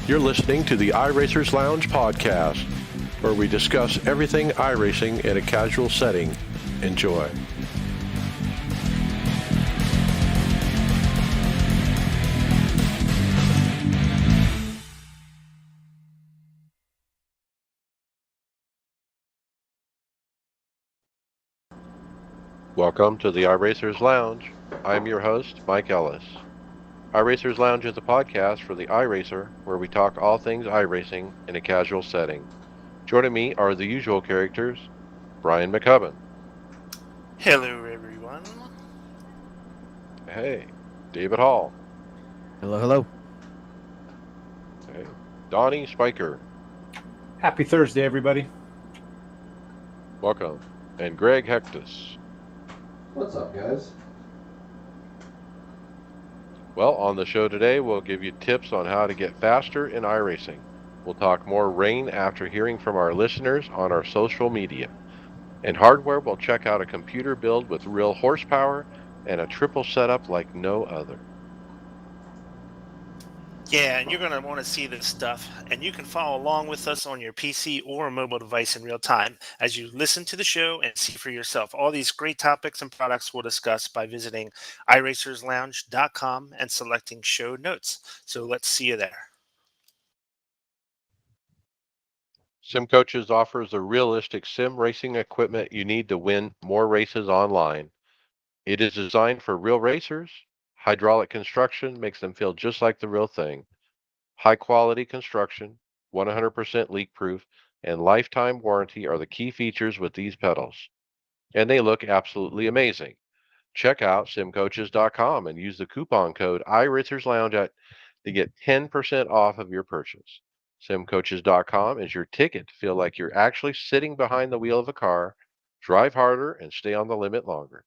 You're listening to the iRacers Lounge podcast, where we discuss everything iRacing in a casual setting. Enjoy. Welcome to the iRacers Lounge. I'm your host, Mike Ellis. iRacers Lounge is a podcast for the iRacer, where we talk all things iRacing in a casual setting. Joining me are the usual characters, Brian McCubbin. Hello, everyone. Hey, David Hall. Hello, hello. Hey, Donnie Spiker. Happy Thursday, everybody. Welcome. And Greg Hectus. What's up, guys? Well, on the show today, we'll give you tips on how to get faster in iRacing. We'll talk more rain after hearing from our listeners on our social media. In hardware, we'll check out a computer build with real horsepower and a triple setup like no other. Yeah, and you're going to want to see this stuff, and you can follow along with us on your PC or mobile device in real time as you listen to the show and see for yourself all these great topics and products we'll discuss by visiting iRacersLounge.com and selecting show notes. So let's see you there. Sim Coaches offers the realistic sim racing equipment you need to win more races online. It is designed for real racers. Hydraulic construction makes them feel just like the real thing. High quality construction, 100% leak proof, and lifetime warranty are the key features with these pedals. And they look absolutely amazing. Check out simcoaches.com and use the coupon code iRacersLounge to get 10% off of your purchase. Simcoaches.com is your ticket to feel like you're actually sitting behind the wheel of a car, drive harder, and stay on the limit longer.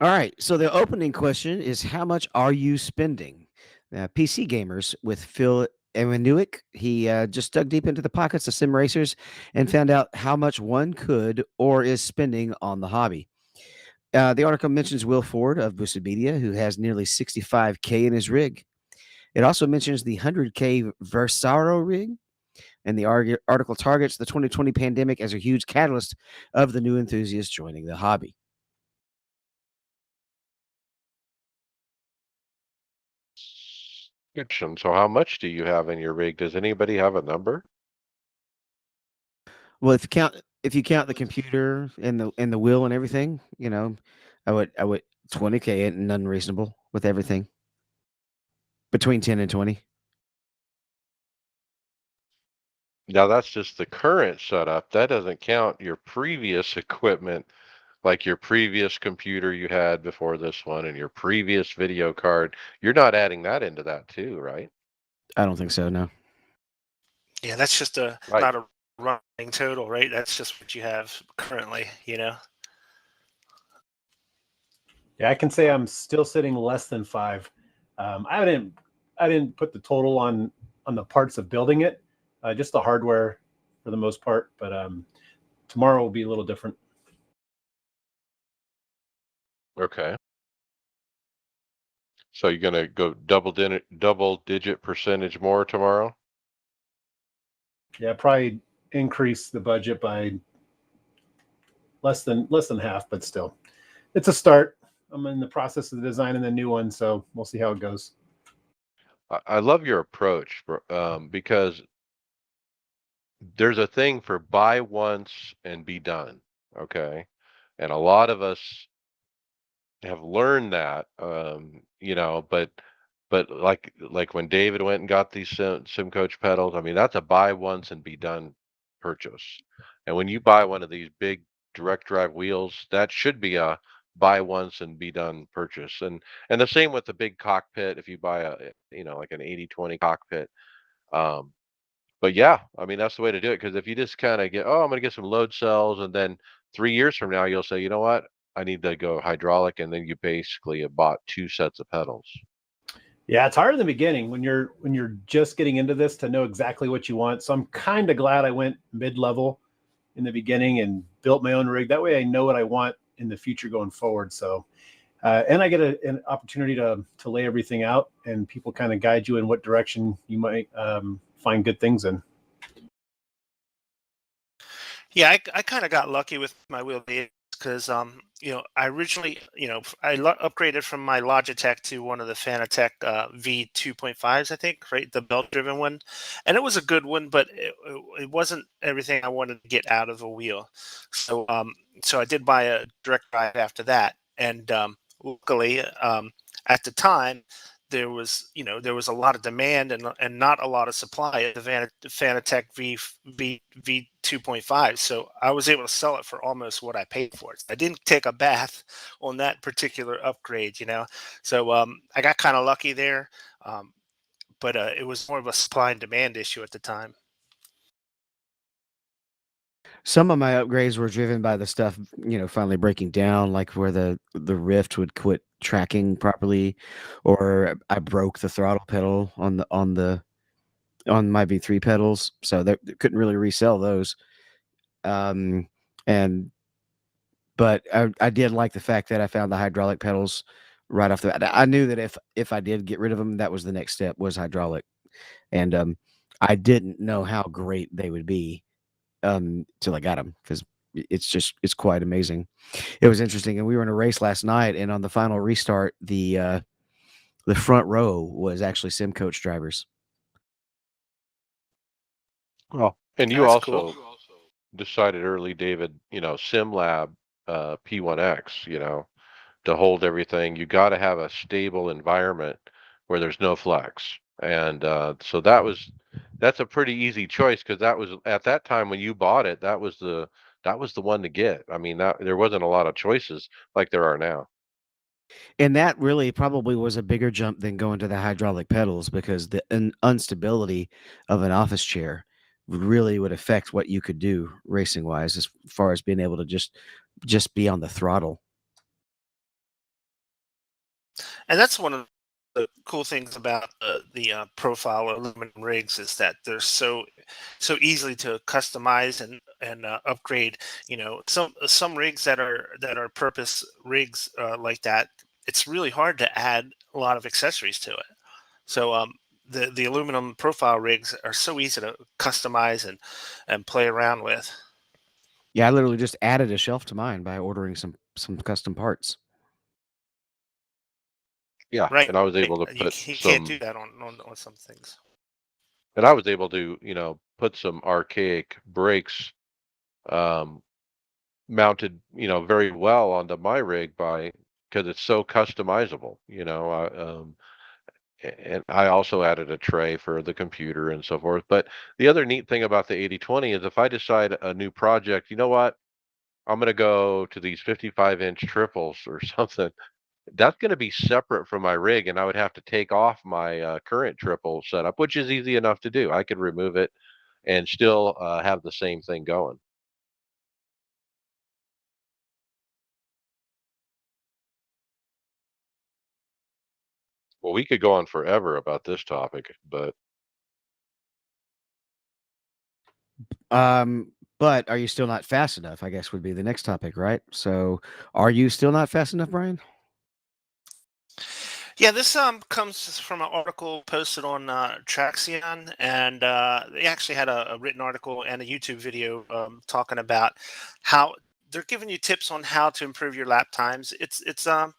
All right. So the opening question is, how much are you spending? PC Gamers with Phil Emanuik, he just dug deep into the pockets of sim racers and found out how much one could or is spending on the hobby. The article mentions Will Ford of Boosted Media, who has nearly 65K in his rig. It also mentions the 100K Versaro rig, and the article targets the 2020 pandemic as a huge catalyst of the new enthusiasts joining the hobby. So how much do you have in your rig? Does anybody have a number? Well, if you count the computer and the wheel and everything, I would 20K ain't unreasonable with everything. Between 10 and 20. Now that's just the current setup. That doesn't count your previous equipment, like your previous computer you had before this one and your previous video card. You're not adding that into that too, right? I don't think so, no. Yeah, that's just Right. not a running total, right? That's just what you have currently, Yeah, I can say I'm still sitting less than 5. I didn't put the total on the parts of building it, just the hardware for the most part. But tomorrow will be a little different. Okay. So you're gonna go double digit percentage more tomorrow? Yeah, probably increase the budget by less than half, but still, it's a start. I'm in the process of designing the new one, so we'll see how it goes. I love your approach, because there's a thing for buy once and be done. Okay. And a lot of us have learned that, but like when David went and got these sim coach pedals, I mean, that's a buy once and be done purchase. And when you buy one of these big direct drive wheels, that should be a buy once and be done purchase. And the same with the big cockpit. If you buy like an 80/20 cockpit, um, but yeah, I mean, that's the way to do it. Because if you just kind of I'm going to get some load cells, and then 3 years from now, you'll say, you know what? I need to go hydraulic. And then you basically have bought 2 sets of pedals. Yeah, it's hard in the beginning when you're just getting into this to know exactly what you want. So I'm kind of glad I went mid-level in the beginning and built my own rig. That way I know what I want in the future going forward. So And I get an opportunity to lay everything out, and people kind of guide you in what direction you might find good things in. Yeah, I kind of got lucky with my wheelbase because I originally upgraded from my Logitech to one of the Fanatec V 2.5s, I think, right, the belt driven one, and it was a good one, but it wasn't everything I wanted to get out of a wheel. So I did buy a direct drive after that, and luckily at the time there was a lot of demand and not a lot of supply of the Fanatec V 2.5. So I was able to sell it for almost what I paid for it. I didn't take a bath on that particular upgrade. So I got kind of lucky there, but it was more of a supply and demand issue at the time. Some of my upgrades were driven by the stuff, finally breaking down, like where the Rift would quit tracking properly, or I broke the throttle pedal on my V3 pedals, so they couldn't really resell those. Um, and but I did like the fact that I found the hydraulic pedals right off the bat. I knew that if I did get rid of them, that was the next step was hydraulic, and I didn't know how great they would be till I got them because it's quite amazing. It was interesting, and we were in a race last night, and on the final restart, the front row was actually sim coach drivers. Well, and you That's cool. also decided early, David, SimLab P1X, to hold everything. You got to have a stable environment where there's no flex. And so that's a pretty easy choice because that was at that time when you bought it, that was the one to get. I mean, that there wasn't a lot of choices like there are now. And that really probably was a bigger jump than going to the hydraulic pedals because the instability of an office chair really would affect what you could do racing wise as far as being able to just be on the throttle. And that's one of the cool things about the profile aluminum rigs is that they're so easily to customize and upgrade. Some rigs that are purpose rigs like that. It's really hard to add a lot of accessories to it. So the aluminum profile rigs are so easy to customize and play around with. Yeah, I literally just added a shelf to mine by ordering some custom parts. Yeah, Right. and I was able to You can't do that on some things. put some archaic brakes um, mounted, very well onto my rig by because it's so customizable. And I also added a tray for the computer and so forth. But the other neat thing about the 80/20 is if I decide a new project, you know what? I'm going to go to these 55-inch triples or something. That's going to be separate from my rig, and I would have to take off my current triple setup, which is easy enough to do. I could remove it and still have the same thing going. Well, we could go on forever about this topic, but But are you still not fast enough? I guess would be the next topic, right? So, are you still not fast enough, Brian? Yeah, this comes from an article posted on Traxion, and they actually had a written article and a YouTube video talking about how they're giving you tips on how to improve your lap times. It's a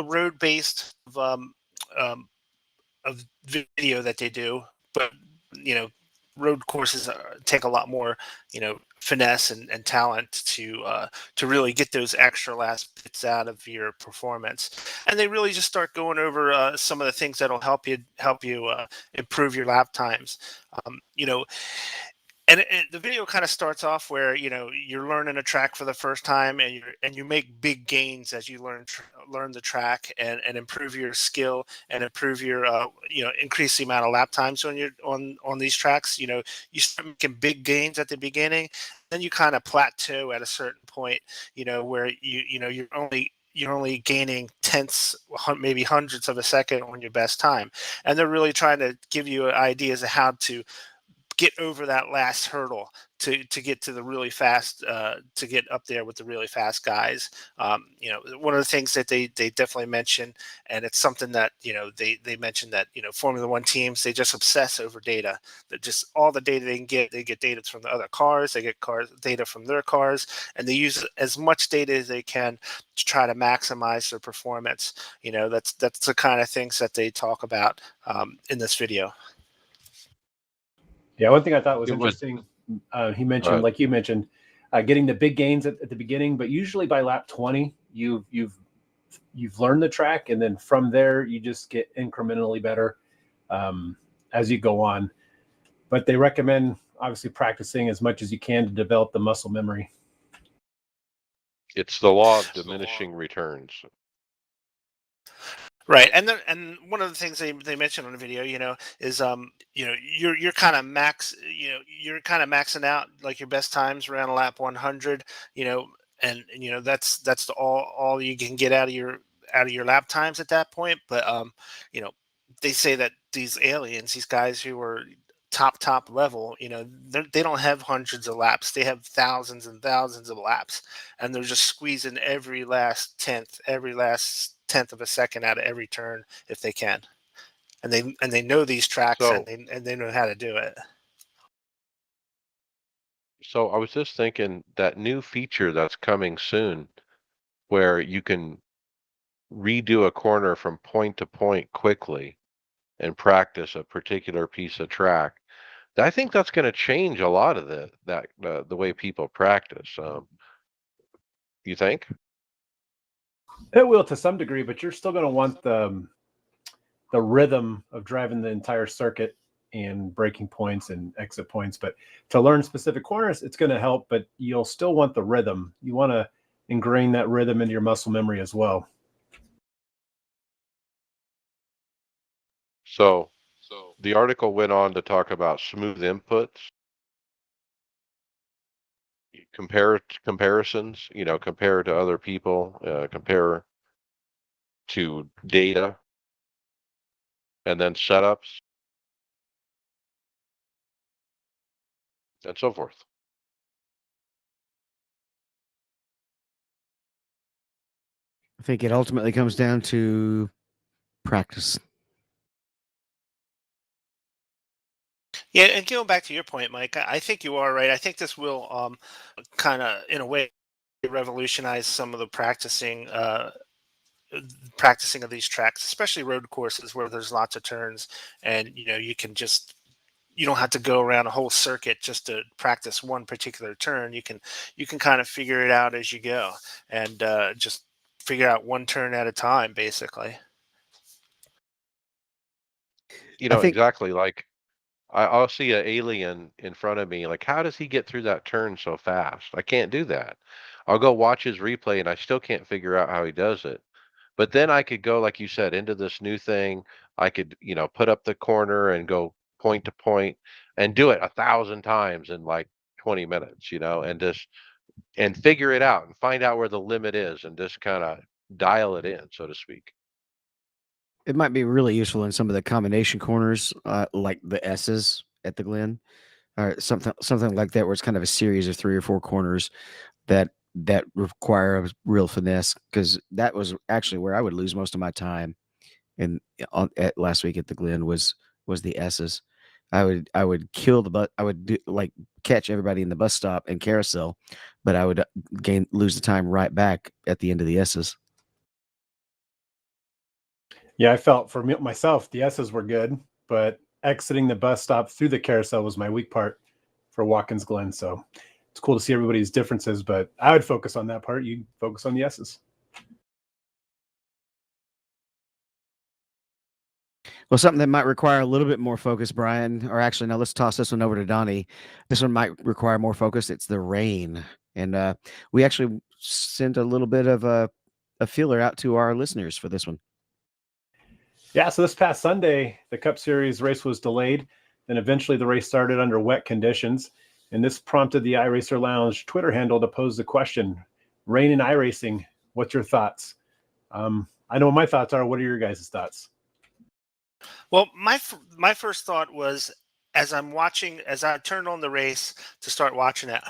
road based um, of video that they do, but you know, road courses take a lot more, finesse and talent to really get those extra last bits out of your performance. And they really just start going over some of the things that'll help you improve your lap times. Um, you know, and the video kind of starts off where you're learning a track for the first time, and you make big gains as you learn the track and improve your skill and improve your increase the amount of lap times on these tracks. You start making big gains at the beginning, then you kind of plateau at a certain point, where you're only gaining tenths, maybe hundredths of a second on your best time. And they're really trying to give you ideas of how to get over that last hurdle to get to the really fast to get up there with the really fast guys. One of the things that they definitely mention, and it's something that they mentioned that Formula One teams, they just obsess over data. That just all the data they get data from the other cars, they get data from their cars, and they use as much data as they can to try to maximize their performance. That's the kind of things that they talk about in this video. Yeah, one thing I thought was It was- interesting, he mentioned, like you mentioned, getting the big gains at the beginning, but usually by lap 20, you've learned the track, and then from there you just get incrementally better as you go on. But they recommend obviously practicing as much as you can to develop the muscle memory. It's the law of diminishing returns. Right, and one of the things they mentioned on the video, is you're kind of you're kind of maxing out like your best times around lap 100, and that's all you can get out of your lap times at that point. But they say that these aliens, these guys who are top level, they don't have hundreds of laps, they have thousands and thousands of laps, and they're just squeezing every last tenth of a second out of every turn if they can, and they know these tracks, So, and they know how to do it. so I was just thinking that new feature that's coming soon, where you can redo a corner from point to point quickly and practice a particular piece of track. I think that's going to change a lot of the way people practice. You think? It will to some degree, but you're still going to want the rhythm of driving the entire circuit and braking points and exit points. But to learn specific corners, it's going to help, but you'll still want the rhythm. You want to ingrain that rhythm into your muscle memory as well. So the article went on to talk about smooth inputs, comparisons, compare to other people, compare to data, and then setups and so forth. I think it ultimately comes down to practice. Yeah, and going back to your point, Mike, I think you are right. I think this will kind of, in a way, revolutionize some of the practicing of these tracks, especially road courses where there's lots of turns, and you don't have to go around a whole circuit just to practice one particular turn. You can kind of figure it out as you go, and just figure out one turn at a time, basically. I think Exactly. Like I'll see an alien in front of me. Like, how does he get through that turn so fast? I can't do that. I'll go watch his replay and I still can't figure out how he does it. But then I could go, like you said, into this new thing. I could, put up the corner and go point to point and do it 1,000 times in like 20 minutes, and figure it out and find out where the limit is and just kind of dial it in, so to speak. it might be really useful in some of the combination corners, like the S's at the Glen, or something like that, where it's kind of a series of 3 or 4 corners that require a real finesse. Because that was actually where I would lose most of my time at last week at the Glen was the S's. I would kill the bus. I would catch everybody in the bus stop and carousel, but I would lose the time right back at the end of the S's. Yeah, I felt for myself, the S's were good, but exiting the bus stop through the carousel was my weak part for Watkins Glen. So it's cool to see everybody's differences, but I would focus on that part. You focus on the S's. Well, something that might require a little bit more focus, Brian, or actually, no, let's toss this one over to Donnie. This one might require more focus. It's the rain. And we actually sent a little bit of a feeler out to our listeners for this one. Yeah, so this past Sunday, the Cup Series race was delayed. Then eventually the race started under wet conditions. And this prompted the iRacer Lounge Twitter handle to pose the question, rain and iRacing, what's your thoughts? I know what my thoughts are. What are your guys' thoughts? Well, my first thought was as I turned on the race to start watching it,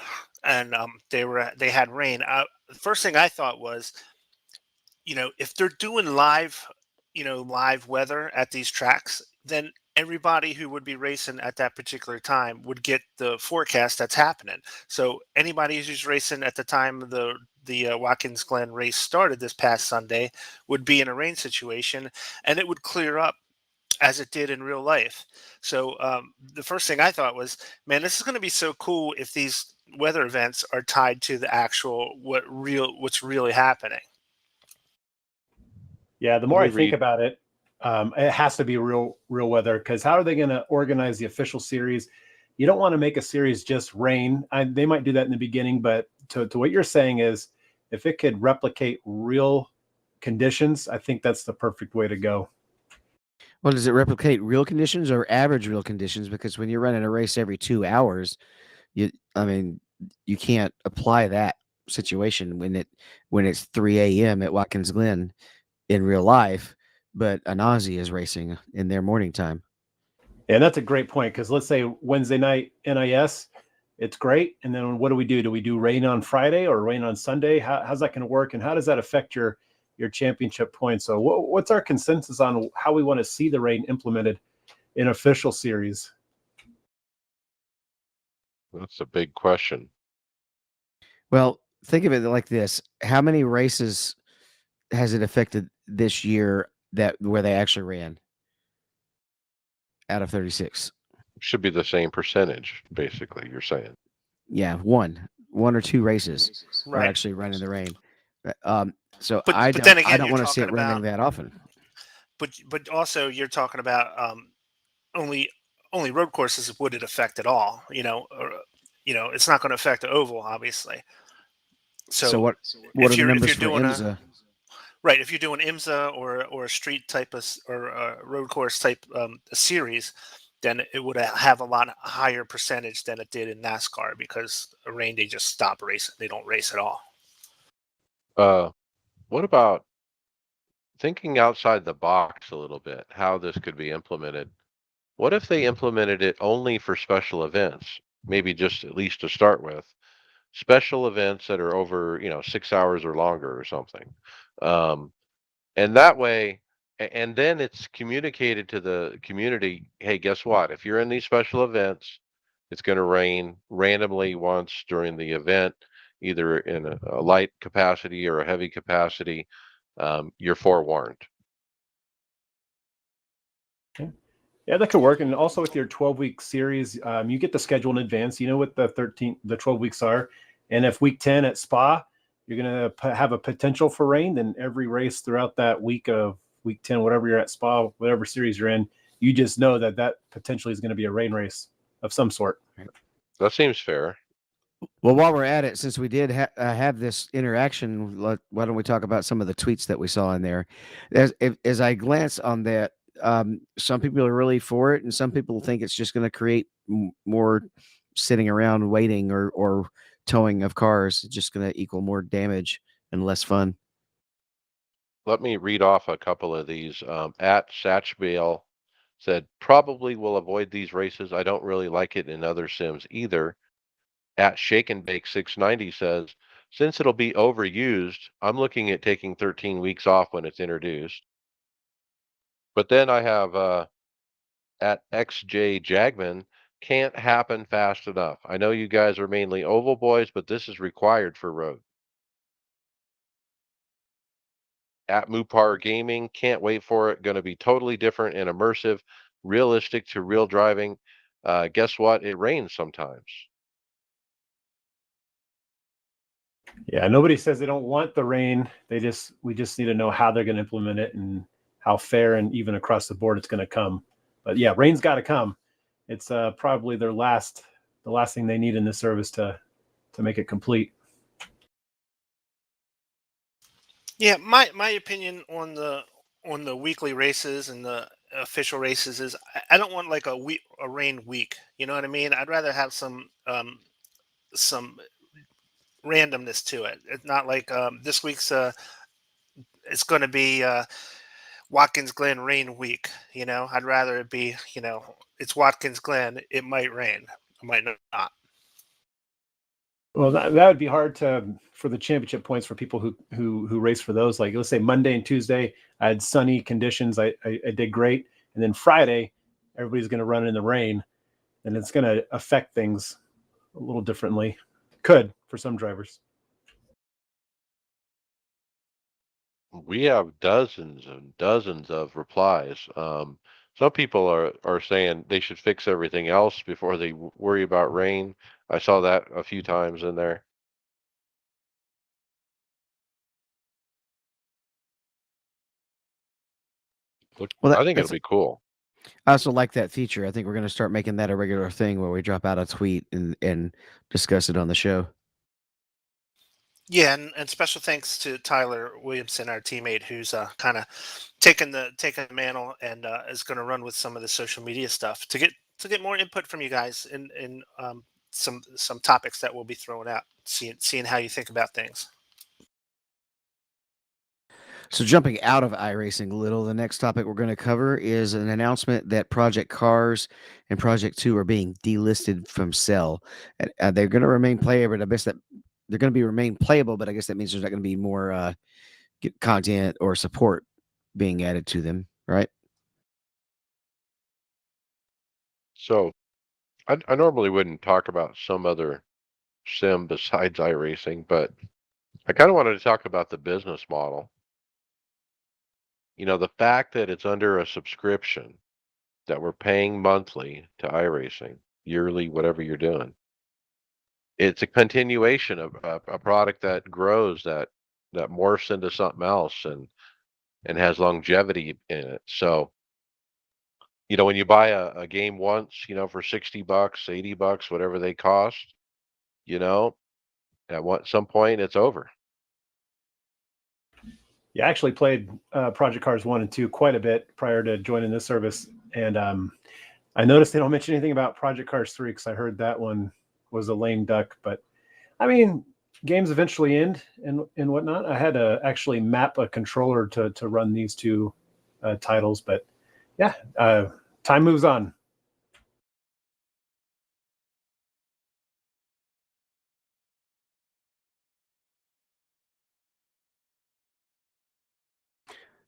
and they had rain. The first thing I thought was, if they're doing live weather at these tracks, then everybody who would be racing at that particular time would get the forecast that's happening. So anybody who's racing at the time the Watkins Glen race started this past Sunday would be in a rain situation, and it would clear up as it did in real life. So the first thing I thought was, man, this is going to be so cool if these weather events are tied to the actual what's really happening. Yeah, the Let more me I think read. about it, it has to be real weather, because how are they going to organize the official series? You don't want to make a series just rain. They might do that in the beginning, but to what you're saying is, if it could replicate real conditions, I think that's the perfect way to go. Well, does it replicate real conditions or average real conditions? Because when you're running a race every 2 hours, I mean, you can't apply that situation when it's 3 a.m. at Watkins Glen in real life, but an Aussie is racing in their morning time. And that's a great point, because let's say Wednesday night NIS, it's great. And then what do we do? Do we do rain on Friday or rain on Sunday? How's that going to work? And how does that affect your championship points? So what's our consensus on how we want to see the rain implemented in official series? That's a big question. Well, think of it like this: how many races has it affected this year that where they actually ran out of 36? Should be the same percentage, basically, you're saying. Yeah, one or two races are Right. actually running the rain. So But I then I again, don't you're want to see talking it running about that often. but also you're talking about only road courses would it affect at all? It's not going to affect the oval, obviously. So So what are the if numbers you're for doing a IMSA? right, if you're doing IMSA or a street type of or a road course type a series, then it would have a lot higher percentage than it did in NASCAR, because rain they just stop racing, they don't race at all. Uh, what about thinking outside the box a little bit, how this could be implemented? What if they implemented it only for special events? Maybe just at least to start with, special events that are over, 6 hours or longer or something. Um, and that way, and then it's communicated to the community, hey, guess what? If you're in these special events, it's going to rain randomly once during the event, either in a light capacity or a heavy capacity. You're forewarned. Yeah, that could work. And also with your 12-week series, you get the schedule in advance. You know what the 12 weeks are. And if week 10 at Spa, you're going to have a potential for rain, then every race throughout that week of week 10, whatever you're at Spa, whatever series you're in, you just know that potentially is going to be a rain race of some sort. That seems fair. Well, while we're at it, since we did have this interaction, why don't we talk about some of the tweets that we saw in there? As I glance on that, some people are really for it, and some people think it's just going to create more sitting around waiting or towing of cars. It's just going to equal more damage and less fun. Let me read off a couple of these. At Satchbale said, probably will avoid these races. I don't really like it in other sims either. At Shake and Bake 690 says, since it'll be overused, I'm looking at taking 13 weeks off when it's introduced. But then I have at XJ Jagman, can't happen fast enough. I know you guys are mainly oval boys, but this is required for road. At Mupar Gaming, can't wait for it. Going to be totally different and immersive, realistic to real driving. Guess what? It rains sometimes. Yeah, nobody says they don't want the rain. We just need to know how they're going to implement it and how fair and even across the board it's going to come. But yeah, rain's got to come. It's probably the last thing they need in this service to make it complete. Yeah, my opinion on the weekly races and the official races is I don't want like a rain week. You know what I mean? I'd rather have some randomness to it. It's not like this week's it's going to be Watkins Glen rain week. I'd rather it be, it's Watkins Glen. It might rain, it might not. Well, that would be hard for the championship points for people who race for those. Like, let's say Monday and Tuesday, I had sunny conditions. I did great, and then Friday, everybody's going to run in the rain, and it's going to affect things a little differently. Could for some drivers. We have dozens and dozens of replies. Some people are saying they should fix everything else before they worry about rain. I saw that a few times in there. Look, Well, I think it'll that's be cool. I also like that feature. I think we're going to start making that a regular thing where we drop out a tweet and discuss it on the show. Yeah, and special thanks to Tyler Williamson, our teammate, who's kind of taking the mantle and is going to run with some of the social media stuff to get more input from you guys in some topics that we'll be throwing out, seeing how you think about things. So jumping out of iRacing a little, the next topic we're going to cover is an announcement that Project Cars and Project 2 are being delisted from sale. They're going to remain playable, but I guess that they're going to be remain playable, but I guess that means there's not going to be more content or support being added to them, right? So I normally wouldn't talk about some other sim besides iRacing, but I kind of wanted to talk about the business model. The fact that it's under a subscription, that we're paying monthly to iRacing, yearly, whatever you're doing. It's a continuation of a product that grows, that morphs into something else and has longevity in it. So, when you buy a game once, for $60, $80, whatever they cost, you know, some point it's over. Yeah, I actually played Project Cars 1 and 2 quite a bit prior to joining this service. And I noticed they don't mention anything about Project Cars 3 because I heard that one was a lame duck. But I mean, games eventually end and whatnot. I had to actually map a controller to run these two titles. But yeah, time moves on.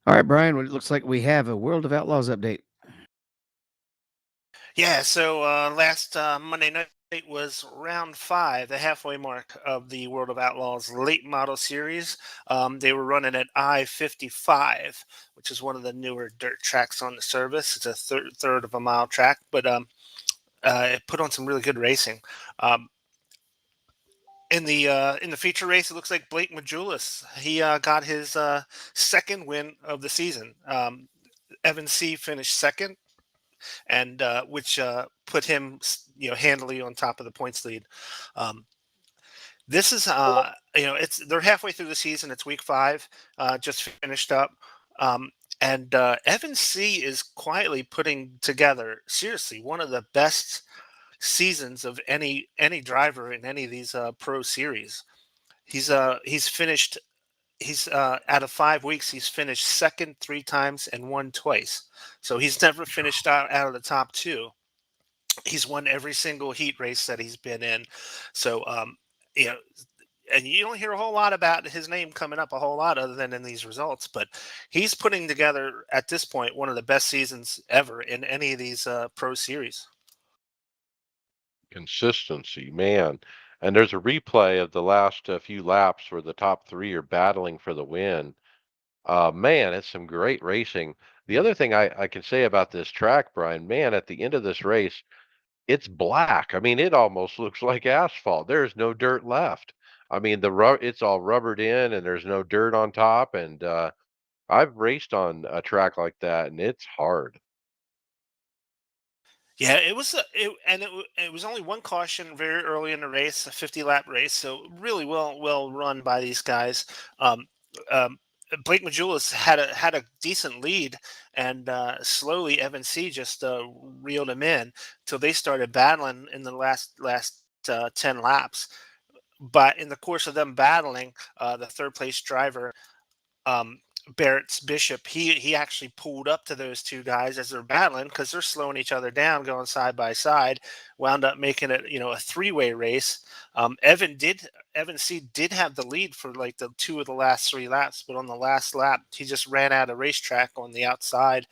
All right, Brian, it looks like we have a World of Outlaws update. Yeah, so last Monday night was round 5, the halfway mark of the World of Outlaws late model series. They were running at I-55, which is one of the newer dirt tracks on the service. It's a third of a mile track, but it put on some really good racing. In the feature race, it looks like Blake Majulis. He got his second win of the season. Evan C. finished second, and which put him, handily on top of the points lead. This is, they're halfway through the season. It's week 5, just finished up, and Evan C. is quietly putting together, seriously, one of the best seasons of any driver in any of these pro series. He's finished. He's out of 5 weeks, he's finished second 3 times and won twice. So he's never finished out of the top 2. He's won every single heat race that he's been in. So you know, and you don't hear a whole lot about his name coming up a whole lot other than in these results. But he's putting together at this point one of the best seasons ever in any of these pro series. Consistency, man. And there's a replay of the last few laps where the top 3 are battling for the win. Man, it's some great racing. The other thing I can say about this track, Brian, man, at the end of this race, it's black. I mean, it almost looks like asphalt. There's no dirt left. I mean, it's all rubbered in and there's no dirt on top. And I've raced on a track like that and it's hard. Yeah, it was, it was only one caution very early in the race, a 50-lap race, so really well run by these guys. Um, um, Blake Majulis had a decent lead, and slowly Evan C just reeled him in till they started battling in the last 10 laps. But in the course of them battling, the third place driver, um, Barrett's Bishop, he actually pulled up to those two guys as they're battling because they're slowing each other down, going side by side. Wound up making it, a three-way race. Evan C did have the lead for like the two of the last three laps, but on the last lap, he just ran out of racetrack on the outside,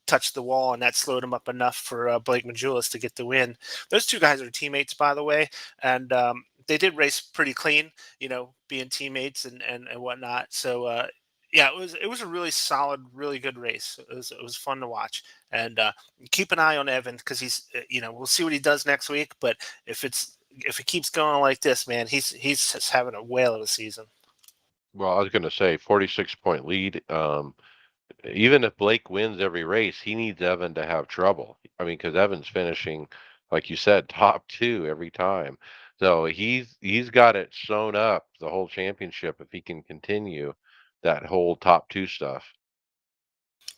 touched the wall, and that slowed him up enough for Blake Majulis to get the win. Those two guys are teammates, by the way, and they did race pretty clean, being teammates and whatnot. So yeah, it was a really solid, really good race. It was fun to watch, and keep an eye on Evan because he's we'll see what he does next week. But if it keeps going like this, man, he's just having a whale of a season. Well, I was going to say 46-point lead. Even if Blake wins every race, he needs Evan to have trouble. I mean, because Evan's finishing, like you said, top two every time. So he's got it sewn up the whole championship if he can continue that whole top two stuff.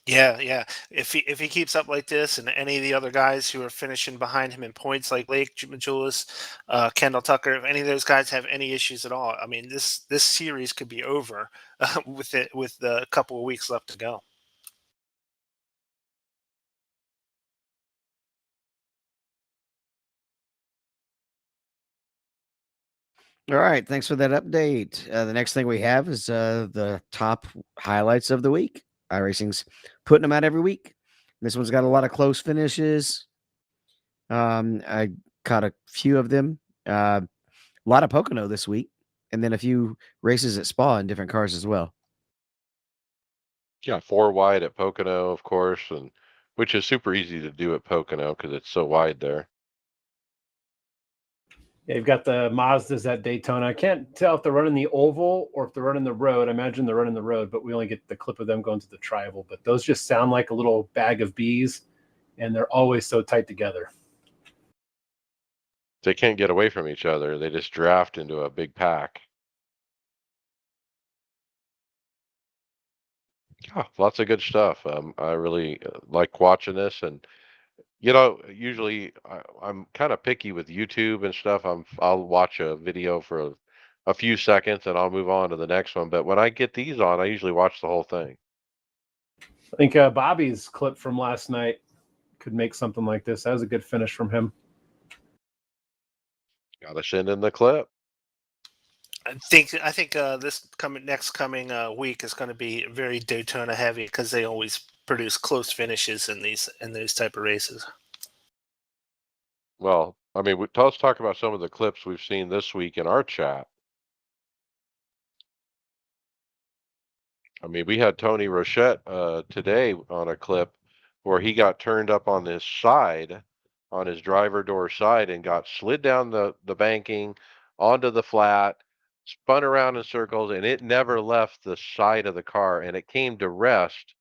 Yeah, yeah. If he keeps up like this, and any of the other guys who are finishing behind him in points, like Majulis, Kendall Tucker, if any of those guys have any issues at all, I mean, this series could be over with a couple of weeks left to go. All right. Thanks for that update. The next thing we have is the top highlights of the week. iRacing's putting them out every week. This one's got a lot of close finishes. I caught a few of them. A lot of Pocono this week, and then a few races at Spa in different cars as well. Yeah, four wide at Pocono, of course, and which is super easy to do at Pocono because it's so wide there. Yeah, you've got the Mazdas at Daytona. I can't tell if they're running the oval or if they're running the road. I imagine they're running the road, but we only get the clip of them going to the tri-oval. But those just sound like a little bag of bees, and they're always so tight together. They can't get away from each other. They just draft into a big pack. Yeah, lots of good stuff. I really like watching this, and usually I'm kind of picky with YouTube and stuff. I'll watch a video for a few seconds and I'll move on to the next one. But when I get these on, I usually watch the whole thing. I think Bobby's clip from last night could make something like this. That was a good finish from him. Gotta send in the clip. I think this coming week is going to be very Daytona heavy because they always produce close finishes in those type of races. Well, I mean, let's talk about some of the clips we've seen this week in our chat. I mean, we had Tony Rochette today on a clip where he got turned up on his side, on his driver door side, and got slid down the banking onto the flat, spun around in circles, and it never left the side of the car, and it came to rest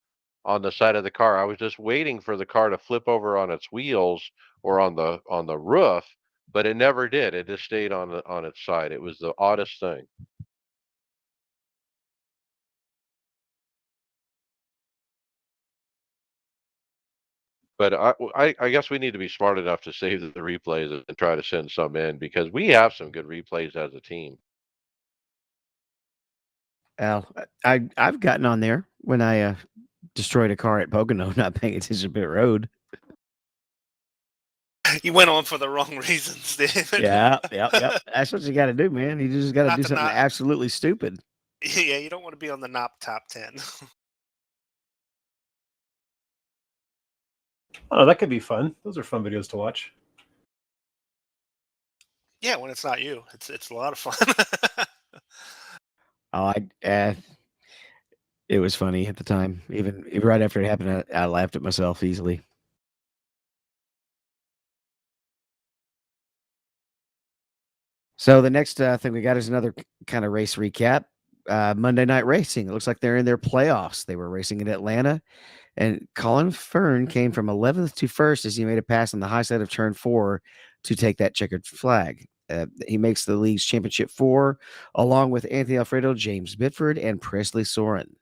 on the side of the car. I was just waiting for the car to flip over on its wheels or on the roof, but it never did. It just stayed on its side. It was the oddest thing. But I guess we need to be smart enough to save the replays and try to send some in because we have some good replays as a team. Al, I've gotten on there when I destroyed a car at Pocono, not paying attention to pit road. You went on for the wrong reasons, David. Yeah. That's what you got to do, man. You just got to Not do to something not- absolutely stupid. Yeah, you don't want to be on the top 10. Oh, that could be fun. Those are fun videos to watch. Yeah, when it's not you, it's a lot of fun. Oh, it was funny at the time. Even right after it happened, I laughed at myself easily. So the next thing we got is another kind of race recap. Monday Night Racing. It looks like they're in their playoffs. They were racing in Atlanta, and Colin Fern came from 11th to 1st as he made a pass on the high side of turn 4 to take that checkered flag. He makes the league's championship 4, along with Anthony Alfredo, James Bitford, and Presley Soren.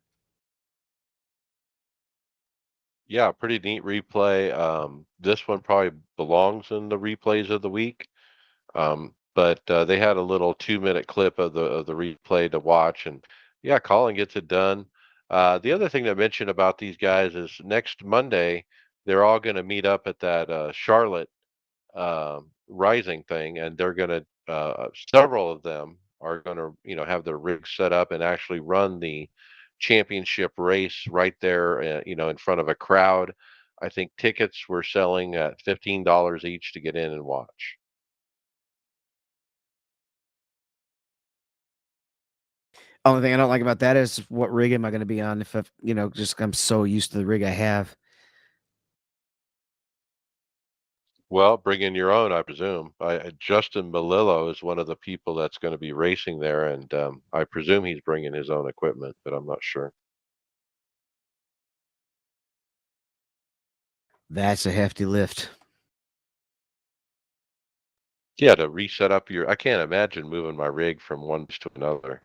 Yeah, pretty neat replay. This one probably belongs in the replays of the week. But they had a little 2-minute clip of the replay to watch, and yeah, Colin gets it done. The other thing to mention about these guys is next Monday they're all going to meet up at that Charlotte Rising thing, and they're going to several of them are going to have their rigs set up and actually run the championship race right there, in front of a crowd. I think tickets were selling at $15 each to get in and watch. Only thing I don't like about that is what rig am I going to be on if just I'm so used to the rig I have. Well, bring in your own, I presume. Justin Melillo is one of the people that's going to be racing there, and I presume he's bringing his own equipment, but I'm not sure. That's a hefty lift. Yeah, to reset up I can't imagine moving my rig from one to another.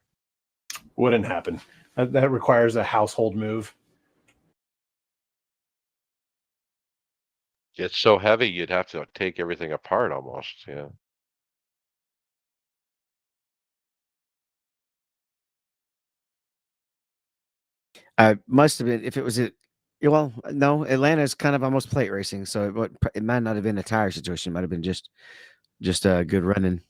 Wouldn't happen. That requires a household move. It's so heavy, you'd have to take everything apart almost. Yeah. I must have been if it was it. Well, no, Atlanta is kind of almost plate racing, so it might not have been a tire situation. It might have been just good running.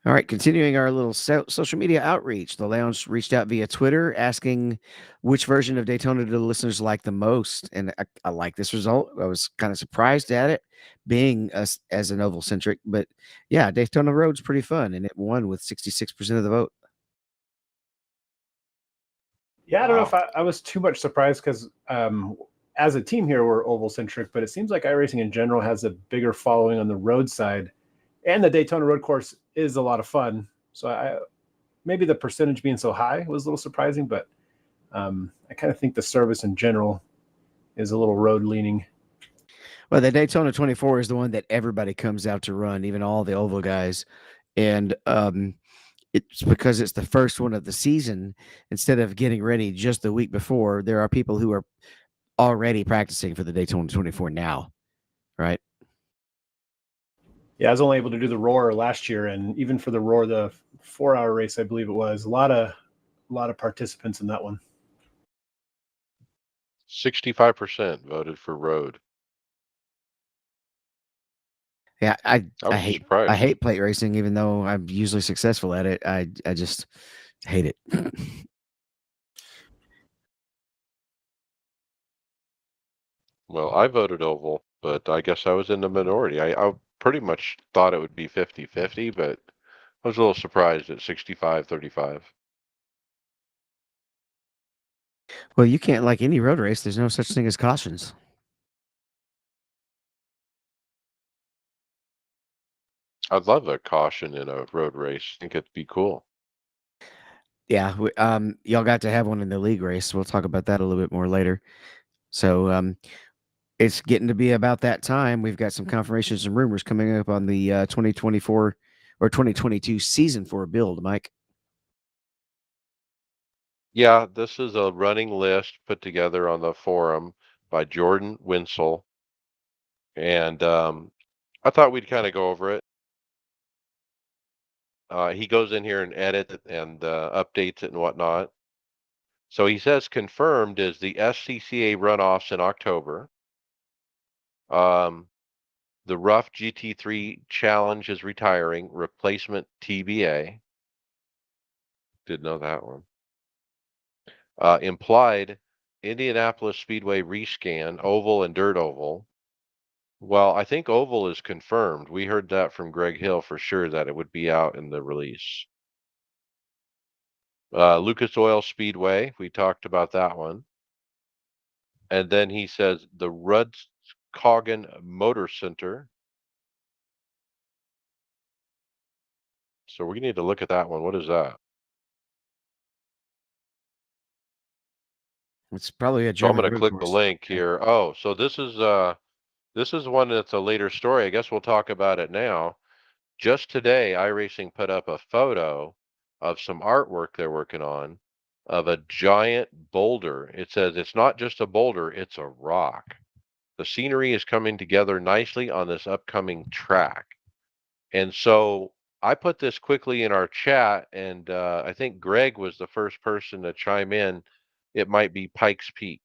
All right, continuing our little social media outreach. The lounge reached out via Twitter asking which version of Daytona do the listeners like the most, and I like this result. I was kind of surprised at it, being us as an oval centric, but yeah, Daytona Road's pretty fun, and it won with 66% of the vote. Yeah, I don't know if Wow. I was too much surprised because as a team here, we're oval centric, but it seems like iRacing in general has a bigger following on the road side. And the Daytona Road Course is a lot of fun. So maybe the percentage being so high was a little surprising, but I kind of think the service in general is a little road leaning. Well, the Daytona 24 is the one that everybody comes out to run, even all the oval guys, and it's because it's the first one of the season. Instead of getting ready just the week before, there are people who are already practicing for the Daytona 24 now, right? Yeah, I was only able to do the Roar last year, and even for the Roar, the 4-hour race, I believe it was a lot of participants in that one. 65% voted for road. Yeah, I I I was hate I surprised. hate plate racing, even though I'm usually successful at it. I just hate it. Well, I voted oval, but I guess I was in the minority. I pretty much thought it would be 50-50, but I was a little surprised at 65-35. Well, you can't like any road race. There's no such thing as cautions. I'd love a caution in a road race. I think it'd be cool. Yeah, y'all got to have one in the league race. We'll talk about that a little bit more later. So, it's getting to be about that time. We've got some confirmations and rumors coming up on the 2024 or 2022 season for a build, Mike. Yeah, this is a running list put together on the forum by Jordan Winsel, and I thought we'd kind of go over it. He goes in here and edits it and updates it and whatnot. So he says confirmed is the SCCA runoffs in October. Um, the Rough GT3 Challenge is retiring. Replacement TBA. Did know that one. Implied Indianapolis Speedway rescan, oval and dirt oval. Well, I think oval is confirmed. We heard that from Greg Hill for sure that it would be out in the release. Lucas Oil Speedway, we talked about that one. And then he says the Rudskogen Motor Center. So we need to look at that one. What is that? It's probably a So I'm German going to road click the course. link here. Oh, so this is one that's a later story. I guess we'll talk about it now. Just today, iRacing put up a photo of some artwork they're working on of a giant boulder. It says it's not just a boulder, it's a rock. The scenery is coming together nicely on this upcoming track. And so I put this quickly in our chat, and I think Greg was the first person to chime in. It might be Pikes Peak.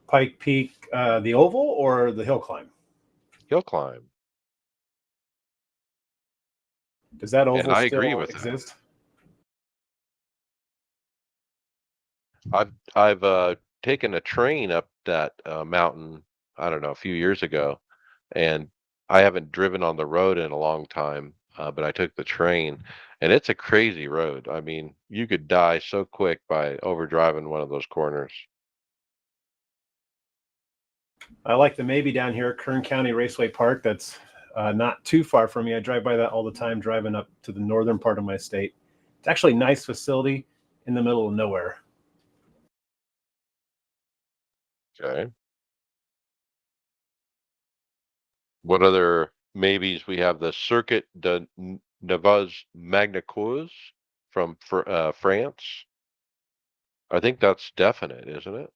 Pike Peak, the oval or the hill climb? Hill climb. Does that And oval I agree still with that. exist? I've taken a train up that mountain, I don't know, a few years ago, and I haven't driven on the road in a long time, but I took the train, and it's a crazy road. I mean, you could die so quick by overdriving one of those corners. I like the maybe down here, Kern County Raceway Park. That's not too far from me. I drive by that all the time, driving up to the northern part of my state. It's actually a nice facility in the middle of nowhere. Okay. What other maybes? We have the Circuit de Navas Magnacours from France. I think that's definite, isn't it?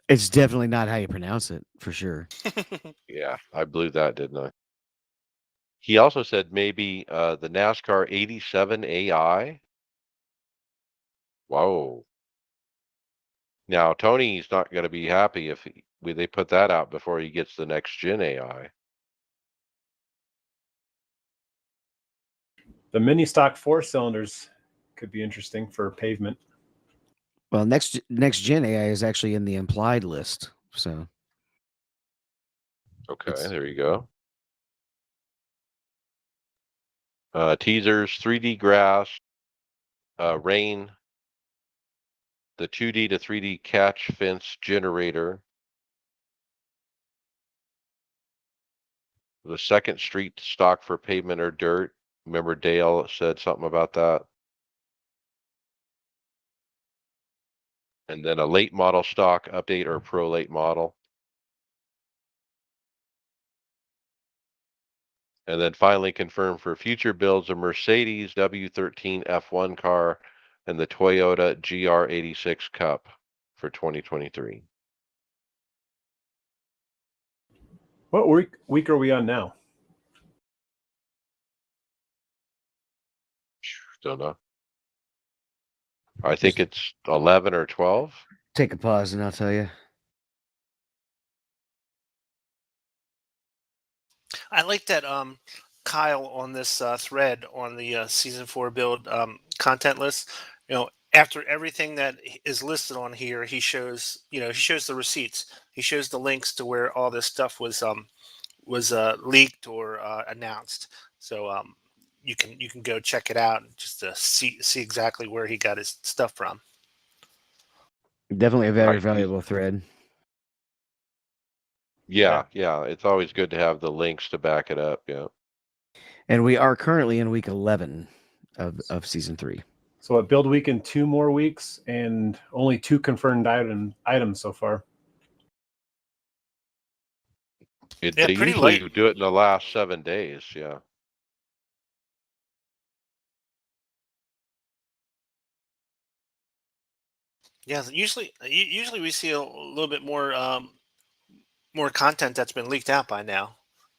It's definitely not how you pronounce it, for sure. Yeah, I blew that, didn't I? He also said maybe the NASCAR 87 AI. Whoa. Now, Tony's not going to be happy if they put that out before he gets the next gen AI. The mini stock 4 cylinders could be interesting for pavement. Well, next gen AI is actually in the implied list, so Okay, it's there you go. Teasers, 3D grass, rain, the 2D to 3D catch fence generator, the second street stock for pavement or dirt. Remember Dale said something about that. And then a late model stock update or pro late model. And then finally confirmed for future builds a Mercedes W13 F1 car and the Toyota GR86 Cup for 2023. What week are we on now? Don't know. I think it's 11 or 12. take a pause and I'll tell you. I like that Kyle on this thread on the season 4 build content list. After everything that is listed on here, he shows the receipts. He shows the links to where all this stuff was leaked or announced. So you can go check it out just to see exactly where he got his stuff from. Definitely a very Right. valuable thread. Yeah, it's always good to have the links to back it up. Yeah. And we are currently in week 11 of season 3. So a build week in 2 more weeks and only 2 confirmed items so far. Yeah, They pretty usually light. do it in the last 7 days. Yeah. Yeah, usually we see a little bit more content that's been leaked out by now.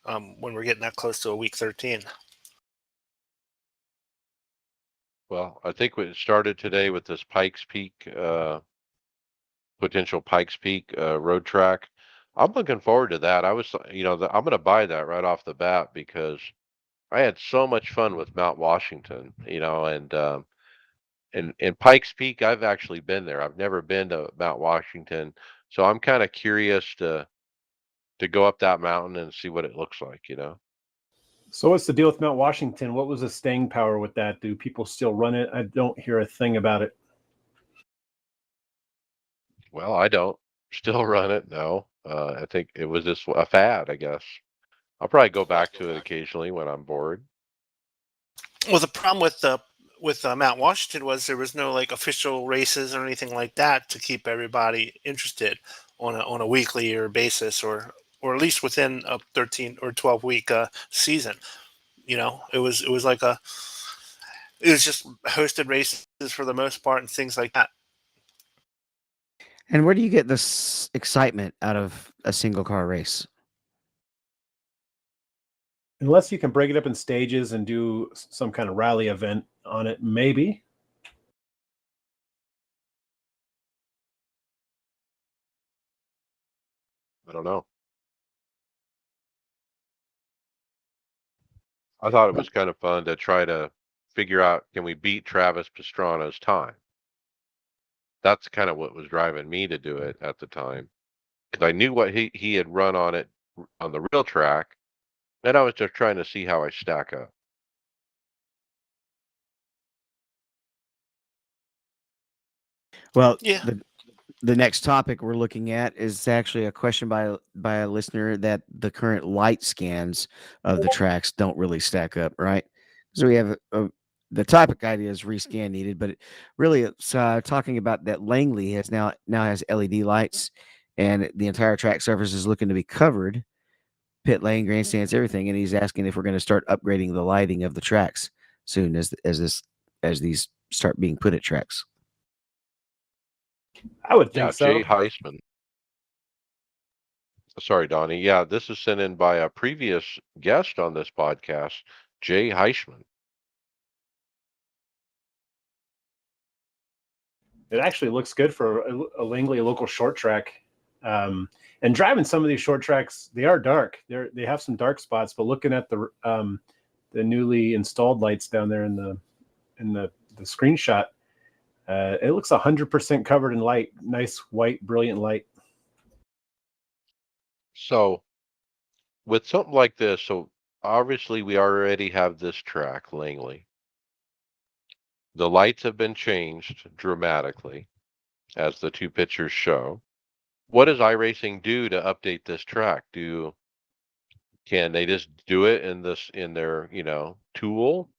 When we're getting that close to a week 13. Well, I think it started today with this Pikes Peak, potential Pikes Peak road track. I'm looking forward to that. I'm going to buy that right off the bat because I had so much fun with Mount Washington, and Pikes Peak. I've actually been there. I've never been to Mount Washington, so I'm kind of curious to go up that mountain and see what it looks like. So what's the deal with Mount Washington? What was the staying power with that? Do people still run it? I don't hear a thing about it. Well, I don't still run it. No, I think it was just a fad, I guess. I'll probably go back to it occasionally when I'm bored. Well, the problem with Mount Washington was there was no like official races or anything like that to keep everybody interested on a weekly or basis or at least within a 13 or 12 week season. It was like it was just hosted races for the most part and things like that. And where do you get this excitement out of a single car race? unless you can break it up in stages and do some kind of rally event on it, maybe. I don't know. I thought it was kind of fun to try to figure out, can we beat Travis Pastrana's time? That's kind of what was driving me to do it at the time, because I knew what he had run on it on the real track, and I was just trying to see how I stack up. Well, Yeah. the next topic we're looking at is actually a question by a listener that the current light scans of the tracks don't really stack up, right? So we have the topic idea is rescan needed, but really it's talking about that Langley now has LED lights, and the entire track surface is looking to be covered, pit lane, grandstands, everything, and he's asking if we're going to start upgrading the lighting of the tracks soon as these start being put at tracks. I would Yeah, think so. Jay Heisman. Sorry, Donnie. Yeah, this is sent in by a previous guest on this podcast, Jay Heisman. It actually looks good for a Langley local short track. And driving some of these short tracks, they are dark. They have some dark spots, but looking at the newly installed lights down there in the screenshot, it looks 100% covered in light. Nice white, brilliant light. So with something like this, so obviously we already have this track, Langley. The lights have been changed dramatically, as the two pictures show. What does iRacing do to update this track? Can they just do it in their, tool?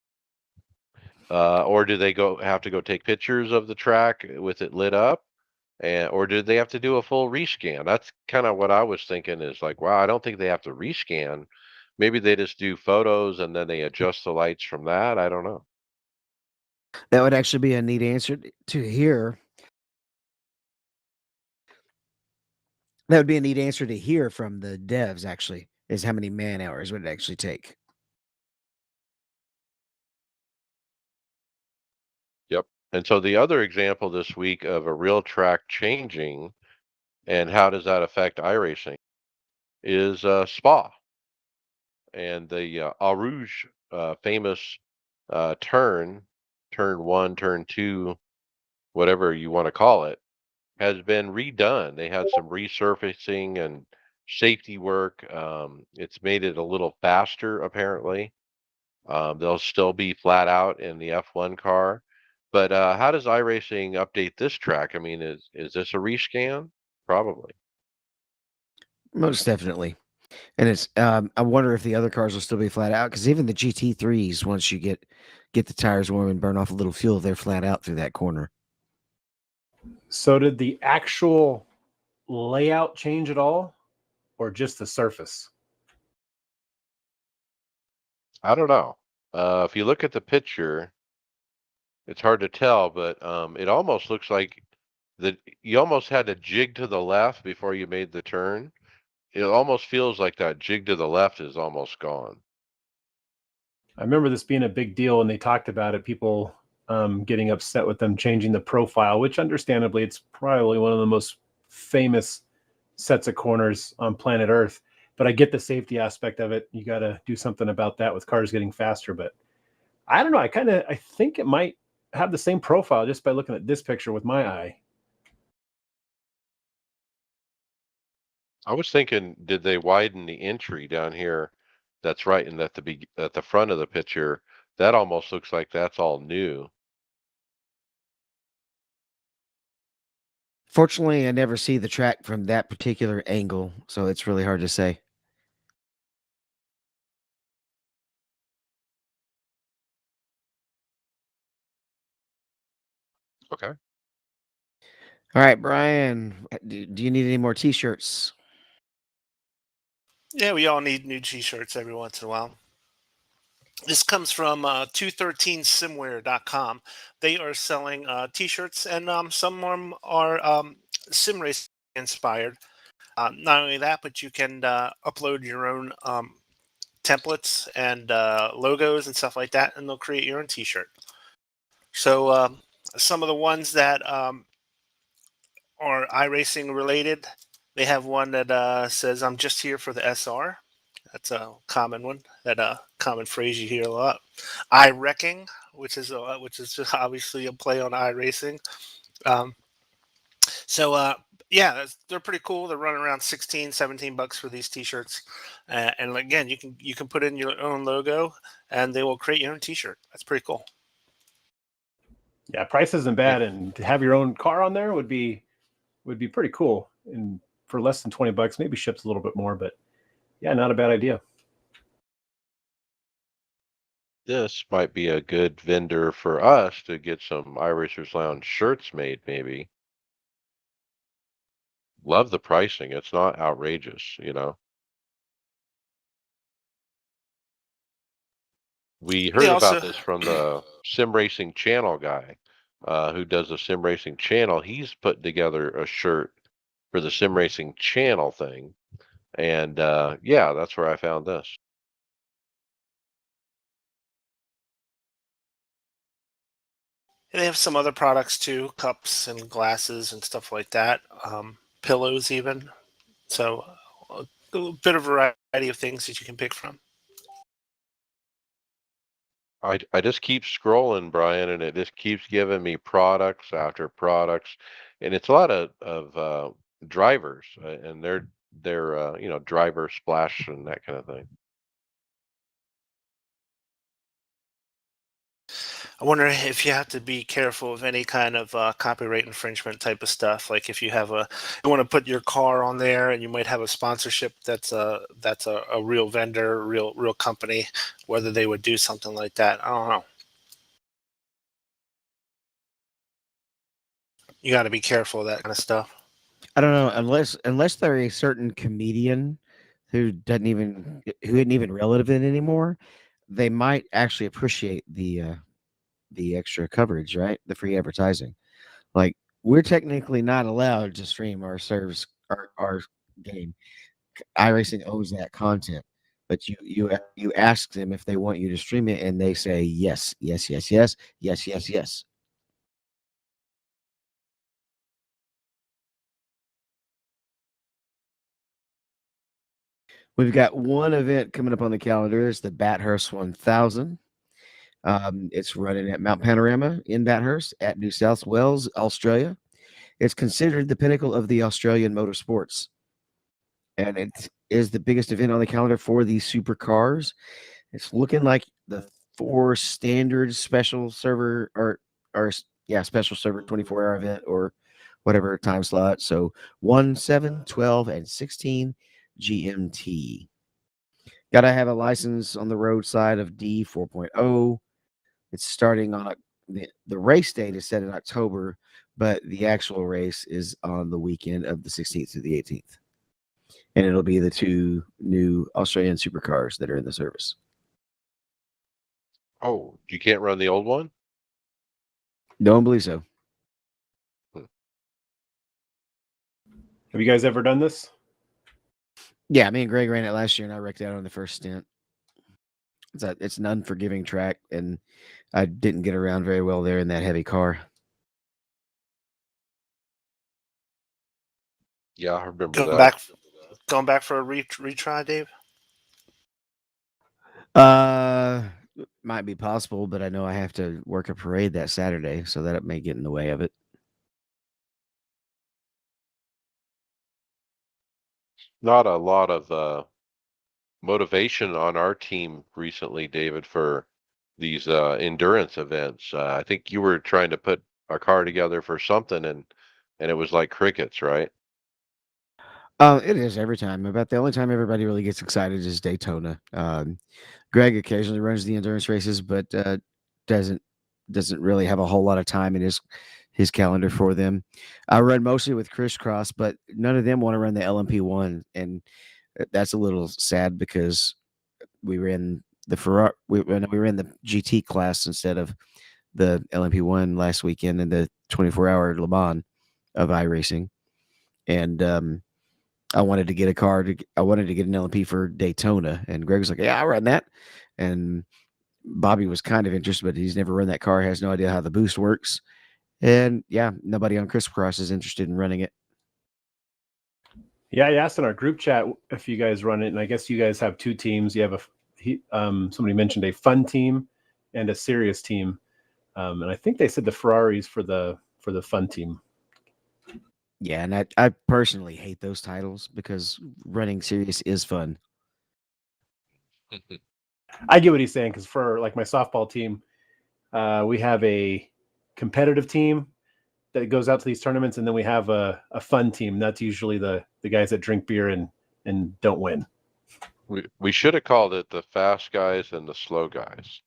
Or do they have to go take pictures of the track with it lit up? Or do they have to do a full rescan? That's kind of what I was thinking, is like, wow, I don't think they have to rescan. Maybe they just do photos and then they adjust the lights from that. I don't know. That would actually be a neat answer to hear. That would be a neat answer to hear from the devs, actually, is how many man hours would it actually take? Yep. And so the other example this week of a real track changing and how does that affect iRacing is Spa and the Eau Rouge famous turn one, turn two, whatever you want to call it, has been redone. They had some resurfacing and safety work. It's made it a little faster, apparently. They'll still be flat out in the F1 car. But how does iRacing update this track? I mean, is this a rescan? Probably. Most definitely. And it's I wonder if the other cars will still be flat out, because even the GT3s, once you get the tires warm and burn off a little fuel, they're flat out through that corner. So did the actual layout change at all, or just the surface? I don't know. If you look at the picture, it's hard to tell, but it almost looks like you almost had to jig to the left before you made the turn. It almost feels like that jig to the left is almost gone. I remember this being a big deal when they talked about it. People getting upset with them changing the profile, which understandably, it's probably one of the most famous sets of corners on planet Earth. But I get the safety aspect of it. You got to do something about that with cars getting faster. But I don't know. I think it might have the same profile just by looking at this picture with my eye. I was thinking, did they widen the entry down here? That's right, and at the front of the picture, that almost looks like that's all new. Fortunately, I never see the track from that particular angle, so it's really hard to say. Okay. All right, Brian, do you need any more T-shirts? Yeah, we all need new t-shirts every once in a while. This comes from 213simware.com. They are selling t-shirts, and some of them are sim race inspired. Not only that, but you can upload your own templates and logos and stuff like that, and they'll create your own T-shirt. So some of the ones that are iRacing related, they have one that says, "I'm just here for the SR." That's a common one. That common phrase you hear a lot. iWrecking, which is just obviously a play on iRacing. Um, so yeah, they're pretty cool. They're running around 16, 17 bucks for these T-shirts, and again, you can put in your own logo, and they will create your own T-shirt. That's pretty cool. Yeah, price isn't bad, and to have your own car on there would be pretty cool. And for less than 20 bucks, maybe ships a little bit more, but yeah, not a bad idea. This might be a good vendor for us to get some iRacers Lounge shirts made, maybe. Love the pricing. It's not outrageous, you know. We They heard about also this from the sim racing channel guy, who does the sim racing channel. He's put together a shirt for the sim racing channel thing. And yeah, that's where I found this. they have some other products too, cups and glasses and stuff like that. Pillows even. So a bit of variety of things that you can pick from. I just keep scrolling, Brian, and it just keeps giving me products after products, and it's a lot of drivers, and they're you know, driver splash and that kind of thing. I wonder if you have to be careful of any kind of copyright infringement type of stuff. Like if you have you want to put your car on there, and you might have a sponsorship that's a real vendor, real company, whether they would do something like that. I don't know. You got to be careful of that kind of stuff. I don't know unless they're a certain comedian who isn't even relevant anymore. They might actually appreciate the extra coverage, right? The free advertising. Like we're technically not allowed to stream our service, our game. iRacing owns that content, but you ask them if they want you to stream it, and they say yes, yes, yes, yes, yes, yes, yes. We've got one event coming up on the calendar. It's the Bathurst 1000. It's running at Mount Panorama in Bathurst at New South Wales, Australia. It's considered the pinnacle of the Australian motorsports, and it is the biggest event on the calendar for these supercars. It's looking like the four standard special server or yeah, special server 24-hour event or whatever time slot. So 1, 7, 12, and 16 GMT. Gotta have a license on the roadside of D 4.0. It's starting on the race date is set in October, but the actual race is on the weekend of the 16th to the 18th. And it'll be the two new Australian supercars that are in the service. Oh, you can't run the old one? Don't believe so. Have you guys ever done this? Yeah, me and Greg ran it last year, and I wrecked out on the first stint. It's an unforgiving track, and I didn't get around very well there in that heavy car. Yeah, I remember Going that. back, going back for a retry, Dave. Uh, might be possible, but I know I have to work a parade that Saturday, so that may get in the way of it. Not a lot of motivation on our team recently, David, for these endurance events. I think you were trying to put a car together for something, and it was like crickets, right? It is every time. About the only time everybody really gets excited is Daytona. Greg occasionally runs the endurance races, but doesn't doesn't really have a whole lot of time in his calendar for them. I run mostly with Crisscross, but none of them want to run the LMP1, and that's a little sad because we ran the Ferrari, we ran the GT class instead of the LMP1 last weekend in the 24-hour Le Mans of iRacing, and I wanted to get a car. I wanted to get an LMP for Daytona, and Greg was like, "Yeah, I'll run that." And Bobby was kind of interested, but he's never run that car. Has no idea how the boost works. And yeah, nobody on Crisscross is interested in running it. Yeah, I asked in our group chat if you guys run it, and I guess you guys have two teams. You have somebody mentioned a fun team and a serious team, and I think they said the Ferraris for the fun team. Yeah, and I personally hate those titles because running serious is fun. I get what he's saying, because for like my softball team, we have a competitive team that goes out to these tournaments, and then we have a fun team. That's usually the guys that drink beer and don't win. We should have called it the fast guys and the slow guys,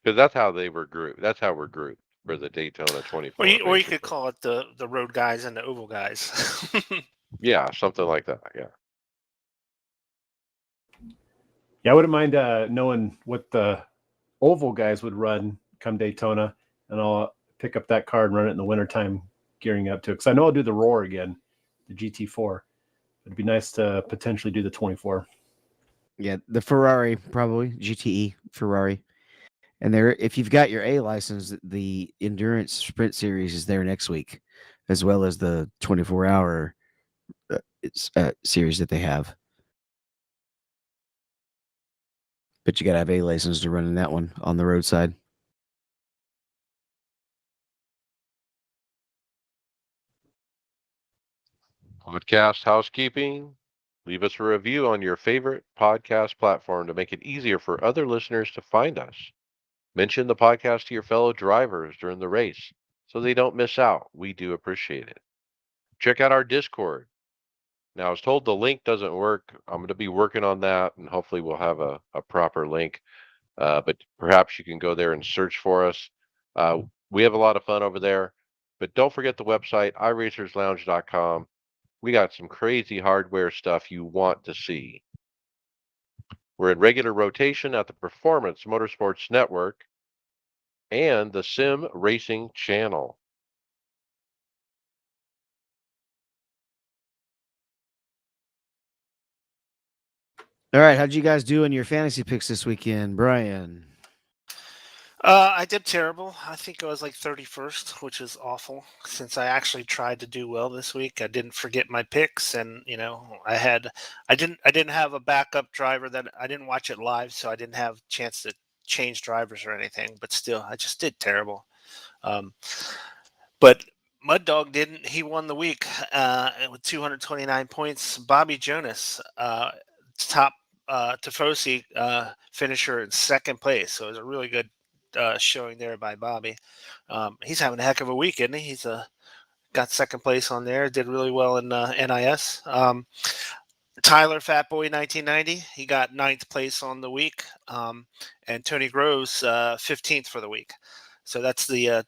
because that's how they were grouped. That's how we're grouped for the Daytona 24. Or you could call it the road guys and the oval guys. Yeah, something like that. Yeah. Yeah, I wouldn't mind knowing what the oval guys would run come Daytona, and I'll pick up that car and run it in the wintertime, gearing up to it. Because I know I'll do the Roar again, the GT4. It'd be nice to potentially do the 24. Yeah, the Ferrari probably GTE Ferrari. And there, if you've got your A license, the Endurance Sprint Series is there next week, as well as the 24-hour series that they have. But you got to have A license to run in that one on the roadside. Podcast housekeeping. Leave us a review on your favorite podcast platform to make it easier for other listeners to find us. Mention the podcast to your fellow drivers during the race so they don't miss out. We do appreciate it. Check out our Discord. Now, I was told the link doesn't work. I'm going to be working on that, and hopefully we'll have a proper link. But perhaps you can go there and search for us. We have a lot of fun over there. But don't forget the website, iRacersLounge.com. We got some crazy hardware stuff you want to see. We're in regular rotation at the Performance Motorsports Network and the Sim Racing Channel. All right, how'd you guys do in your fantasy picks this weekend, Brian? I did terrible. I think I was like 31st, which is awful since I actually tried to do well this week. I didn't forget my picks, and I didn't have a backup driver that I didn't watch it live, so I didn't have a chance to change drivers or anything. But still, I just did terrible. But Mud Dog didn't. He won the week with 229 points. Bobby Jonas, top Tifosi finisher in second place. So it was a really good showing there by Bobby. He's having a heck of a week, isn't he? He's got second place on there. Did really well in NIS. Tyler Fatboy 1990. He got 9th place on the week, and Tony Groves 15th for the week. So that's the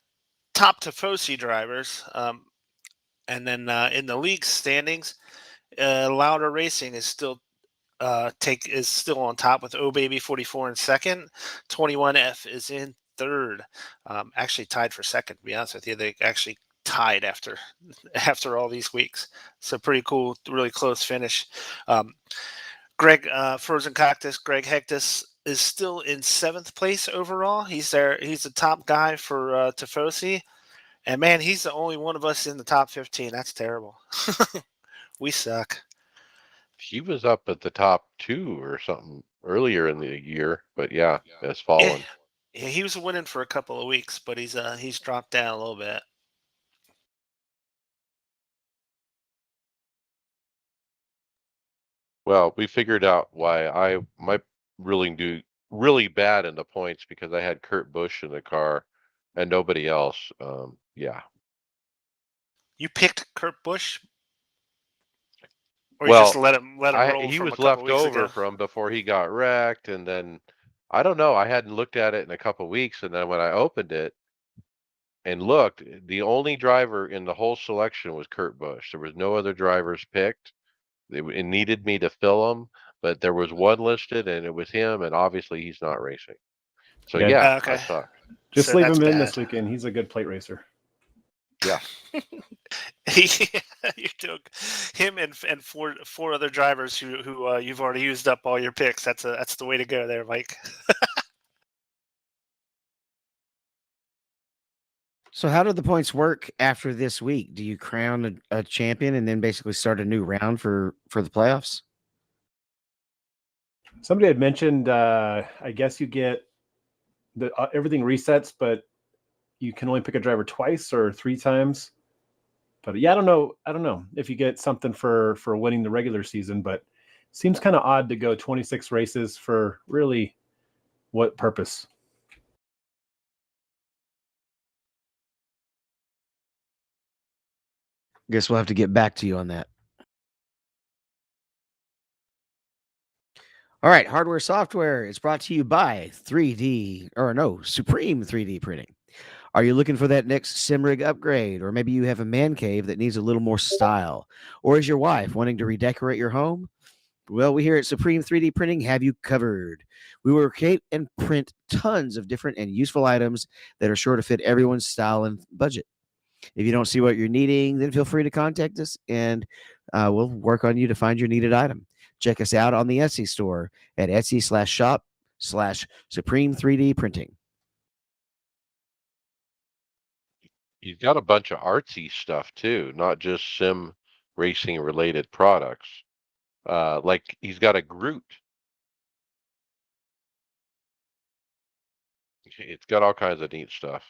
top Tifosi drivers. And then in the league standings, Louder Racing is still on top with O Baby 44 in second. 21F is in third. Actually tied for second, to be honest with you. They actually tied after all these weeks. So pretty cool, really close finish. Greg Frozen Cactus, Greg Hectus is still in 7th place overall. He's there. He's the top guy for Tifosi. And man, he's the only one of us in the top 15. That's terrible. We suck. He was up at the top 2 or something earlier in the year, but yeah, has fallen. Yeah, he was winning for a couple of weeks, but he's dropped down a little bit. Well, we figured out why I might really do really bad in the points, because I had Kurt Busch in the car and nobody else. Yeah. You picked Kurt Busch, or you just let him roll he from was a couple left weeks over ago? from before he got wrecked, and then I don't know. I hadn't looked at it in a couple weeks, and then when I opened it and looked, the only driver in the whole selection was Kurt Busch. There was no other drivers picked. It needed me to fill them, but there was one listed, and it was him, and obviously he's not racing. So Yeah. yeah, I Okay. suck. Just So leave that's him in bad. this weekend. He's a good plate racer. Yeah. You took him and four other drivers who you've already used up all your picks. That's the way to go there, Mike. So how do the points work after this week? Do you crown a champion and then basically start a new round for the playoffs? Somebody had mentioned, I guess you get everything resets, but you can only pick a driver twice or 3 times. But yeah, I don't know. I don't know if you get something for winning the regular season, but seems kind of odd to go 26 races for really what purpose? Guess we'll have to get back to you on that. All right, hardware software is brought to you by Supreme 3D printing. Are you looking for that next sim rig upgrade? Or maybe you have a man cave that needs a little more style? Or is your wife wanting to redecorate your home? Well, we here at Supreme 3D Printing have you covered. We will create and print tons of different and useful items that are sure to fit everyone's style and budget. If you don't see what you're needing, then feel free to contact us and we'll work on you to find your needed item. Check us out on the Etsy store at Etsy/shop/Supreme 3D Printing. He's got a bunch of artsy stuff too, not just sim racing related products. Like he's got a Groot. It's got all kinds of neat stuff.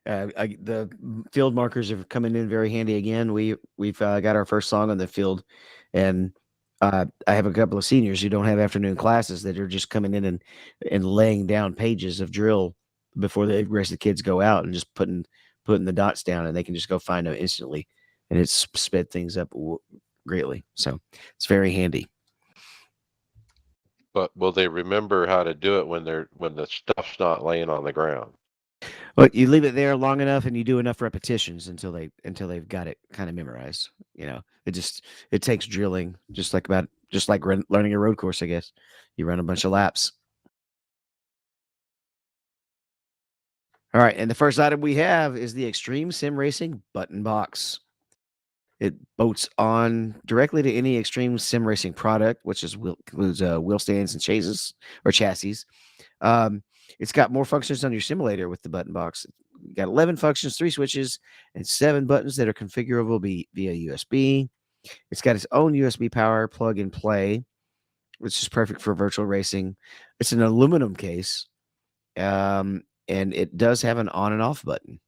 The field markers are coming in very handy again. We've got our first song on the field, and I have a couple of seniors who don't have afternoon classes that are just coming in and laying down pages of drill before the rest of the kids go out and just putting the dots down, and they can just go find them instantly, and it's sped things up greatly. So it's very handy. But will they remember how to do it when the stuff's not laying on the ground? Well, you leave it there long enough, and you do enough repetitions until they've got it kind of memorized. It takes drilling, just like learning a road course. I guess you run a bunch of laps. All right, and the first item we have is the Extreme Sim Racing button box. It bolts on directly to any Extreme Sim Racing product, which includes wheel stands and chassis. It's got more functions on your simulator with the button box. You got 11 functions, 3 switches, and 7 buttons that are configurable via USB. It's got its own USB power plug and play, which is perfect for virtual racing. It's an aluminum case, and it does have an on and off button.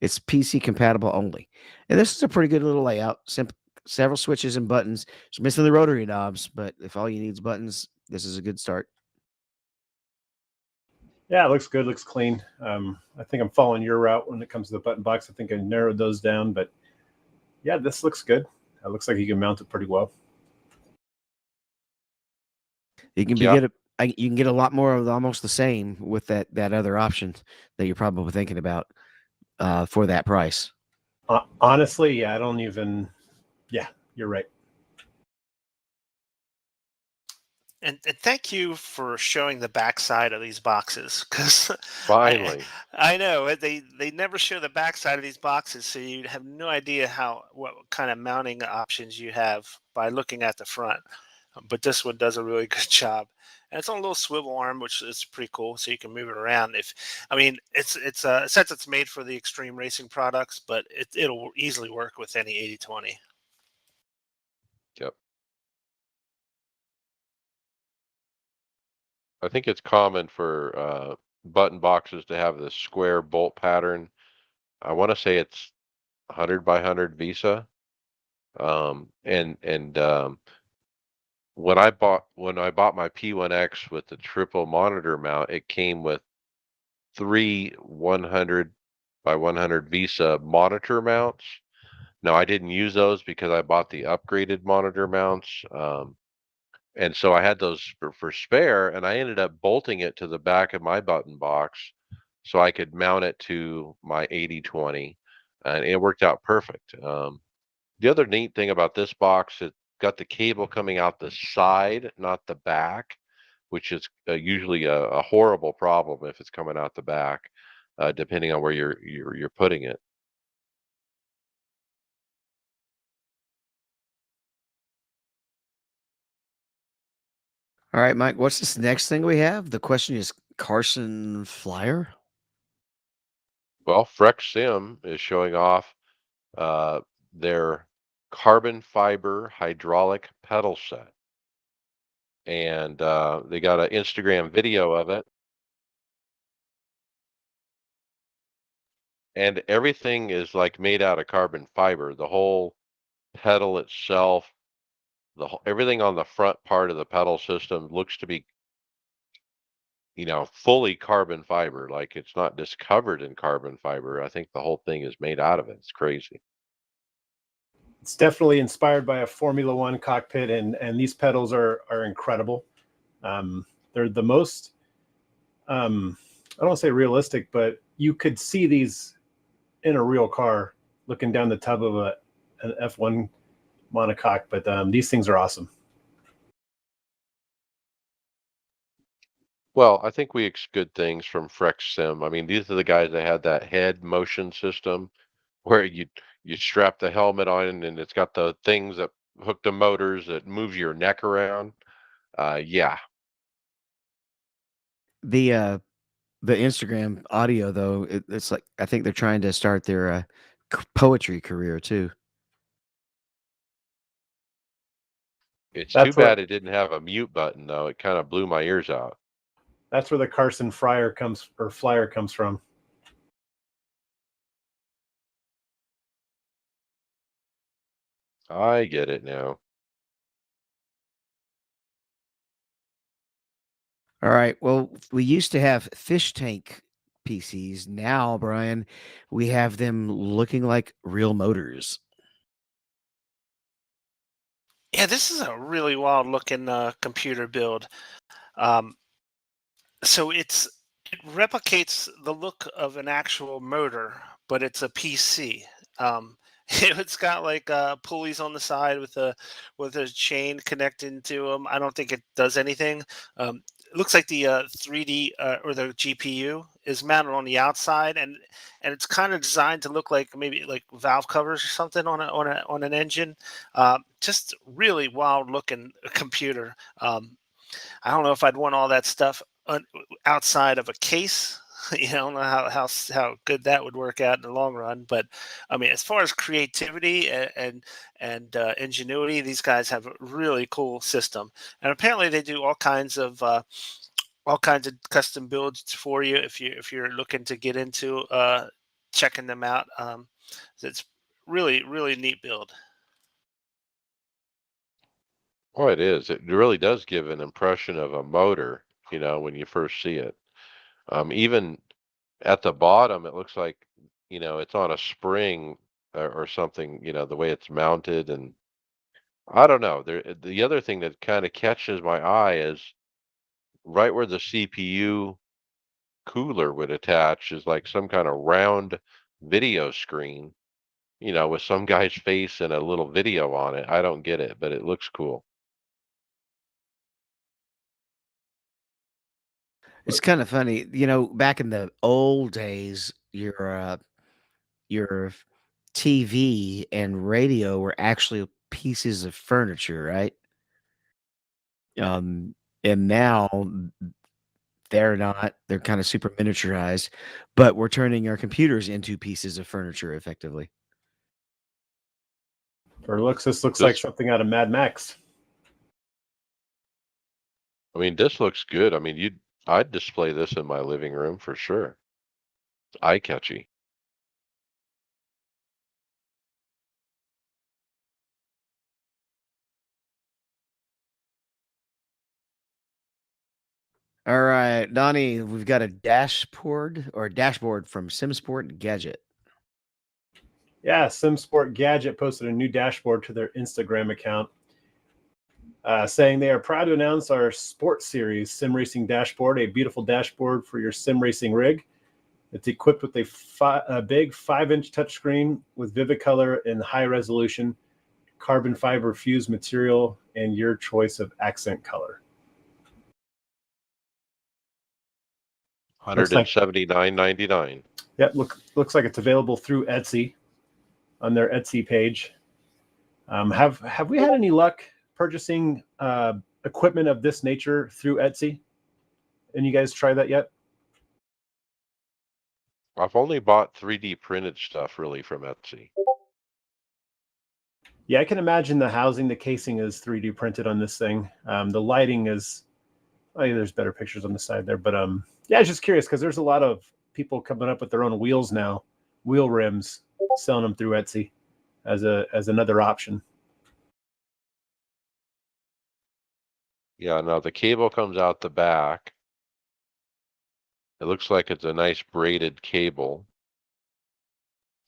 It's PC compatible only. And this is a pretty good little layout. Several switches and buttons. It's missing the rotary knobs, but if all you need is buttons, this is a good start. Yeah, it looks good. Looks clean. I think I'm following your route when it comes to the button box. I think I narrowed those down, but yeah, this looks good. It looks like you can mount it pretty well. You can you can get a lot more of almost the same with that other option that you're probably thinking about for that price. Honestly, yeah, I don't even. Yeah, you're right. And thank you for showing the backside of these boxes, because Finally. I know they never show the backside of these boxes, so you have no idea what kind of mounting options you have by looking at the front. But this one does a really good job, and it's on a little swivel arm, which is pretty cool, so you can move it around. It's since it's made for the extreme racing products, but it'll easily work with any 80/20. Yep. I think it's common for button boxes to have this square bolt pattern. I want to say it's 100 by 100 Visa. And when I bought my P1X with the triple monitor mount, it came with 3 100 by 100 Visa monitor mounts. Now I didn't use those because I bought the upgraded monitor mounts. And so I had those for spare, and I ended up bolting it to the back of my button box so I could mount it to my 80/20, and it worked out perfect. The other neat thing about this box, it got the cable coming out the side, not the back, which is usually a horrible problem if it's coming out the back. depending on where you're putting it. All right, Mike, what's this next thing we have? The question is Carson Flyer? Well, Frex Sim is showing off uh, their carbon fiber hydraulic pedal set, and they got an Instagram video of it, and everything is like made out of carbon fiber. The whole pedal itself, everything on the front part of the pedal system looks to be, fully carbon fiber. Like it's not just covered in carbon fiber. I think the whole thing is made out of it. It's crazy. It's definitely inspired by a Formula One cockpit, and these pedals are incredible. They're the most I don't want to say realistic, but you could see these in a real car looking down the tub of an F1 monocoque. But these things are awesome. Well, I think we expect good things from Frex Sim. I mean, these are the guys that had that head motion system where you strap the helmet on and it's got the things that hook the motors that moves your neck around. Yeah, The the Instagram audio though, it's like I think they're trying to start their poetry career too. it's too That's what bad it didn't have a mute button though. It kind of blew my ears out. that's where the Carson Flyer comes from. I get it now. All right. Well, we used to have fish tank PCs. Now, Brian, we have them looking like real motors. Yeah, this is a really wild looking computer build. Um, so it replicates the look of an actual motor, but it's a PC. Um, it's got like pulleys on the side with a chain connecting to them. I don't think it does anything. It looks like the 3D or the GPU is mounted on the outside, and it's kind of designed to look like maybe like valve covers or something on an engine. Just really wild looking computer. I don't know if I'd want all that stuff outside of a case. I don't know how good that would work out in the long run. But I mean, as far as creativity and ingenuity, these guys have a really cool system. And apparently, they do all kinds of custom builds for you if you're looking to get into checking them out. It's really neat build. Oh, it is. It really does give an impression of a motor, when you first see it. Even at the bottom, it looks like, it's on a spring or something, the way it's mounted. And I don't know. The other thing that kind of catches my eye is right where the CPU cooler would attach is like some kind of round video screen, with some guy's face and a little video on it. I don't get it, but it looks cool. It's kind of funny, back in the old days, your TV and radio were actually pieces of furniture, right? Um, and now they're not. They're kind of super miniaturized, but we're turning our computers into pieces of furniture effectively. For looks, this looks like This, something out of Mad Max. I mean, this looks good. I mean, I'd display this in my living room for sure. It's eye catchy. All right, Donnie, we've got a dashboard from SimSport Gadget. Yeah, SimSport Gadget posted a new dashboard to their Instagram account, saying they are proud to announce our Sports Series Sim Racing Dashboard, a beautiful dashboard for your sim racing rig. It's equipped with a big 5-inch touchscreen with vivid color and high resolution, carbon fiber fused material, and your choice of accent color. Looks like $179.99. Yep, looks like it's available through Etsy on their Etsy page. Have we had any luck purchasing equipment of this nature through Etsy? And you guys try that yet? I've only bought 3D printed stuff really from Etsy. Yeah, I can imagine the housing, the casing is 3D printed on this thing. The lighting is, oh yeah, there's better pictures on the side there. But yeah, I was just curious because there's a lot of people coming up with their own wheels now, wheel rims, selling them through Etsy as another option. Yeah, now the cable comes out the back. It looks like it's a nice braided cable.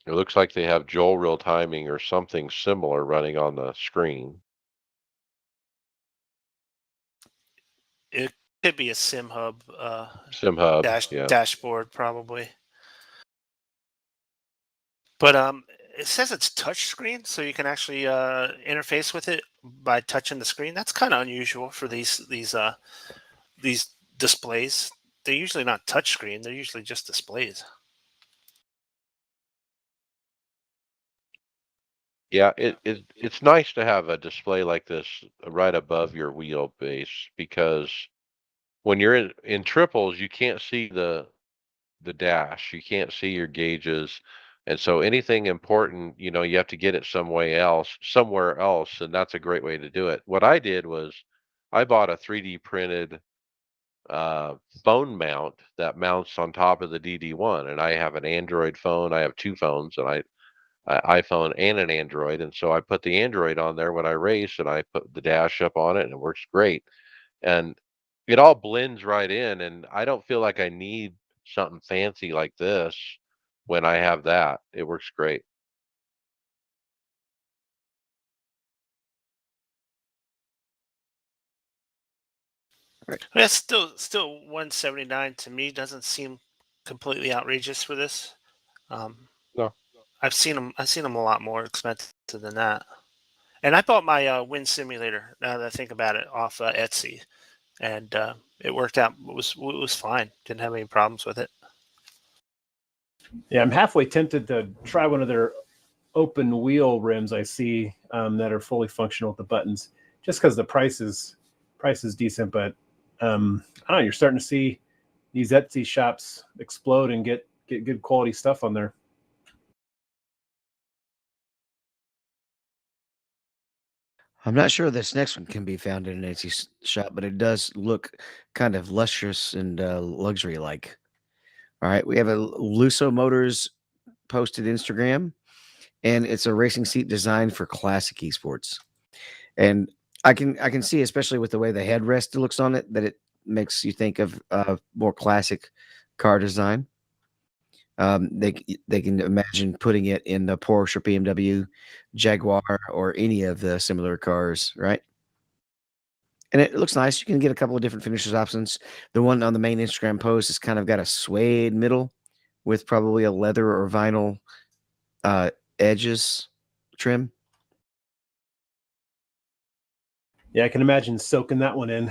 It looks like they have Joel real timing or something similar running on the screen. It could be a sim hub Sim hub, yeah. dashboard probably. But it says it's touch screen, so you can actually interface with it by touching the screen. That's kind of unusual for these displays. They're usually not touch screen; they're usually just displays. Yeah, it's nice to have a display like this right above your wheelbase because when you're in triples, you can't see the dash. You can't see your gauges. And so anything important, you have to get it somewhere else, and that's a great way to do it. What I did was I bought a 3D printed uh, phone mount that mounts on top of the DD1, and I have an Android phone. I have two phones, and iPhone and an Android, and so I put the Android on there when I race, and I put the dash up on it, and it works great. And it all blends right in, and I don't feel like I need something fancy like this when I have that. It works great. Yeah, still 179 to me doesn't seem completely outrageous for this. Um, No. I've seen them a lot more expensive than that. And I bought my Win Simulator. Now that I think about it, off Etsy, and it worked out. It was fine. Didn't have any problems with it. Yeah, I'm halfway tempted to try one of their open wheel rims I see that are fully functional with the buttons, just because the price is decent. But I don't know, you're starting to see these Etsy shops explode and get good quality stuff on there. I'm not sure this next one can be found in an Etsy shop, but it does look kind of lustrous and luxury like. All right, we have a Luso Motors posted Instagram, and it's a racing seat designed for classic esports. And I can see, especially with the way the headrest looks on it, that it makes you think of more classic car design. They can imagine putting it in the Porsche, BMW, Jaguar, or any of the similar cars, right? And it looks nice. You can get a couple of different finishes options. The one on the main Instagram post has kind of got a suede middle with probably a leather or vinyl uh, edges trim. Yeah, I can imagine soaking that one in.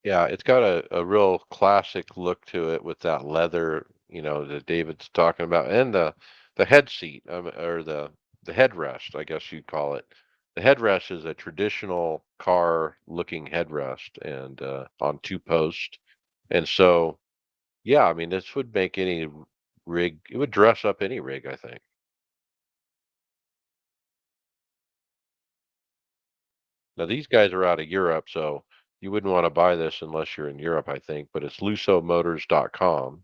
Yeah, it's got a real classic look to it with that leather, that David's talking about, and the head seat, or the headrest, I guess you'd call it. The headrest is a traditional car looking headrest and on two posts. And so, yeah, I mean, this would make any rig, it would dress up any rig, I think. Now, these guys are out of Europe, so you wouldn't want to buy this unless you're in Europe, I think, but it's lusomotors.com.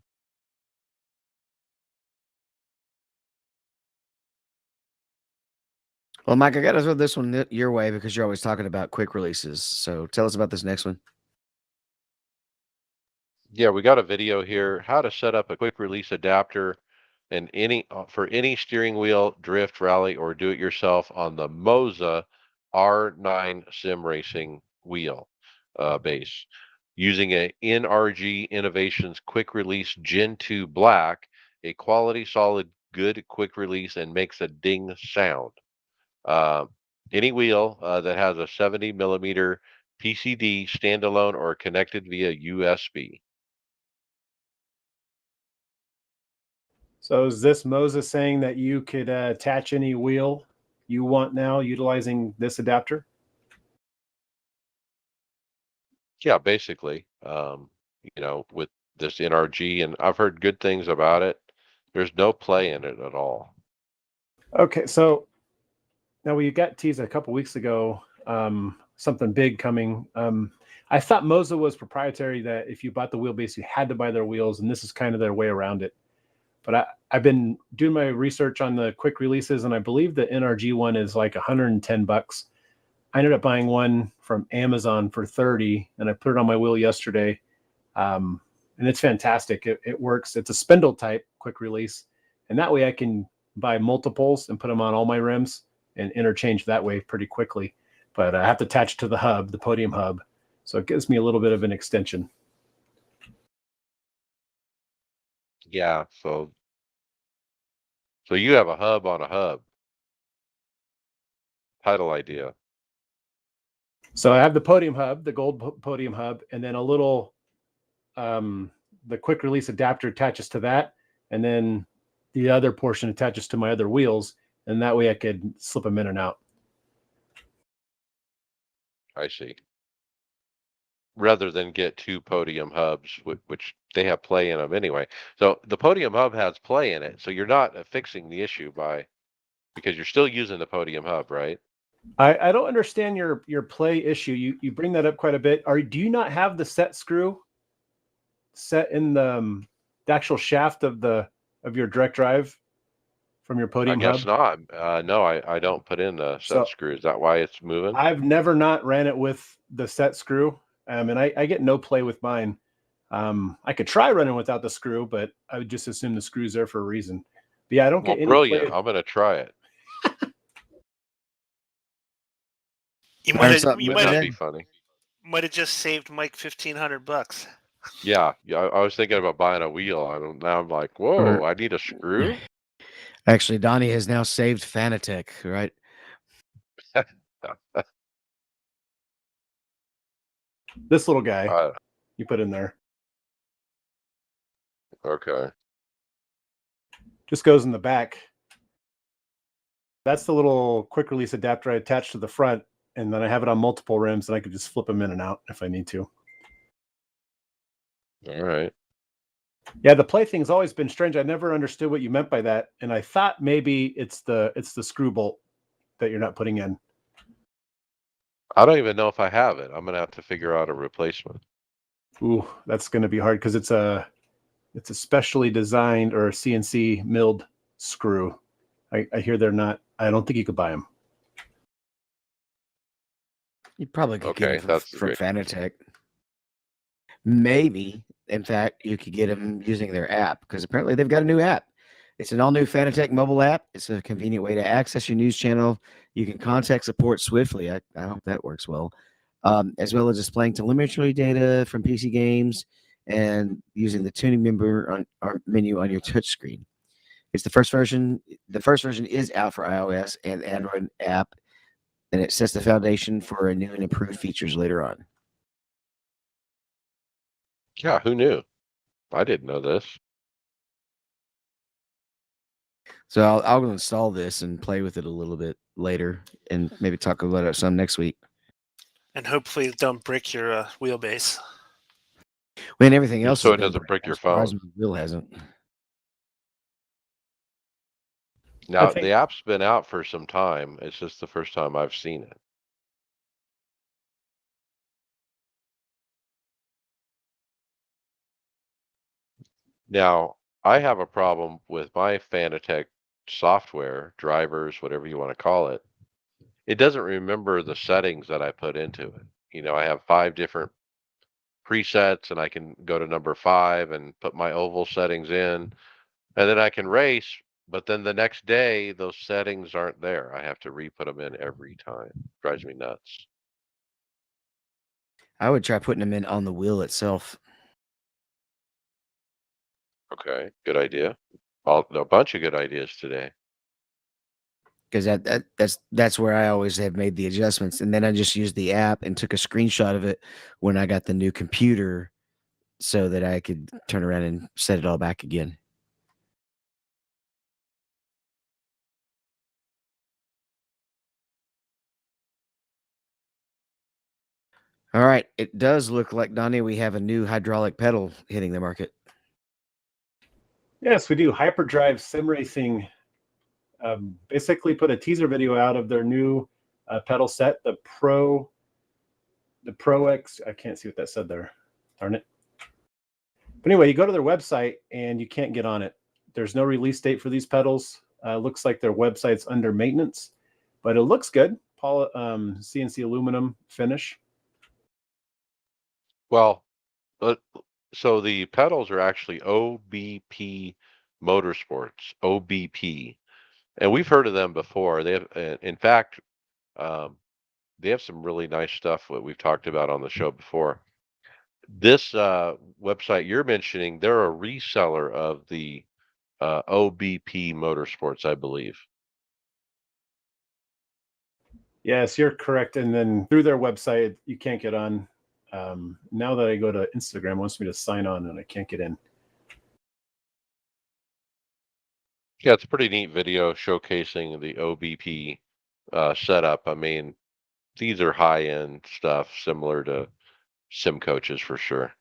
Well, Mike, I got to throw this one your way because you're always talking about quick releases. So tell us about this next one. Yeah, we got a video here, how to set up a quick release adapter and for any steering wheel, drift, rally, or do it yourself on the Moza R9 sim racing wheel base. Using a NRG Innovations quick release Gen 2 Black, a quality, solid, good quick release and makes a ding sound. Uh, any wheel that has a 70 millimeter PCD, standalone, or connected via USB. So is this Moses saying that you could attach any wheel you want now utilizing this adapter? Yeah, basically, with this NRG, and I've heard good things about it. There's no play in it at all. Okay, so now we got teased a couple weeks ago, something big coming. I thought Moza was proprietary, that if you bought the wheelbase, you had to buy their wheels, and this is kind of their way around it. But I've been doing my research on the quick releases, and I believe the NRG one is like $110. I ended up buying one from Amazon for 30, and I put it on my wheel yesterday. And it's fantastic. It works. It's a spindle type quick release, and that way I can buy multiples and put them on all my rims and interchange that way pretty quickly. But I have to attach to the hub, the podium hub, so it gives me a little bit of an extension. Yeah, so you have a hub on a hub. Title idea. So I have the podium hub, the gold podium hub, and then a little the quick release adapter attaches to that, and then the other portion attaches to my other wheels, and that way I could slip them in and out. I see. Rather than get two podium hubs, which they have play in them anyway. So the podium hub has play in it, so you're not fixing the issue because you're still using the podium hub, right? I don't understand your play issue. You bring that up quite a bit. Do you not have the set screw set in the actual shaft of your direct drive from your I podium guess hub? not. No, I don't put in the set So screw. Is that why it's moving? I've never not ran it with the set screw, and I get no play with mine. I could try running without the screw, but I would just assume the screw's there for a reason. But yeah, I don't Well, get any brilliant. play. I'm going to try it. You Learn might something you every might That'd have day. be funny. might have just saved Mike $1,500. Yeah. I was thinking about buying a wheel. Now I'm like, whoa, I need a screw? Actually, Donnie has now saved Fanatec, right? This little guy Uh, you put in there okay. just goes in the back. That's the little quick release adapter I attach to the front, and then I have it on multiple rims, and I could just flip them in and out if I need to. All right. Yeah, the play thing's always been strange. I never understood what you meant by that, and I thought maybe it's the screw bolt that you're not putting in. I don't even know if I have it. I'm going to have to figure out a replacement. Ooh, that's going to be hard because it's a specially designed or a CNC milled screw. I hear they're not. I don't think you could buy them. You probably could Okay, get them that's from great. Fanatec. Maybe, in fact, you could get them using their app because apparently they've got a new app. It's an all-new Fanatec mobile app. It's a convenient way to access your news channel. You can contact support swiftly. I hope that works well, as well as displaying telemetry data from PC games and using the tuning menu on your touchscreen. It's the first version. The first version is out for iOS and Android app, and it sets the foundation for a new and improved features later on. Yeah, who knew? I didn't know this. So I'll install this and play with it a little bit later, and maybe talk about it some next week. And hopefully don't break your wheelbase. When everything else So has it been doesn't break your as far as phone. the wheel hasn't. Now, think- the app's been out for some time. It's just the first time I've seen it. Now, I have a problem with my Fanatec software, drivers, whatever you want to call it. It doesn't remember the settings that I put into it. I have 5 different presets, and I can go to number 5 and put my oval settings in, and then I can race, but then the next day, those settings aren't there. I have to re-put them in every time. Drives me nuts. I would try putting them in on the wheel itself. Okay, good idea. A bunch of good ideas today. because that's where I always have made the adjustments, and then I just used the app and took a screenshot of it when I got the new computer, so that I could turn around and set it all back again. All right, it does look like, Donnie, we have a new hydraulic pedal hitting the market. Yes, we do. Hyperdrive Sim Racing basically put a teaser video out of their new pedal set, the Pro X. I can't see what that said there. Darn it. But anyway, you go to their website and you can't get on it. There's no release date for these pedals. Looks like their website's under maintenance, but it looks good. CNC aluminum finish. Well, so the pedals are actually OBP Motorsports, OBP, and we've heard of them before. They have, in fact, um, they have some really nice stuff that we've talked about on the show before. This website you're mentioning, they're a reseller of the OBP Motorsports, I believe. Yes, you're correct. And then through their website, you can't get on. Now that I go to Instagram, it wants me to sign on and I can't get in. Yeah, it's a pretty neat video showcasing the OBP setup. I mean, these are high-end stuff similar to sim coaches for sure.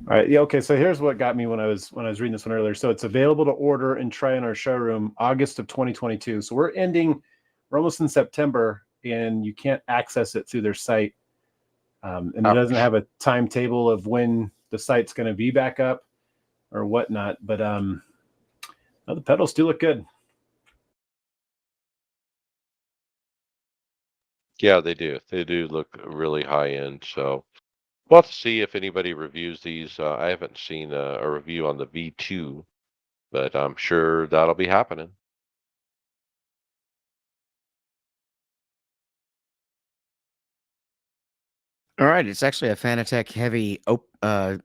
All right. Yeah. Okay. So here's what got me when I was reading this one earlier. So it's available to order and try in our showroom August of 2022. So we're almost in September, and you can't access it through their site. And it doesn't have a timetable of when the site's going to be back up or whatnot. But no, the pedals do look good. Yeah, they do. They do look really high end. So we'll have to see if anybody reviews these. I haven't seen a review on the V2, but I'm sure that'll be happening. All right, it's actually a Fanatec heavy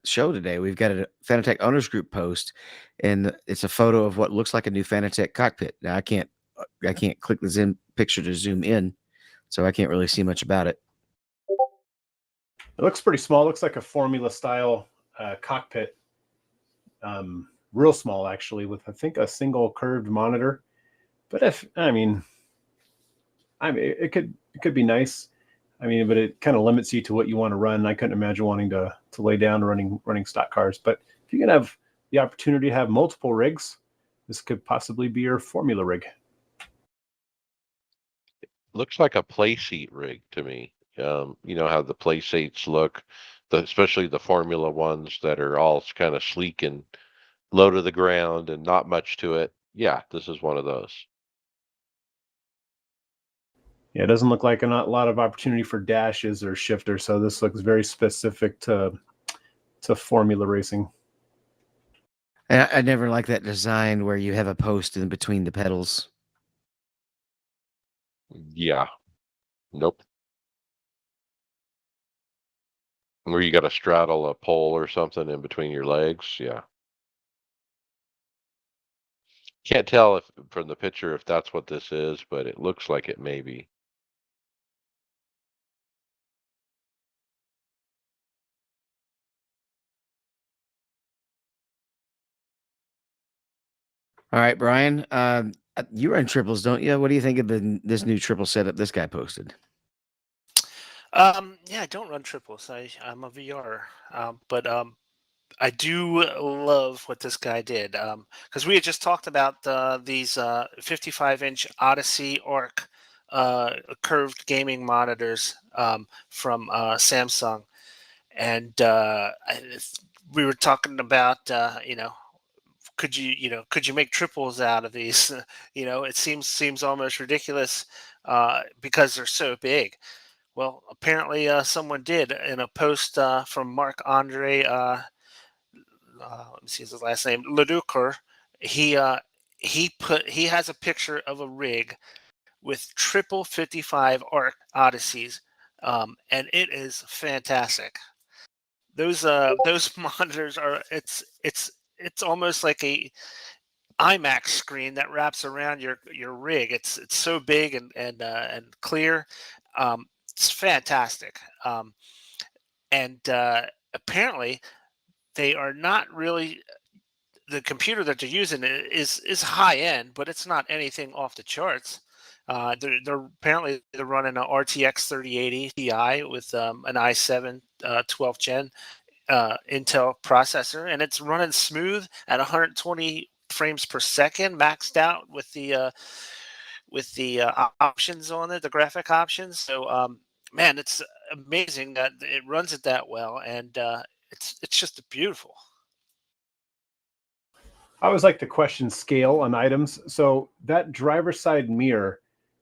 show today. We've got a Fanatec owners group post, and it's a photo of what looks like a new Fanatec cockpit. Now I can't click the zoom picture to zoom in, so I can't really see much about it. It looks pretty small. It looks like a Formula style cockpit. Real small, actually, with I think a single curved monitor. But it could be nice. I mean, but it kind of limits you to what you want to run. I couldn't imagine wanting to lay down running stock cars. But if you can have the opportunity to have multiple rigs, this could possibly be your Formula rig. Looks like a play seat rig to me. You know how the play seats look, especially the Formula ones that are all kind of sleek and low to the ground and not much to it. Yeah, this is one of those. Yeah, it doesn't look like a lot of opportunity for dashes or shifters. So this looks very specific to Formula racing. And I never like that design where you have a post in between the pedals. Yeah, nope. Where you got to straddle a pole or something in between your legs. Yeah. Can't tell if from the picture if that's what this is, but it looks like it may be. All right, Brian, you run triples, don't you? What do you think of this new triple setup this guy posted? Yeah, I don't run triples. I'm a VR, but I do love what this guy did because we had just talked about these 55-inch Odyssey Arc curved gaming monitors from Samsung, and we were talking about could you make triples out of these? It seems almost ridiculous because they're so big. Well, apparently someone did in a post from Mark Andre. Let me see his last name, Leducre. He he has a picture of a rig with triple 55 Arc Odysseys, and it is fantastic. those monitors are it's almost like a IMAX screen that wraps around your rig. It's so big and clear. It's fantastic. And apparently they are not really the computer that they're using is high end, but it's not anything off the charts. They're apparently they're running a RTX 3080 Ti with an i7 12th gen Intel processor, and it's running smooth at 120 frames per second, maxed out with the options on it, the graphic options. So, man, it's amazing that it runs it that well, and it's just beautiful. I always like to question scale on items. So that driver's side mirror,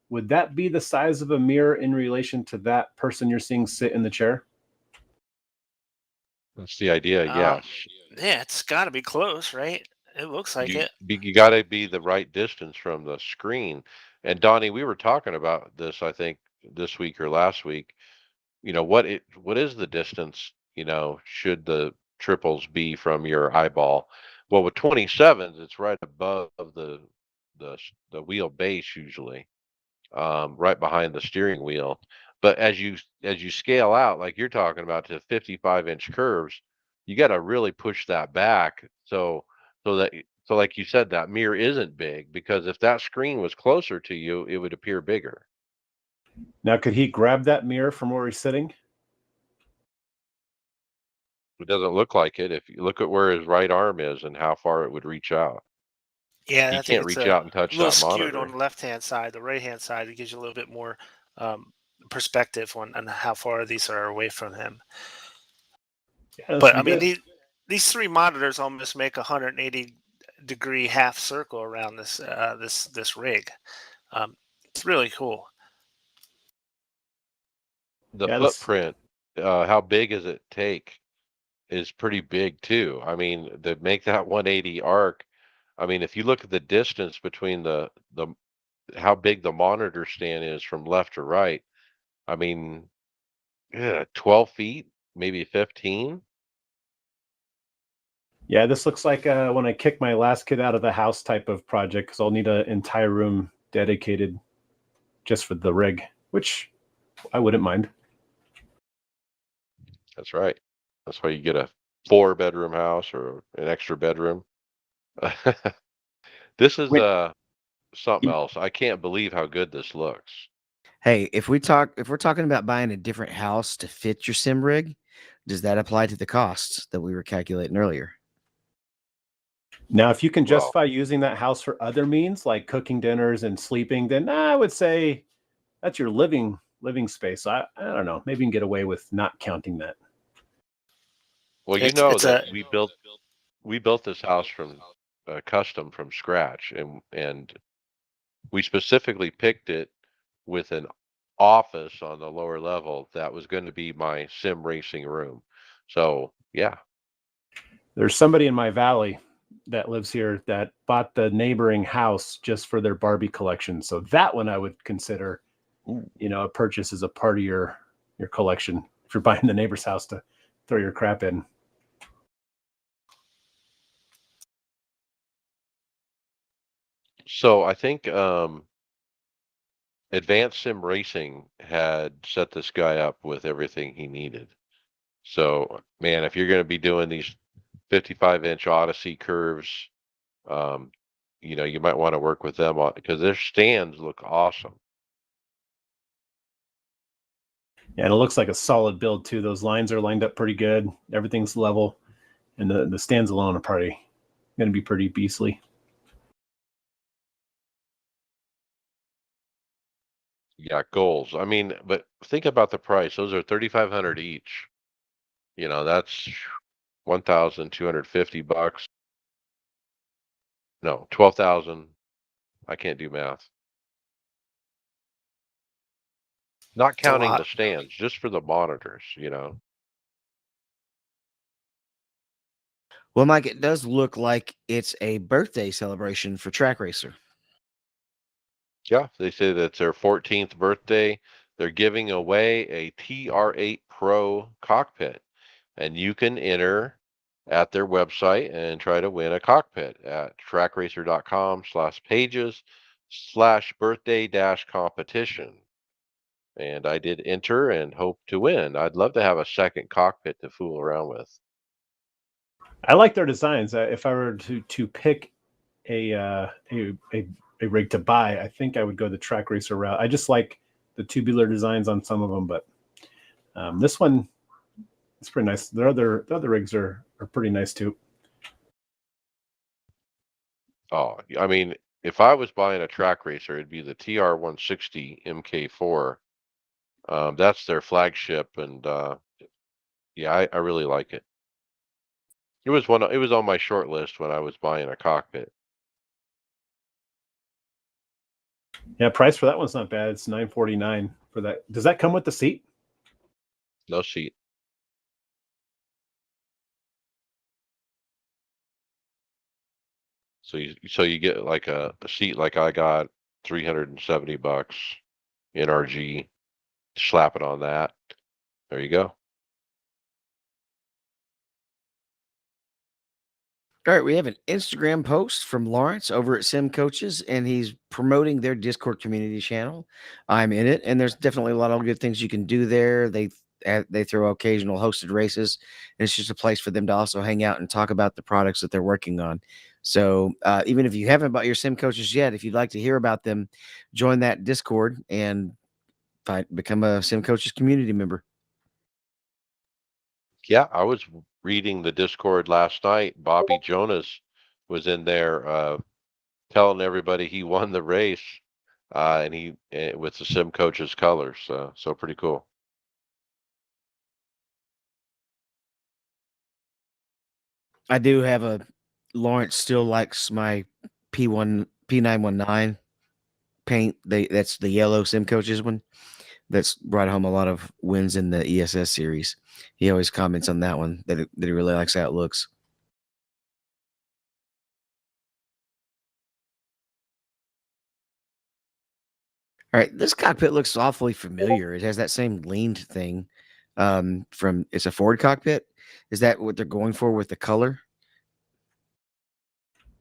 would that be the size of a mirror in relation to that person you're seeing sit in the chair? That's the idea. Um, Yes. yeah, it's got to be close, right? It looks like it. You got to be the right distance from the screen. And Donnie, we were talking about this, I think, this week or last week. What is the distance, should the triples be from your eyeball? Well, with 27s, it's right above the wheel base usually, right behind the steering wheel. But as you scale out, like you're talking about, to 55-inch curves, you got to really push that back. So like you said, that mirror isn't big, because if that screen was closer to you, it would appear bigger. Now, could he grab that mirror from where he's sitting? It doesn't look like it. If you look at where his right arm is and how far it would reach out, Yeah, he I think can't it's reach a out and touch little that skewed on monitor. the left-hand side. The right-hand side, it gives you a little bit more um, perspective on how far these are away from him. Yeah, that's But I pretty mean, good. these three monitors almost make a 180-degree half circle around this rig. It's really cool. The Yeah, that's footprint, how big does it take, is pretty big too. I mean, to make that 180 arc, I mean, if you look at the distance between the how big the monitor stand is from left to right, I mean, yeah, 12 feet, maybe 15. yeah. This looks like when I kick my last kid out of the house type of project, because I'll need an entire room dedicated just for the rig, which I wouldn't mind. That's right. That's why you get a 4-bedroom house or an extra bedroom. This is Wait, something else. I can't believe how good this looks. Hey, if we're talking about buying a different house to fit your sim rig, does that apply to the costs that we were calculating earlier? now, if you can Well, justify using that house for other means like cooking dinners and sleeping, then I would say that's your living space. I don't know. Maybe you can get away with not counting that. well, you It's know it's that a we built this house from custom from scratch, and we specifically picked it with an office on the lower level that was going to be my sim racing room. So, yeah. There's somebody in my valley that lives here that bought the neighboring house just for their Barbie collection. So that one I would consider, Ooh. a purchase as a part of your collection if you're buying the neighbor's house to throw your crap in. So I think Advanced Sim Racing had set this guy up with everything he needed. So, man, if you're going to be doing these 55-inch Odyssey curves, um, you might want to work with them on, because their stands look awesome. Yeah, and it looks like a solid build too. Those lines are lined up pretty good. Everything's level, and the stands alone are probably going to be pretty beastly. Yeah, goals. I mean, but think about the price. Those are 3,500 each. That's 1,250 bucks. No, 12,000. I can't do math. Not it's a counting lot. the stands, just for the monitors. Well, Mike, it does look like it's a birthday celebration for Track Racer. Yeah, they say that it's their 14th birthday. They're giving away a TR8 Pro cockpit, and you can enter at their website and try to win a cockpit at trackracer.com/pages/birthday dash competition. And I did enter and hope to win. I'd love to have a second cockpit to fool around with. I like their designs. If I were to pick a, uh, a a a rig to buy, I think I would go the track racer route. I just like the tubular designs on some of them, but this one is pretty nice. The other rigs are pretty nice too. Oh, I mean, if I was buying a track racer, it'd be the TR-160 MK4. That's their flagship, and yeah, I really like it. It was on my short list when I was buying a cockpit. Yeah, price for that one's not bad. It's $949 for that. Does that come with the seat? No seat. So you get like a seat like I got, $370 NRG. Slap it on that. There you go. All right, we have an Instagram post from Lawrence over at Sim Coaches, and he's promoting their Discord community channel. I'm in it, and there's definitely a lot of good things you can do there. They throw occasional hosted races, and it's just a place for them to also hang out and talk about the products that they're working on. So even if you haven't bought your Sim Coaches yet, if you'd like to hear about them, join that Discord and become a Sim Coaches community member. Yeah, I was reading the Discord last night. Bobby Jonas was in there telling everybody he won the race, and with the Sim Coaches colors. So pretty cool. I do have a Lawrence still likes my P919 paint. That's the yellow Sim Coaches one. That's brought home a lot of wins in the ESS series. He always comments on that one that he really likes how it looks. All right, this cockpit looks awfully familiar. It has that same leaned thing from it's a Ford cockpit. Is that what they're going for with the color?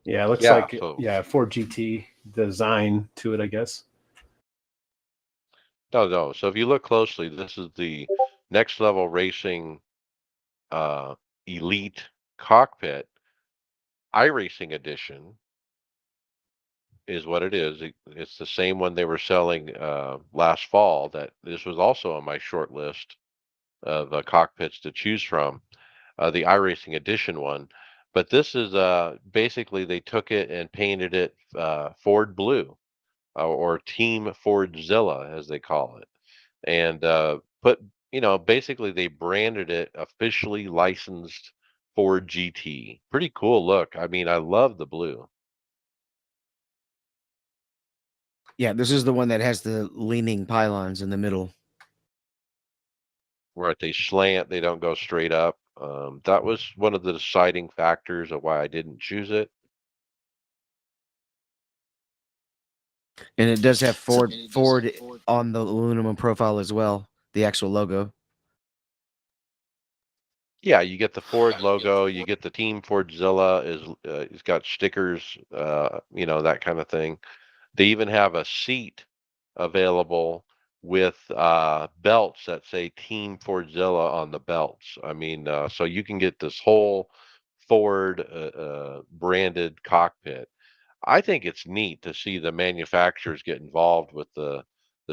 Yeah, it looks Yeah. like So Ford GT design to it, I guess. no. So if you look closely, this is the next level racing uh, elite cockpit iRacing edition is what it is. It's the same one they were selling last fall. That this was also on my short list of cockpits to choose from, the iRacing edition one. But this is basically they took it and painted it Ford blue, or Team Fordzilla as they call it, and basically they branded it officially licensed Ford GT. Pretty cool look. I mean, I love the blue. Yeah, this is the one that has the leaning pylons in the middle. Where they slant, they don't go straight up. That was one of the deciding factors of why I didn't choose it. And it does have Ford on the aluminum profile as well, the actual logo. Yeah, you get the Ford logo, you get the Team Fordzilla is it's got stickers, that kind of thing. They even have a seat available with belts that say Team Fordzilla on the belts. I mean, so you can get this whole Ford branded cockpit. I think it's neat to see the manufacturers get involved with the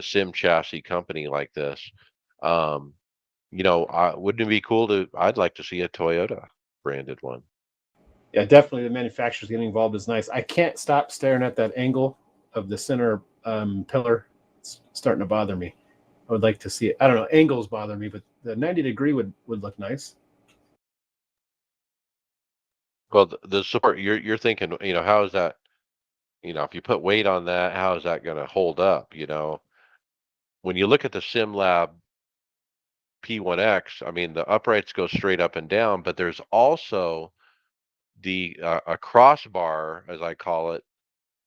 sim chassis company like this. Um, wouldn't it be cool to? I'd like to see a Toyota branded one. Yeah, definitely the manufacturers getting involved is nice. I can't stop staring at that angle of the center pillar. It's starting to bother me. I would like to see it. I don't know, angles bother me, but the 90-degree would look nice. Well, the support you're thinking, how is that? If you put weight on that, how is that going to hold up? When you look at the SimLab P1X, I mean, the uprights go straight up and down, but there's also the a crossbar, as I call it,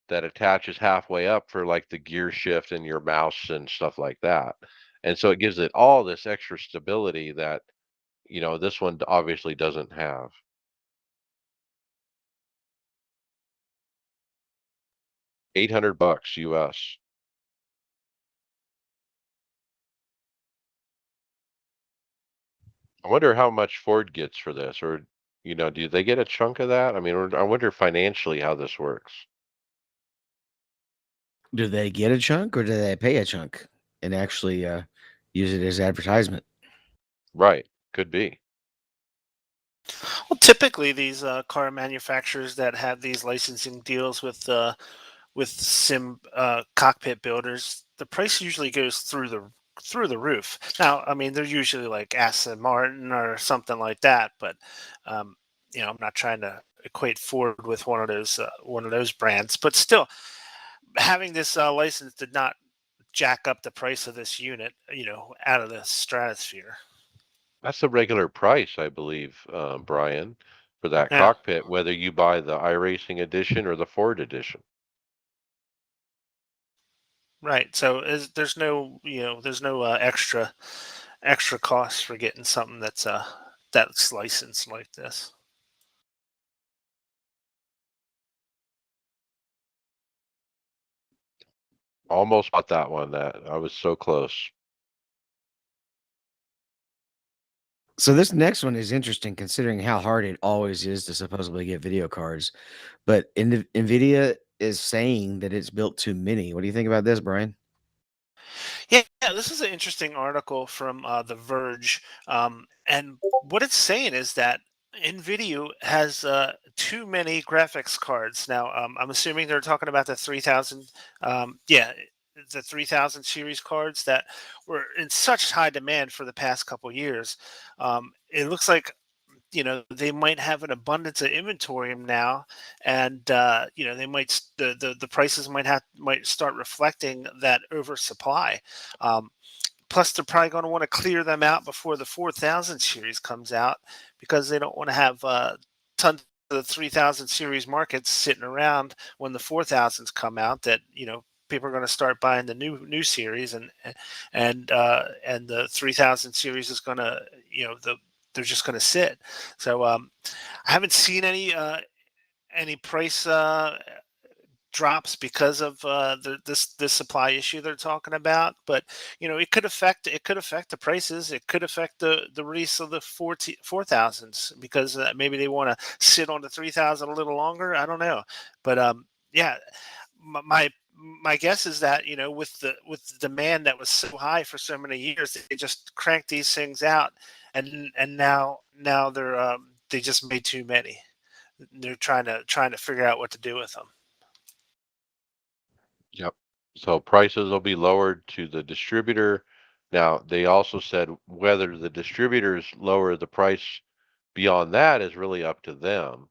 that attaches halfway up for like the gear shift and your mouse and stuff like that. And so it gives it all this extra stability that, this one obviously doesn't have. $800 US. I wonder how much Ford gets for this, or do they get a chunk of that? I mean, or I wonder financially how this works. Do they get a chunk or do they pay a chunk and actually use it as advertisement? Right, could be. Well, typically these car manufacturers that have these licensing deals with sim cockpit builders, the price usually goes through the roof. Now, I mean, they're usually like Aston Martin or something like that, but um, I'm not trying to equate Ford with one of those brands, but still, having this license did not jack up the price of this unit, out of the stratosphere. That's the regular price, I believe, Brian, for that Yeah. cockpit, whether you buy the iRacing edition or the Ford edition. Right. So there's no extra cost for getting something that's licensed like this. Almost bought that one. That I was so close. So this next one is interesting considering how hard it always is to supposedly get video cards. But Nvidia is saying that it's built too many. What do you think about this, Brian? Yeah, this is an interesting article from The Verge, and what it's saying is that NVIDIA has too many graphics cards. Now, I'm assuming they're talking about the 3000, yeah, the 3000 series cards that were in such high demand for the past couple years. It looks like they might have an abundance of inventory now, and they might the prices might start reflecting that oversupply. um, Plus they're probably going to want to clear them out before the 4000 series comes out, because they don't want to have tons of the 3000 series markets sitting around when the 4000s come out, that people are going to start buying the new series, and the 3000 series is going to, they're just going to sit. So I haven't seen any price drops because of this supply issue they're talking about, but it could affect the prices. It could affect the release of the 4000s, because maybe they want to sit on the 3000 a little longer. I don't know, but yeah, my my guess is that, with the demand that was so high for so many years, they just cranked these things out, and now they just made too many. They're trying to figure out what to do with them. Yep. So prices will be lowered to the distributor. Now, they also said whether the distributors lower the price beyond that is really up to them.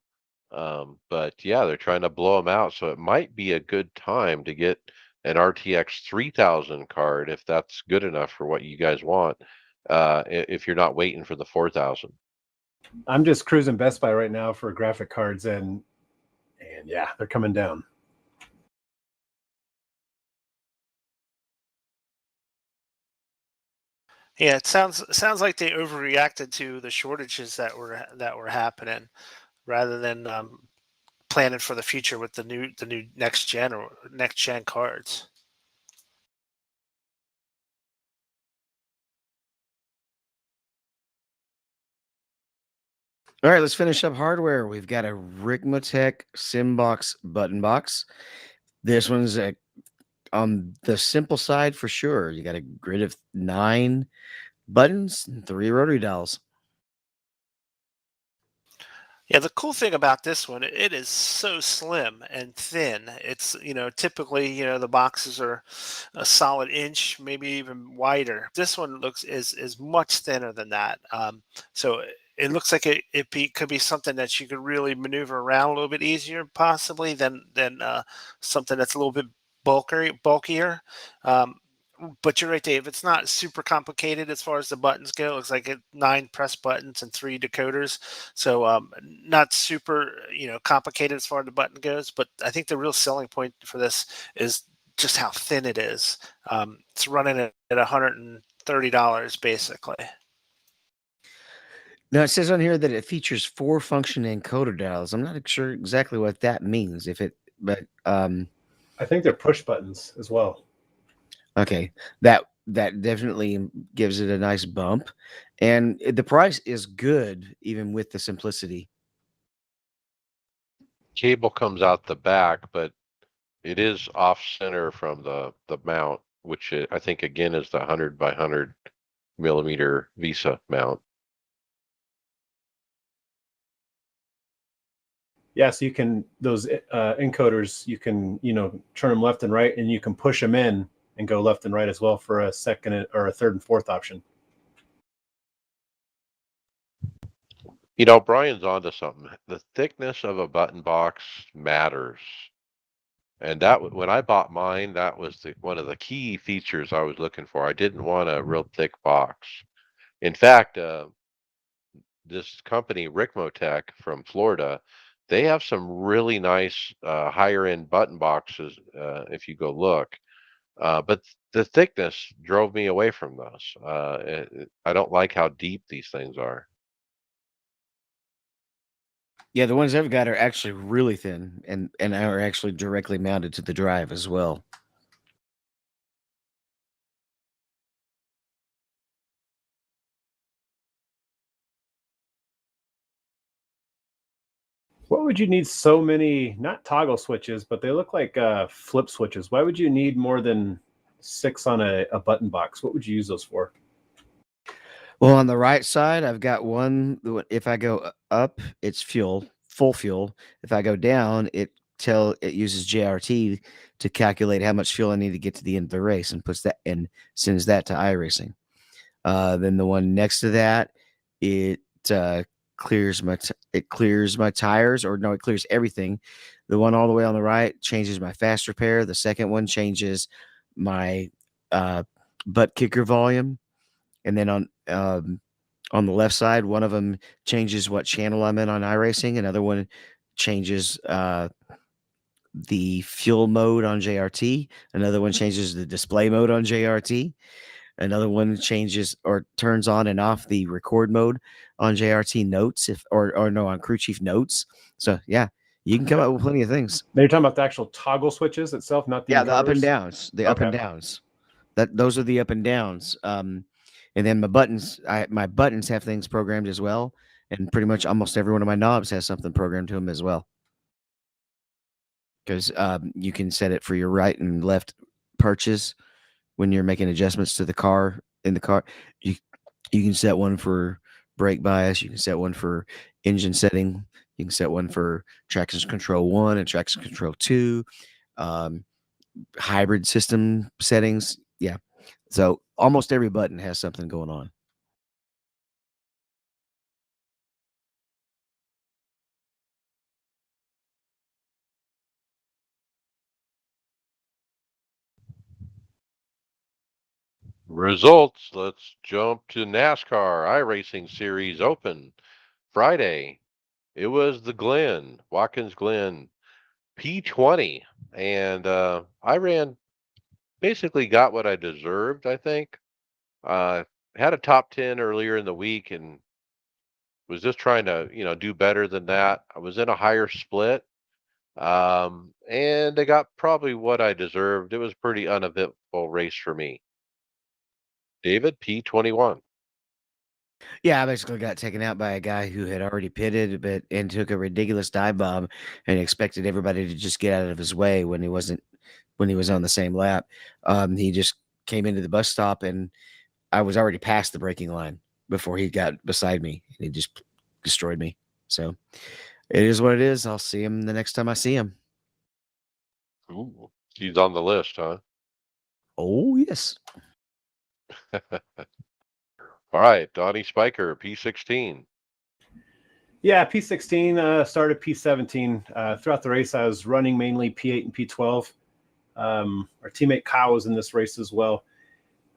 But yeah, they're trying to blow them out. So it might be a good time to get an RTX 3000 card if that's good enough for what you guys want. If you're not waiting for the 4000. I'm just cruising Best Buy right now for graphic cards, and yeah, they're coming down. Yeah, it sounds like they overreacted to the shortages that were happening, rather than planning for the future with the new next gen cards. All right, let's finish up hardware. We've got a Rigmatech Simbox button box. This one's on the simple side for sure. You got a grid of 9 buttons and 3 rotary dials. Yeah, the cool thing about this one, it is so slim and thin. It's, typically, the boxes are a solid inch, maybe even wider. This one is much thinner than that. So it looks like could be something that you could really maneuver around a little bit easier, possibly, than something that's a little bit bulkier. Um, but you're right, Dave. It's not super complicated as far as the buttons go. It looks like 9 press buttons and 3 decoders. So not super, complicated as far as the button goes. But I think the real selling point for this is just how thin it is. It's running at $130 basically. Now it says on here that it features 4 function encoder dials. I'm not sure exactly what that means. But I think they're push buttons as well. okay, that definitely gives it a nice bump, and the price is good even with the simplicity. Cable comes out the back, but it is off center from the mount, which I think again is the 100 by 100 millimeter VISA mount. Yeah, so you can those encoders, you can turn them left and right, and you can push them in and go left and right as well for a second or a third and fourth option. Brian's onto something. The thickness of a button box matters. And when I bought mine, that was one of the key features I was looking for. I didn't want a real thick box. In fact, this company, Ricmotech from Florida, they have some really nice higher end button boxes if you go look. But the thickness drove me away from those. I don't like how deep these things are. Yeah, the ones I've got are actually really thin and are actually directly mounted to the drive as well. What would you need so many, not toggle switches, but they look like flip switches? Why would you need more than 6 on a button box? What would you use those for? Well, on the right side, I've got one. If I go up, it's full fuel. If I go down, it uses JRT to calculate how much fuel I need to get to the end of the race and puts that and sends that to iRacing. Then the one next to that, it clears my tires, or no, it clears everything. The one all the way on the right changes my fast repair. The second one changes my butt kicker volume, and then on the left side, one of them changes what channel I'm in on iRacing. Another one changes the fuel mode on JRT. Another one changes the display mode on JRT. Another one changes or turns on and off the record mode on JRT notes, if or no, on crew chief notes. So yeah, you can come up with plenty of things. Now you're talking about the actual toggle switches itself, not the Yeah, the up and encoders? downs, the up and Okay. downs. Those are the up and downs. And then my buttons have things programmed as well, and pretty much almost every one of my knobs has something programmed to them as well. Because you can set it for your right and left perches when you're making adjustments to the car in the car. You you can set one for brake bias. You can set one for engine setting. You can set one for traction control 1 and traction control 2. Um, hybrid system settings. Yeah. So almost every button has something going on. Results. Let's jump to NASCAR iRacing Series Open Friday. It was the Watkins Glen P20, and I basically got what I deserved. I think had a top 10 earlier in the week and was just trying to do better than that. I was in a higher split, and I got probably what I deserved. It was a pretty uneventful race for me. David P21. Yeah, I basically got taken out by a guy who had already pitted, but and took a ridiculous dive bomb and expected everybody to just get out of his way when he was on the same lap. He just came into the bus stop and I was already past the braking line before he got beside me. And he just destroyed me. So it is what it is. I'll see him the next time I see him. Ooh, he's on the list, huh? Oh yes. All right, Donnie Spiker, P16. Yeah, P16 started P17. Throughout the race, I was running mainly P8 and P12. Our teammate Kyle was in this race as well.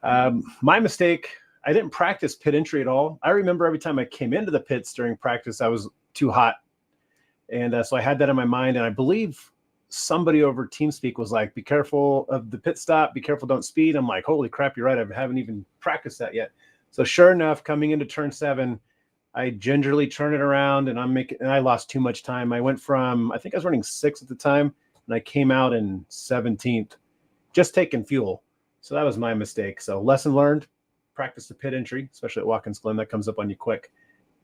My mistake, I didn't practice pit entry at all. I remember every time I came into the pits during practice, I was too hot. And so I had that in my mind. And I believe somebody over TeamSpeak was like, be careful of the pit stop. Be careful, don't speed. I'm like, holy crap, you're right. I haven't even practiced that yet. So sure enough, coming into turn 7, I gingerly turn it around, and I lost too much time. I went from, I think I was running 6 at the time, and I came out in 17th, just taking fuel. So that was my mistake. So lesson learned, practice the pit entry, especially at Watkins Glen. That comes up on you quick.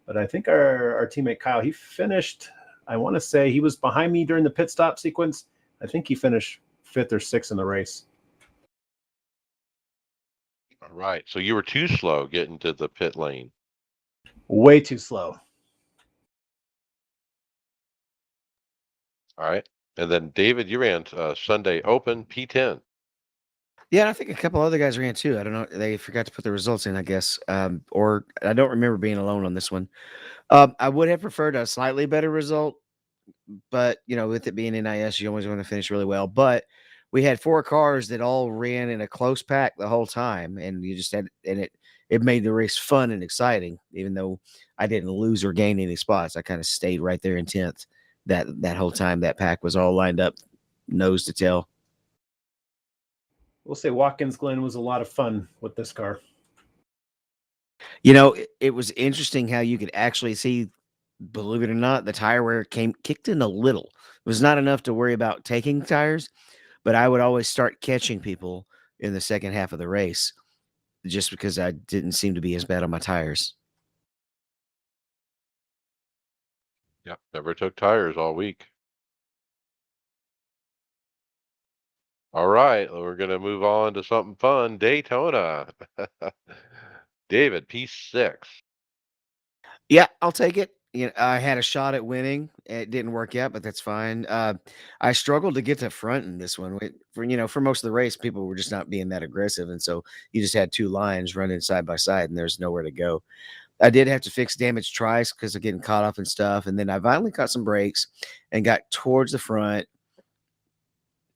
But I think our teammate Kyle, he finished, I want to say he was behind me during the pit stop sequence. I think he finished 5th or 6th in the race. All right. So you were too slow getting to the pit lane. Way too slow. All right. And then David, you ran Sunday Open P10. Yeah, and I think a couple other guys ran too. I don't know. They forgot to put the results in, I guess. Or I don't remember being alone on this one. I would have preferred a slightly better result, but with it being NIS, you always want to finish really well. But we had 4 cars that all ran in a close pack the whole time, and you just had, and it made the race fun and exciting. Even though I didn't lose or gain any spots, I kind of stayed right there in 10th that whole time. That pack was all lined up, nose to tail. We'll say Watkins Glen was a lot of fun with this car. It was interesting how you could actually see, believe it or not, the tire wear kicked in a little. It was not enough to worry about taking tires, but I would always start catching people in the second half of the race just because I didn't seem to be as bad on my tires. Yeah. Never took tires all week. All right. We're going to move on to something fun. Daytona. David, P6. Yeah, I'll take it. I had a shot at winning. It didn't work out, but that's fine. I struggled to get to front in this one. For most of the race, people were just not being that aggressive, and so you just had 2 lines running side by side, and there's nowhere to go. I did have to fix damaged tries because of getting caught up and stuff, and then I finally caught some brakes and got towards the front.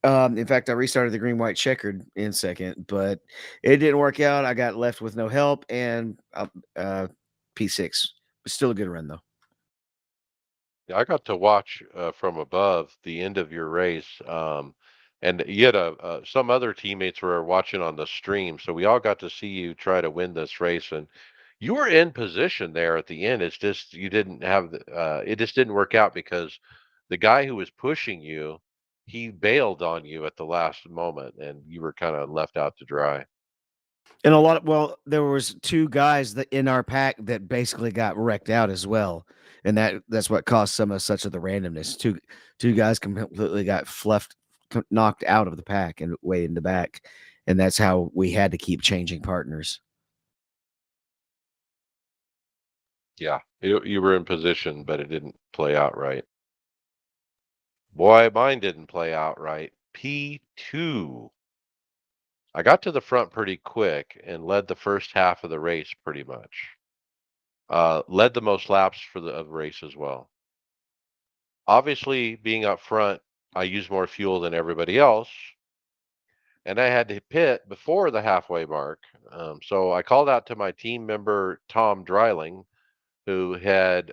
In fact, I restarted the green white checkered in second, but it didn't work out. I got left with no help, and P6 was still a good run though. Yeah, I got to watch from above the end of your race, and you had some other teammates were watching on the stream, so we all got to see you try to win this race, and you were in position there at the end. It's just you didn't have it just didn't work out because the guy who was pushing you, he bailed on you at the last moment, and you were kind of left out to dry. And there was 2 guys that in our pack that basically got wrecked out as well, and that's what caused such of the randomness. Two guys completely got knocked out of the pack and way in the back, and that's how we had to keep changing partners. Yeah, you were in position, but it didn't play out right. Boy, mine didn't play out right. P2. I got to the front pretty quick and led the first half of the race pretty much. Led the most laps for the race as well. Obviously, being up front, I used more fuel than everybody else, and I had to pit before the halfway mark. So I called out to my team member, Tom Dreiling, who had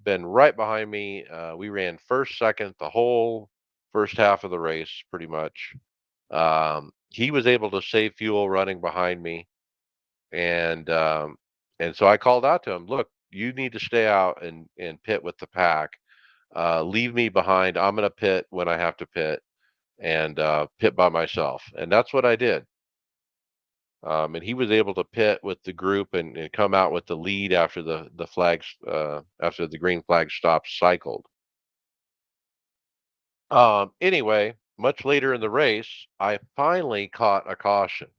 been right behind me. We ran first, second, the whole first half of the race, pretty much. He was able to save fuel running behind me, and so I called out to him, "Look, you need to stay out and pit with the pack. Leave me behind. I'm going to pit when I have to pit and pit by myself." And that's what I did. And he was able to pit with the group and come out with the lead after the flags after the green flag stop cycled. Anyway, much later in the race, I finally caught a caution,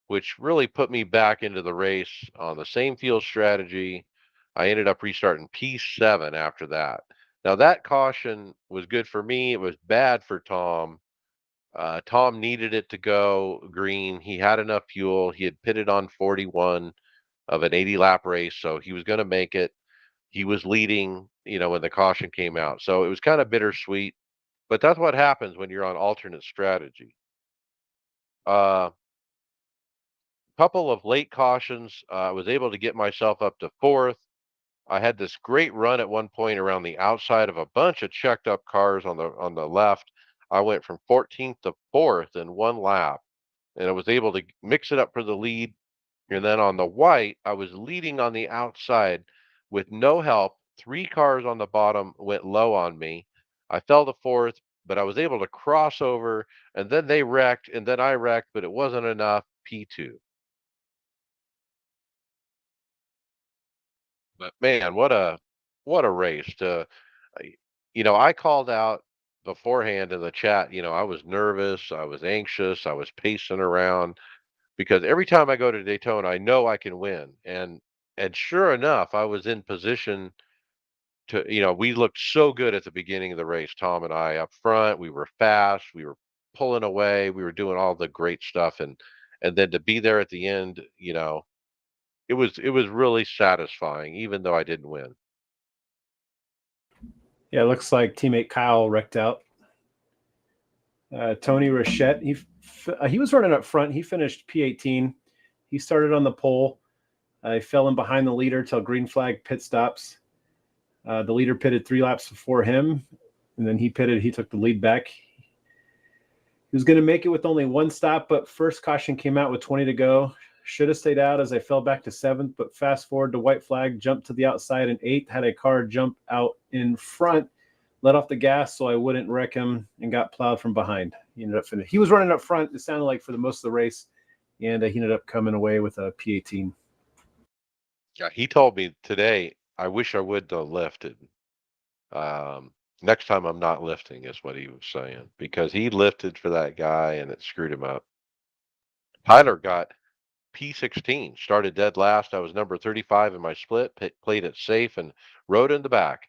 which really put me back into the race on the same field strategy. I ended up restarting P7 after that. Now, that caution was good for me. It was bad for Tom. Tom needed it to go green. He had enough fuel. He had pitted on 41 of an 80 lap race, so he was going to make it. He was leading, when the caution came out. So it was kind of bittersweet, but that's what happens when you're on alternate strategy. Uh, Couple of late cautions. I was able to get myself up to fourth. I had this great run at one point around the outside of a bunch of checked up cars on the left. I went from 14th to fourth in one lap, and I was able to mix it up for the lead. And then on the white, I was leading on the outside, With no help, 3 cars on the bottom went low on me. I fell to 4th, but I was able to cross over, and then they wrecked, and then I wrecked, but it wasn't enough. P2. But man, what a race to I- I called out beforehand in the chat, I was nervous, I was anxious, I was pacing around because every time I go to Daytona, I know I can win. And sure enough, I was in position to, we looked so good at the beginning of the race, Tom and I up front. We were fast, we were pulling away, we were doing all the great stuff, and then to be there at the end, it was really satisfying, even though I didn't win. Yeah, it looks like teammate Kyle wrecked out. Tony Rochette, he was running up front. He finished P18. He started on the pole. He fell in behind the leader till green flag pit stops. The leader pitted 3 laps before him, and then he pitted. He took the lead back. He was going to make it with only 1 stop, but first caution came out with 20 to go. Should have stayed out as I fell back to 7th, but fast forward to white flag, jumped to the outside in 8th, had a car jump out in front, let off the gas so I wouldn't wreck him, and got plowed from behind. He ended up finishing. He was running up front, it sounded like, for the most of the race, and he ended up coming away with a P18. Yeah, he told me today, I wish I would have lifted. Next time I'm not lifting is what he was saying because he lifted for that guy and it screwed him up. Tyler got P16, started dead last. I was number 35 in my split, played it safe and rode in the back.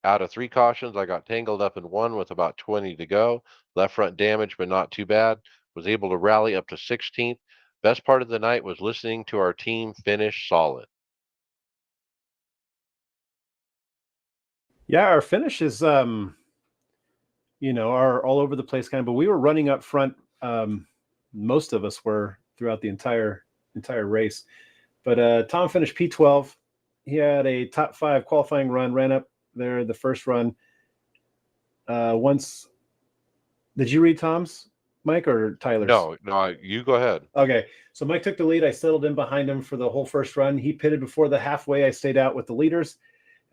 Out of 3 cautions, I got tangled up in one with about 20 to go. Left front damage, but not too bad. Was able to rally up to 16th. Best part of the night was listening to our team finish solid. Yeah, our finishes, are all over the place kind of, but we were running up front. Most of us were throughout the entire race. But Tom finished P12. He had a top 5 qualifying run, ran up there the first run. Once, did you read Tom's, Mike, or Tyler's? No, you go ahead. Okay, so Mike took the lead. I settled in behind him for the whole first run. He pitted before the halfway. I stayed out with the leaders.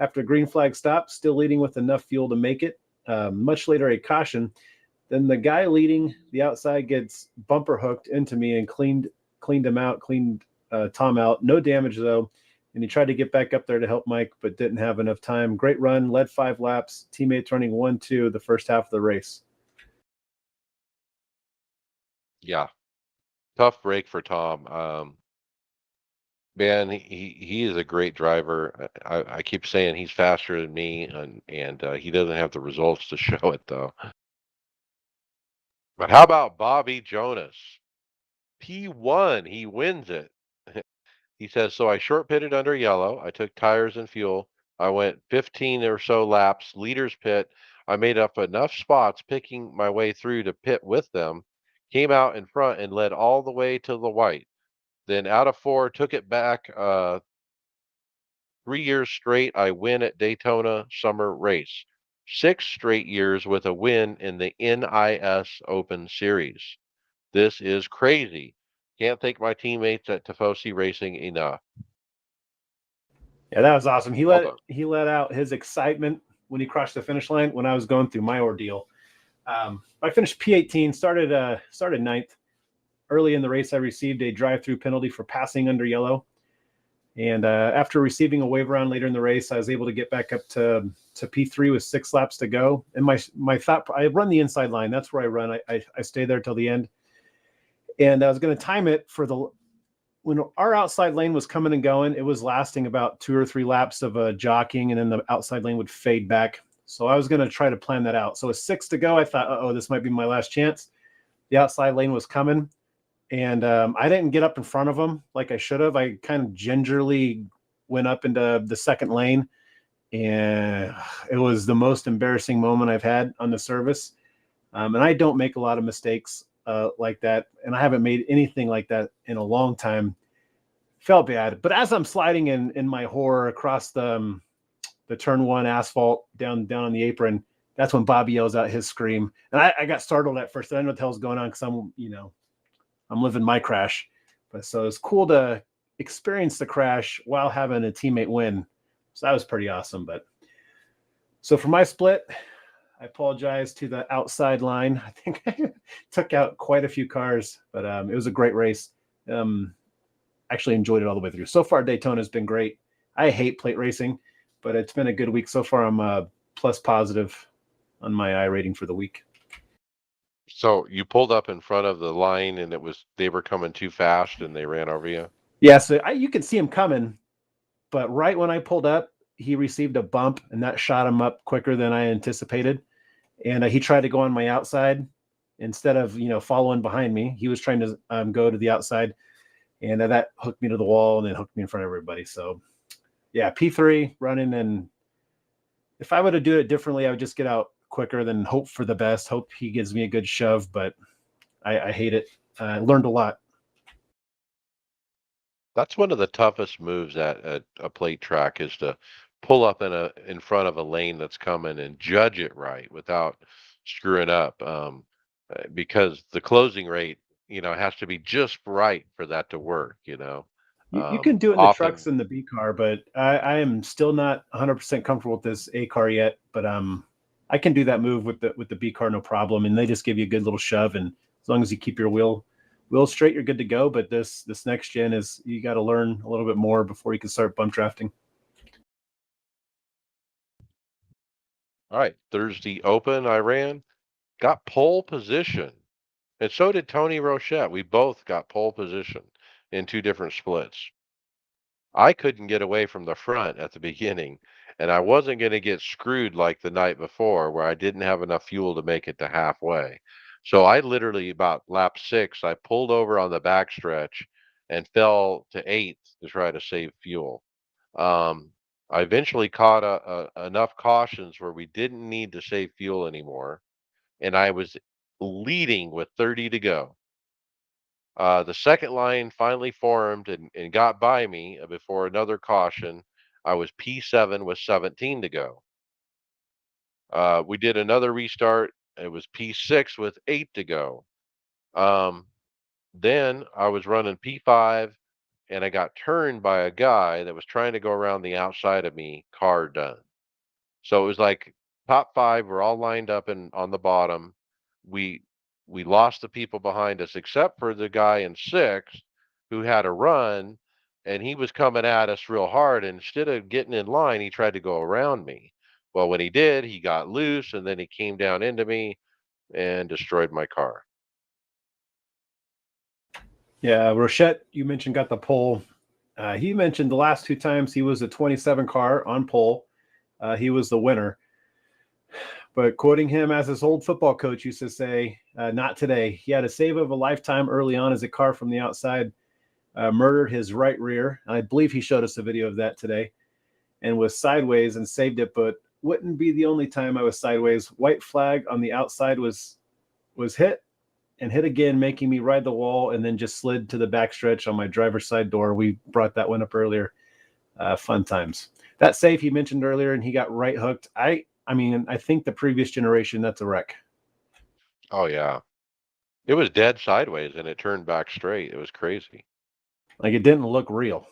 After green flag stop, still leading with enough fuel to make it. Much later, a caution. Then the guy leading the outside gets bumper hooked into me and cleaned him out, cleaned Tom out. No damage, though. And he tried to get back up there to help Mike, but didn't have enough time. Great run, led 5 laps. Teammates running 1-2 the first half of the race. Yeah, tough break for Tom. Man, he is a great driver. I keep saying he's faster than me, and he doesn't have the results to show it though. But how about Bobby Jonas? P1, he wins it. He says, so I short pitted under yellow. I took tires and fuel. I went 15 or so laps, leaders pit. I made up enough spots picking my way through to pit with them. Came out in front and led all the way to the white. Then out of 4, took it back 3 years straight. I win at Daytona summer race. 6 straight years with a win in the NIS Open Series. This is crazy. Can't thank my teammates at Tifosi Racing enough. Yeah, that was awesome. He Well let out his excitement when he crossed the finish line when I was going through my ordeal. I finished P18, started 9th. Early in the race, I received a drive-through penalty for passing under yellow. And after receiving a wave around later in the race, I was able to get back up to P3 with 6 laps to go. And my thought, I run the inside line. That's where I run. I stay there till the end. And I was going to time it when our outside lane was coming and going, it was lasting about 2 or 3 laps of jockeying, and then the outside lane would fade back. So I was going to try to plan that out. So with 6 to go, I thought, this might be my last chance. The outside lane was coming. And I didn't get up in front of them like I should have. I kind of gingerly went up into the second lane, and it was the most embarrassing moment I've had on the service. And I don't make a lot of mistakes like that, and I haven't made anything like that in a long time. Felt bad. But as I'm sliding in my horror across the turn 1 asphalt down on the apron, that's when Bobby yells out his scream. And I got startled at first. I didn't know what the hell's going on because I'm living my crash. But so it's cool to experience the crash while having a teammate win. So that was pretty awesome. But so for my split, I apologize to the outside line. I think I took out quite a few cars, but it was a great race. Actually enjoyed it all the way through. So far, Daytona has been great. I hate plate racing, but it's been a good week so far. I'm plus positive on my I rating for the week. So you pulled up in front of the line, and they were coming too fast, and they ran over you. Yeah, so you could see him coming, but right when I pulled up, he received a bump, and that shot him up quicker than I anticipated. And he tried to go on my outside instead of following behind me. He was trying to go to the outside, and that hooked me to the wall and then hooked me in front of everybody. So yeah, P3 running, and if I were to do it differently, I would just get out quicker than hope for the best. Hope he gives me a good shove, but I hate it. I learned a lot. That's one of the toughest moves at a plate track is to pull up in front of a lane that's coming and judge it right without screwing up. Because the closing rate, has to be just right for that to work. You can do it in the trucks Often, and the B car, but I am still not 100% comfortable with this A car yet. But I can do that move with the B car, no problem. And they just give you a good little shove, and as long as you keep your wheel straight, you're good to go. But this next gen is, you got to learn a little bit more before you can start bump drafting. all right, Thursday Open, I ran, got pole position, and so did Tony Rochette. We both got pole position in two different splits. I couldn't get away from the front at the beginning, and I wasn't going to get screwed like the night before where I didn't have enough fuel to make it to halfway. So I literally, about lap 6, I pulled over on the backstretch and fell to 8th to try to save fuel. Um, I eventually caught enough cautions where we didn't need to save fuel anymore, and I was leading with 30 to go. The second line finally formed and got by me before another caution. I was P7 with 17 to go. We did another restart. It was P6 with 8 to go. Um, then I was running P5 and I got turned by a guy that was trying to go around the outside of me, car done. So it was like top 5 were all lined up and on the bottom. We we lost the people behind us except for the guy in 6 who had a run, and he was coming at us real hard, and instead of getting in line, he tried to go around me. Well, when he did, he got loose and then he came down into me and destroyed my car. Yeah, Rochette, you mentioned, got the pole. He mentioned the last 2 times he was a 27 car on pole. He was the winner. But quoting him, as his old football coach used to say, not today. He had a save of a lifetime early on as a car from the outside murdered his right rear. And I believe he showed us a video of that today, and was sideways and saved it, but wouldn't be the only time I was sideways. White flag on the outside was hit and hit again, making me ride the wall, and then just slid to the backstretch on my driver's side door. We brought that one up earlier. Fun times. That save he mentioned earlier, and he got right hooked. I mean, I think the previous generation, that's a wreck. Oh yeah. It was dead sideways and it turned back straight. It was crazy. Like, it didn't look real.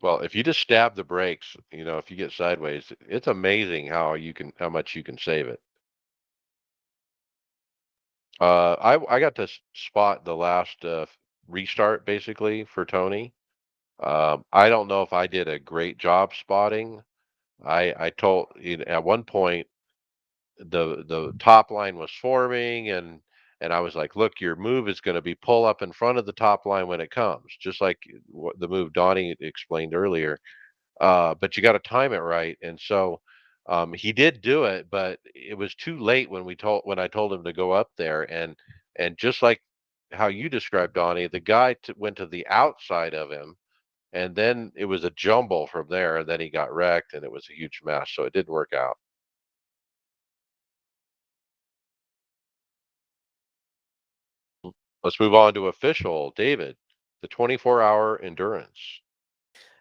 Well, if you just stab the brakes, if you get sideways, it's amazing how much you can save it. I got to spot the last restart basically for Tony. I don't know if I did a great job spotting. I told at one point the top line was forming and I was like, look, your move is going to be pull up in front of the top line when it comes, just like the move Donnie explained earlier. But you got to time it right. And so he did do it, but it was too late when I told him to go up there. And just like how you described Donnie, the guy went to the outside of him, and then it was a jumble from there. And then he got wrecked, and it was a huge mess. So it didn't work out. Let's move on to official David, the 24-hour endurance.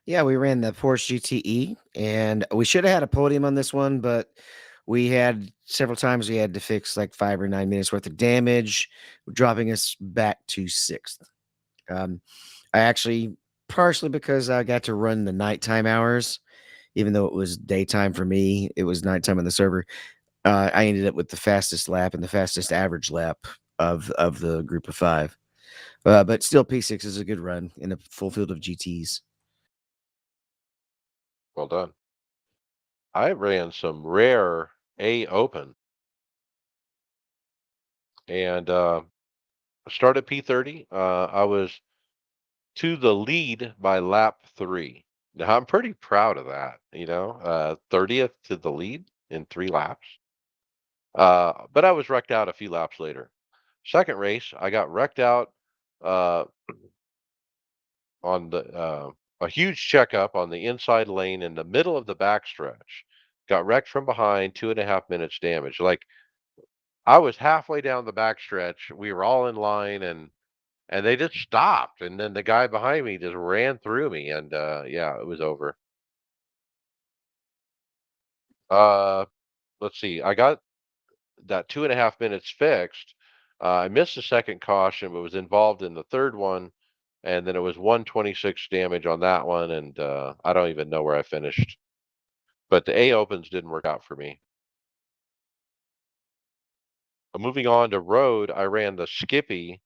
Yeah, we ran the Porsche GTE, and we should have had a podium on this one, but we had several times we had to fix like 5 or 9 minutes worth of damage, dropping us back to 6th. I actually partially because I got to run the nighttime hours, even though it was daytime for me. It was nighttime on the server. I ended up with the fastest lap and the fastest average lap of the group of 5. But still, P6 is a good run in a full field of GTs. Well done. I ran some rare A Open and started P30. I was to the lead by lap 3. Now I'm pretty proud of that, 30th to the lead in 3 laps. But I was wrecked out a few laps later. Second race, I got wrecked out uh, on a huge checkup on the inside lane in the middle of the backstretch. Got wrecked from behind, 2.5 minutes damage. Like I was halfway down the backstretch. We were all in line and they just stopped. And then the guy behind me just ran through me. And yeah, it was over. Uh, let's see. I got that 2.5 minutes fixed. I missed the second caution, but was involved in the third one. And then it was 126 damage on that one. And I don't even know where I finished. But the A Opens didn't work out for me. Moving on to road, I ran the Skippy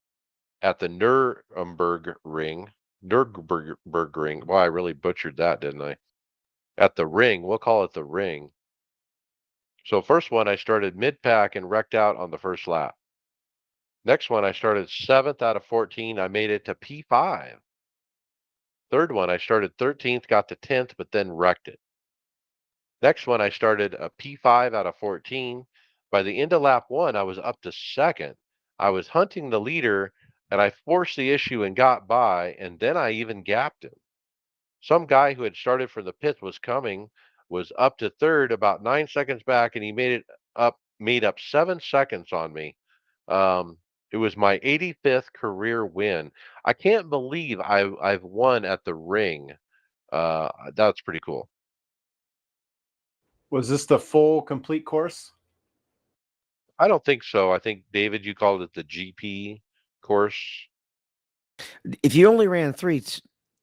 at the Nuremberg Ring. Nuremberg Ring. Wow, I really butchered that, didn't I? At the ring. We'll call it the ring. So first one, I started mid-pack and wrecked out on the first lap. Next one, I started 7th out of 14. I made it to P5. Third one, I started 13th, got to 10th, but then wrecked it. Next one, I started a P5 out of 14. By the end of lap 1, I was up to 2nd. I was hunting the leader, and I forced the issue and got by, and then I even gapped him. Some guy who had started from the pits was up to 3rd, about 9 seconds back, and he made up 7 seconds on me. It was my 85th career win. I can't believe I've won at the ring. That's pretty cool. Was this the full complete course? I don't think so. I think, David, you called it the GP course. If you only ran three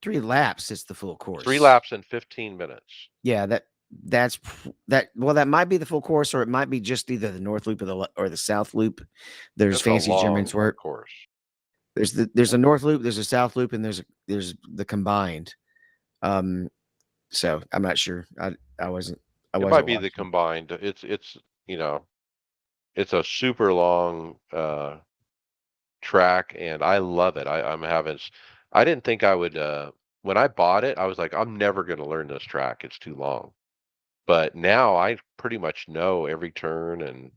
laps, it's the full course. 3 laps in 15 minutes. Yeah, that's that. Well, that might be the full course, or it might be just either the North Loop or the South Loop. There's That's fancy a long Germans where course. there's a North Loop, there's a South Loop, and there's the combined. So I'm not sure. I wasn't. It might be the combined. It's it's a super long track, and I love it. I didn't think I would. When I bought it, I was like, I'm never going to learn this track. It's too long. But now I pretty much know every turn and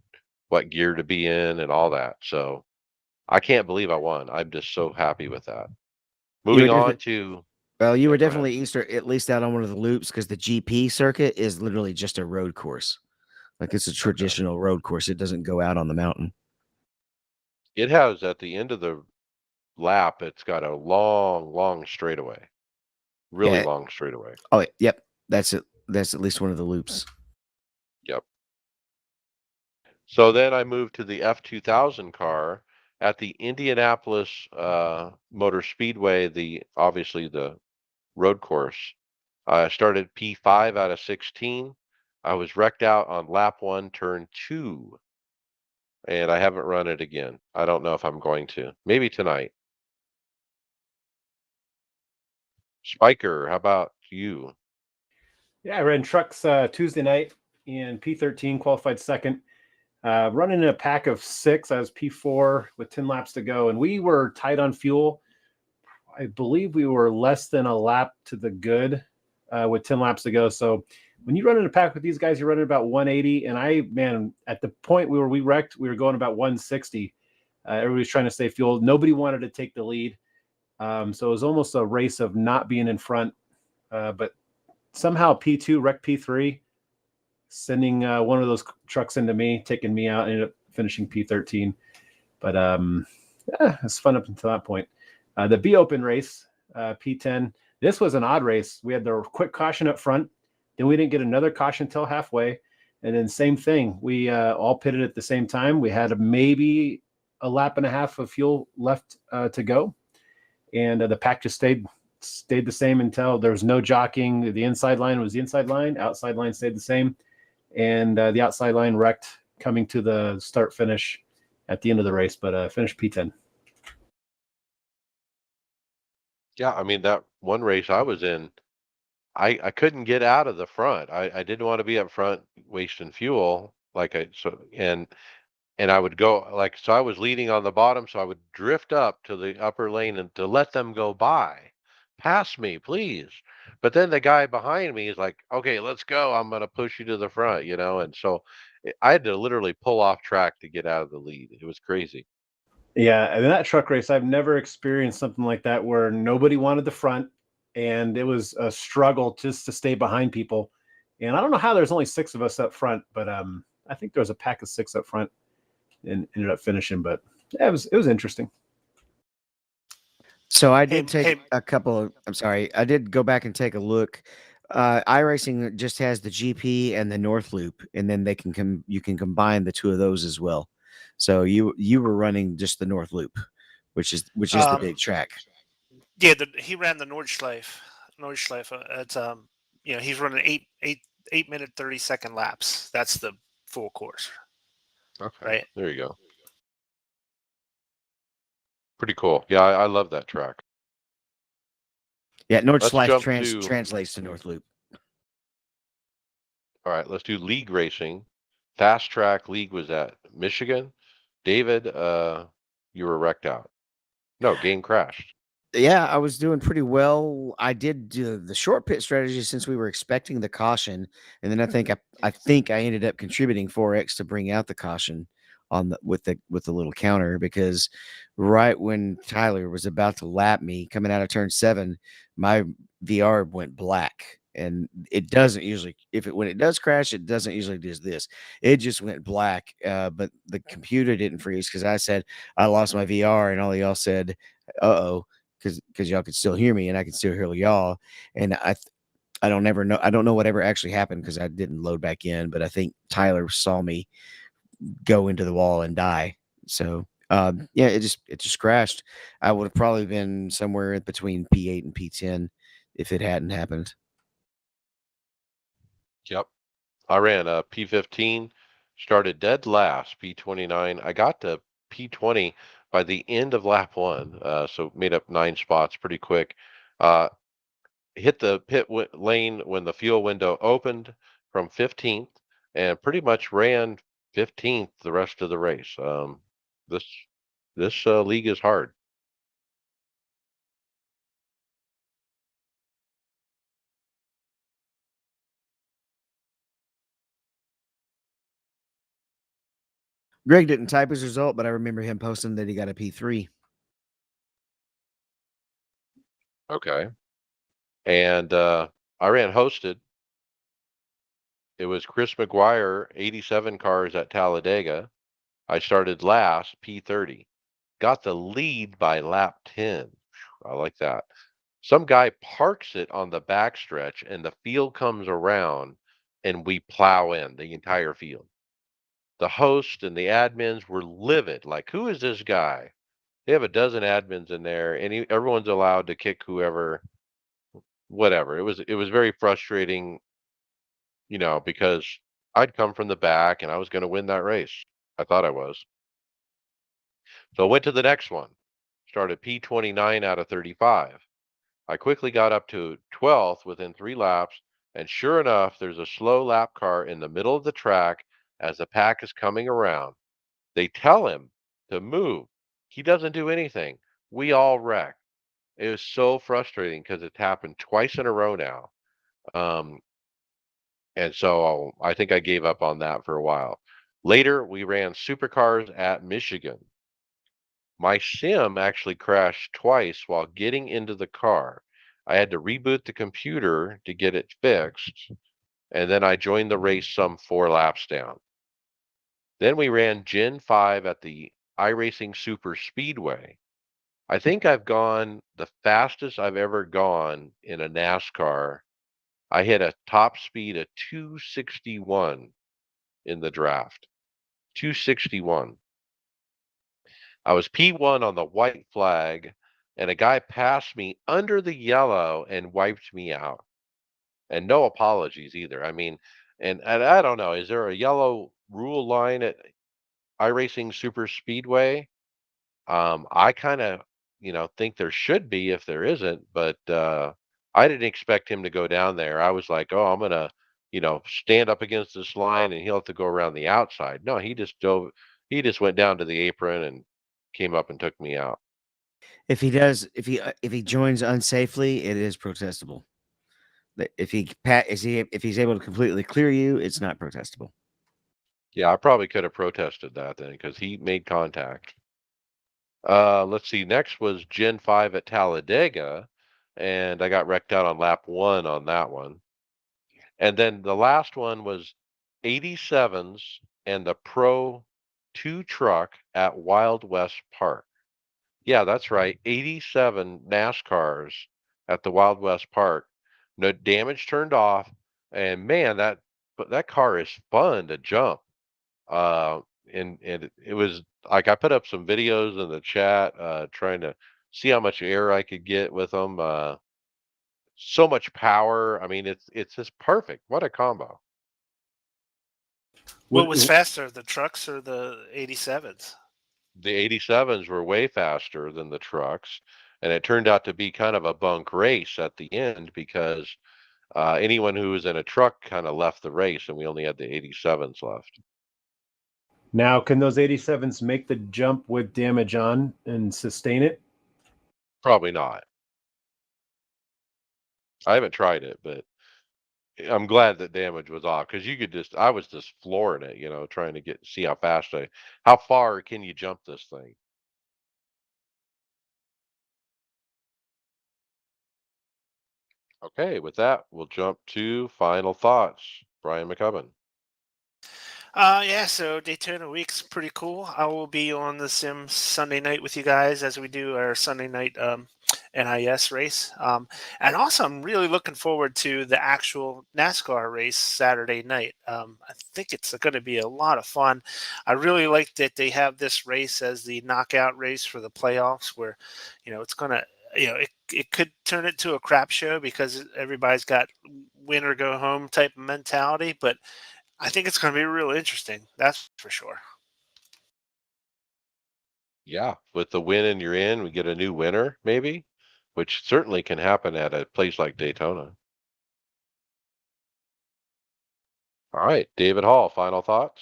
what gear to be in and all that. So I can't believe I won. I'm just so happy with that. Moving on to. Well, you were go ahead. definitely at least out on one of the loops because the GP circuit is literally just a road course. Like it's a traditional road course. It doesn't go out on the mountain. It has at the end of the lap, it's got a long straightaway. Really long straightaway. Oh, yep. That's it. That's at least one of the loops. Yep. So then I moved to the F2000 car at the Indianapolis Motor Speedway, obviously the road course. I started P5 out of 16. I was wrecked out on lap 1, turn 2. And I haven't run it again. I don't know if I'm going to. Maybe tonight. Spiker, how about you? Yeah, I ran trucks Tuesday night in P13, qualified second. Running in a pack of 6. I was P4 with 10 laps to go, and we were tight on fuel. I believe we were less than a lap to the good with 10 laps to go. So when you run in a pack with these guys, you're running about 180. And at the point we wrecked, we were going about 160. Everybody's trying to stay fueled. Nobody wanted to take the lead. So it was almost a race of not being in front. But somehow P2 wrecked P3, sending one of those trucks into me, taking me out, ended up finishing P13. But yeah, it's fun up until that point. The B Open race, P10. This was an odd race. We had the quick caution up front. Then we didn't get another caution till halfway. And then same thing. We all pitted at the same time. We had maybe a lap and a half of fuel left to go. And the pack just stayed stayed the same until there was no jockeying. The inside line was the inside line. Outside line stayed the same. And the outside line wrecked coming to the start finish at the end of the race, but finished P10. Yeah, I mean that one race I was in, I couldn't get out of the front. I didn't want to be up front wasting fuel and I would go like so I was leading on the bottom, so I would drift up to the upper lane and to let them go by. Pass me, please. But then the guy behind me is like, "Okay, let's go. I'm gonna push you to the front," and so I had to literally pull off track to get out of the lead. It was crazy. Yeah, and in that truck race, I've never experienced something like that where nobody wanted the front, and it was a struggle just to stay behind people. And I don't know how there's only 6 of us up front, but I think there was a pack of 6 up front and ended up finishing. But yeah, it was interesting. So I Hey, did take hey, a couple of, I'm sorry, I did go back and take a look. iRacing just has the GP and the North Loop, and then you can combine the two of those as well. So you were running just the North Loop, which is the um, big track. yeah, he ran the Nordschleife. Nordschleife. It's he's running 8 minute 30-second laps. That's the full course, Okay, right? there you go. Pretty cool. Yeah, I love that track. Yeah, Let's Nordschleife jump to translates to North Loop. all right. Let's do league racing. Fast track league was at Michigan. David, you were wrecked out. No, game crashed. Yeah, I was doing pretty well. I did do the short pit strategy since we were expecting the caution, and then I think I ended up contributing 4x to bring out the caution on the little counter because right when Tyler was about to lap me coming out of turn 7, my VR went black. And it doesn't usually if it when it does crash, it doesn't usually do this. It just went black. But the computer didn't freeze because I said I lost my VR, and all y'all said, "Uh-oh," because y'all could still hear me and I can still hear y'all. And I don't ever know. I don't know whatever actually happened because I didn't load back in. But I think Tyler saw me go into the wall and die. So yeah, it just crashed. I would have probably been somewhere between P8 and P10 if it hadn't happened. Yep. I ran a P15, started dead last, P29. I got to P20 by the end of lap one, so made up 9 spots pretty quick. Uh, hit the lane when the fuel window opened from 15th and pretty much ran 15th the rest of the race. This this league is hard. Greg didn't type his result, but I remember him posting that he got a P3. Okay. And I ran hosted. It was Chris McGuire, 87 cars at Talladega. I started last, P30. Got the lead by lap 10. I like that. Some guy parks it on the backstretch and the field comes around and we plow in the entire field. The host and the admins were livid. Like, who is this guy? They have a dozen admins in there and everyone's allowed to kick whoever, whatever. It was very frustrating, because I'd come from the back and I was going to win that race. I thought I was. So I went to the next one. Started P29 out of 35. I quickly got up to 12th within 3 laps, and sure enough, there's a slow lap car in the middle of the track as the pack is coming around. They tell him to move. He doesn't do anything. We all wreck. It was so frustrating because it's happened twice in a row now. Um, and so I think I gave up on that for a while. Later, we ran supercars at Michigan. My sim actually crashed twice while getting into the car. I had to reboot the computer to get it fixed, and then I joined the race some 4 laps down. Then we ran Gen 5 at the iRacing Super Speedway. I think I've gone the fastest I've ever gone in a NASCAR. I hit a top speed of 261 in the draft. 261. I was P1 on the white flag. and a guy passed me under the yellow and wiped me out. And no apologies either. I mean, and I don't know, is there a yellow rule line at iRacing Super Speedway? I kind of, think there should be if there isn't, but I didn't expect him to go down there. I was like, oh, I'm gonna, stand up against this line and he'll have to go around the outside. No, he just dove. He just went down to the apron and came up and took me out. If he does, if he joins unsafely, it is protestable. But if he's able to completely clear you, it's not protestable. Yeah, I probably could have protested that then because he made contact. Let's see. Next was Gen 5 at Talladega, and I got wrecked out on lap one on that one. And then the last one was 87s and the Pro 2 truck at Wild West Park. Yeah, that's right. 87 NASCARs at the Wild West Park. No damage turned off. And man, that car is fun to jump. Uh, and it was like I put up some videos in the chat, trying to see how much air I could get with them. So much power. I mean, it's just perfect. What a combo. What Would, was faster, the trucks or the 87s? The 87s were way faster than the trucks, and it turned out to be kind of a bunk race at the end because anyone who was in a truck kind of left the race, and we only had the 87s left. now, can those 87s make the jump with damage on and sustain it? Probably not. I haven't tried it, but I'm glad that damage was off because I was just flooring it, trying to see how far can you jump this thing? Okay, with that, we'll jump to final thoughts. Brian McCubbin. Yeah, so Daytona week's pretty cool. I will be on the sim Sunday night with you guys as we do our Sunday night NIS race. And also, I'm really looking forward to the actual NASCAR race Saturday night. I think it's going to be a lot of fun. I really like that they have this race as the knockout race for the playoffs, where, it's going to, it could turn into a crap show because everybody's got win or go home type of mentality, but I think it's going to be real interesting. That's for sure. Yeah, with the win and you're in, we get a new winner, maybe, which certainly can happen at a place like Daytona. All right, David Hall, final thoughts?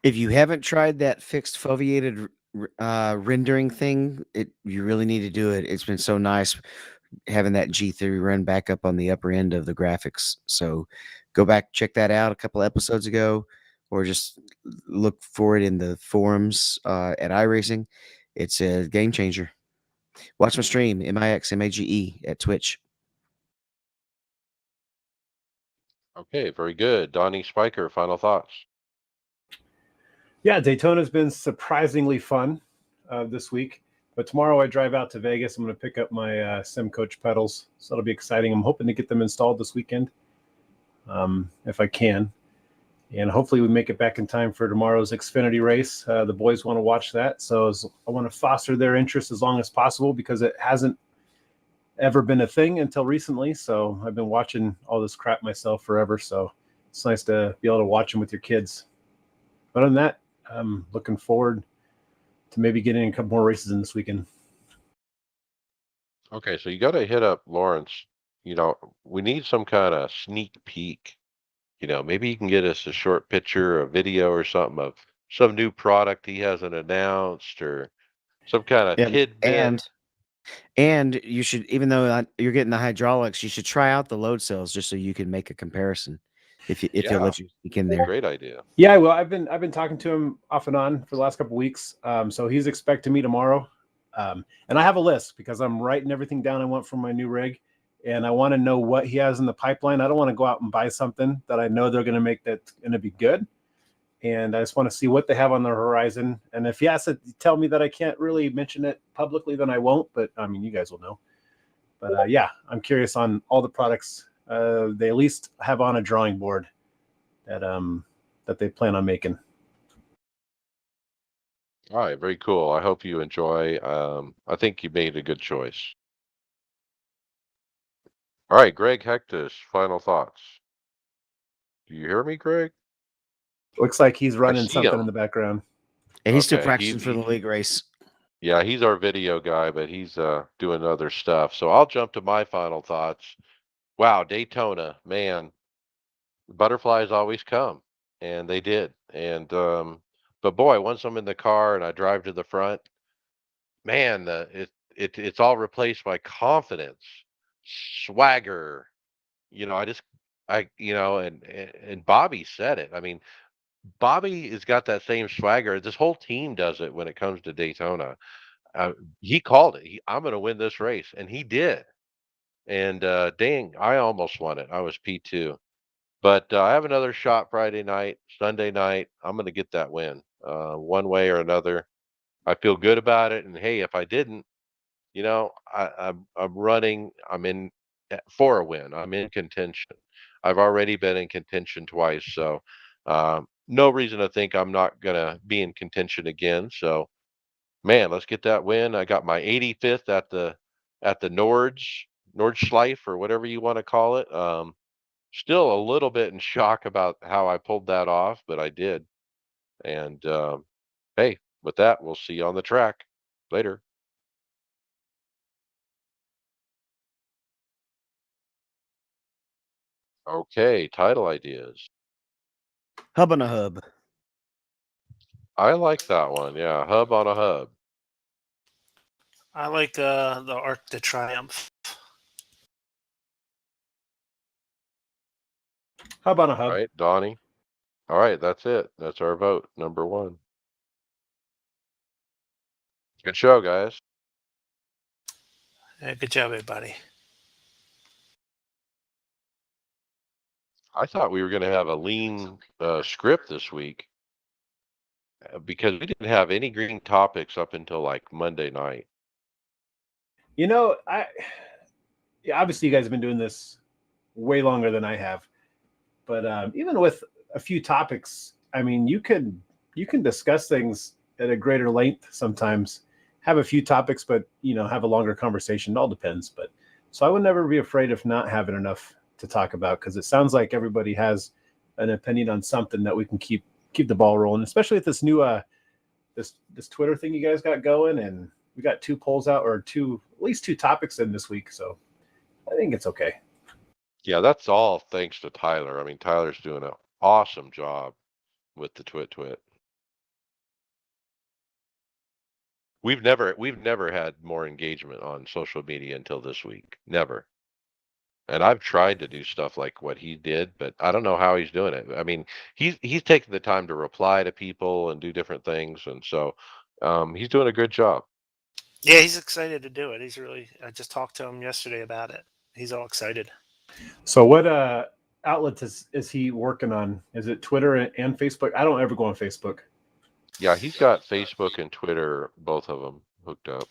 If you haven't tried that fixed foveated rendering thing, you really need to do it. It's been so nice having that G3 run back up on the upper end of the graphics. So go back, check that out a couple episodes ago, or just look for it in the forums at iRacing. It's a game changer. Watch my stream, MIXMAGE at Twitch. Okay, very good. Donnie Spiker, final thoughts? Yeah, Daytona's been surprisingly fun this week. But tomorrow I drive out to Vegas. I'm going to pick up my Sim Coach pedals. So that'll be exciting. I'm hoping to get them installed this weekend if I can. And hopefully we make it back in time for tomorrow's Xfinity race. The boys want to watch that. So I want to foster their interest as long as possible because it hasn't ever been a thing until recently. So I've been watching all this crap myself forever. So it's nice to be able to watch them with your kids. But other than that, I'm looking forward to maybe getting a couple more races in this weekend. Okay, so you got to hit up Lawrence. We need some kind of sneak peek. Maybe you can get us a short picture, a video, or something of some new product he hasn't announced, or some kind of Yeah, tidbit. and you should, even though you're getting the hydraulics, you should try out the load cells just so you can make a comparison. If they'll Yeah, let you speak in there. great idea. Yeah, well, I've been talking to him off and on for the last couple of weeks. So he's expecting me tomorrow. And I have a list because I'm writing everything down I want from my new rig. And I want to know what he has in the pipeline. I don't want to go out and buy something that I know they're going to make that's going to be good. And I just want to see what they have on the horizon. And if he has to tell me that I can't really mention it publicly, then I won't. But I mean, you guys will know. But yeah, I'm curious on all the products they at least have on a drawing board that they plan on making. All right, very cool. I hope you enjoy. I think you made a good choice. All right, Greg Hectus, final thoughts. Do you hear me, Greg? Looks like he's I running see something in him. the background. And he's still Okay, practicing for the league race. yeah, he's our video guy, but he's doing other stuff. So I'll jump to my final thoughts. Wow, Daytona, man, butterflies always come, and they did. And but boy, once I'm in the car and I drive to the front, man, it's all replaced by confidence, swagger. I just and Bobby said it. I mean, Bobby has got that same swagger. This whole team does it when it comes to Daytona. Uh, he called it. I'm going to win this race, and he did. And dang, I almost won it. I was P2, but I have another shot Friday night, Sunday night. I'm going to get that win, one way or another. I feel good about it. And hey, if I didn't, I'm running. I'm in for a win. I'm in contention. I've already been in contention twice, so no reason to think I'm not gonna be in contention again. So, man, let's get that win. I got my 85th at the Nordschleife or whatever you want to call it. Still a little bit in shock about how I pulled that off, but I did. And hey, with that, we'll see you on the track later. Okay, title ideas. Hub on a hub. I like that one. Yeah, hub on a hub. I like the Arc de Triomphe. Hub on a All hub. right, Donnie. All right, that's it. That's our vote, number one. Good show, guys. Good job, everybody. I thought we were going to have a lean script this week because we didn't have any green topics up until like Monday night. You know, yeah, obviously you guys have been doing this way longer than I have, but even with a few topics, I mean, you can discuss things at a greater length sometimes. Have a few topics, but have a longer conversation. It all depends. But so I would never be afraid of not having enough to talk about because it sounds like everybody has an opinion on something that we can keep the ball rolling, especially with this new this Twitter thing you guys got going, and we got 2 polls out or at least 2 topics in this week, so I think it's okay. Yeah, that's all thanks to Tyler. I mean, Tyler's doing an awesome job with the twit. We've never had more engagement on social media until this week. Never. And I've tried to do stuff like what he did, but I don't know how he's doing it. I mean, he's taking the time to reply to people and do different things, and so he's doing a good job. Yeah, he's excited to do it. He's really. I just talked to him yesterday about it. He's all excited. So what outlets is he working on? Is it Twitter and Facebook? I don't ever go on Facebook. Yeah, he's got Facebook and Twitter, both of them hooked up.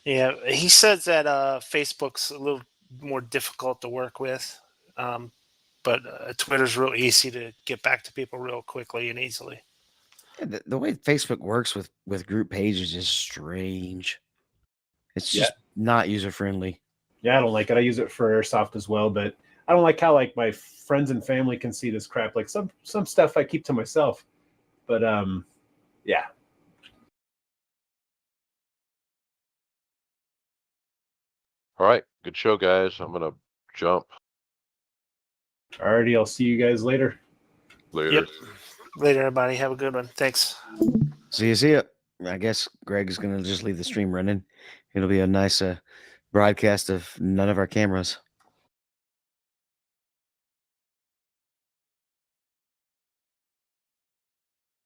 Yeah, he says that Facebook's a little more difficult to work with, but Twitter's real easy to get back to people real quickly and easily. Yeah, the way Facebook works with group pages is strange. It's just not user friendly. Yeah, I don't like it. I use it for Airsoft as well, but I don't like how like my friends and family can see this crap. Like some stuff I keep to myself. But yeah. All right, good show, guys. I'm gonna jump Alrighty, I'll see you guys later. later. Yep. Later, everybody. Have a good one. Thanks. See ya. I guess Greg is going to just leave the stream running. It'll be a nice broadcast of none of our cameras.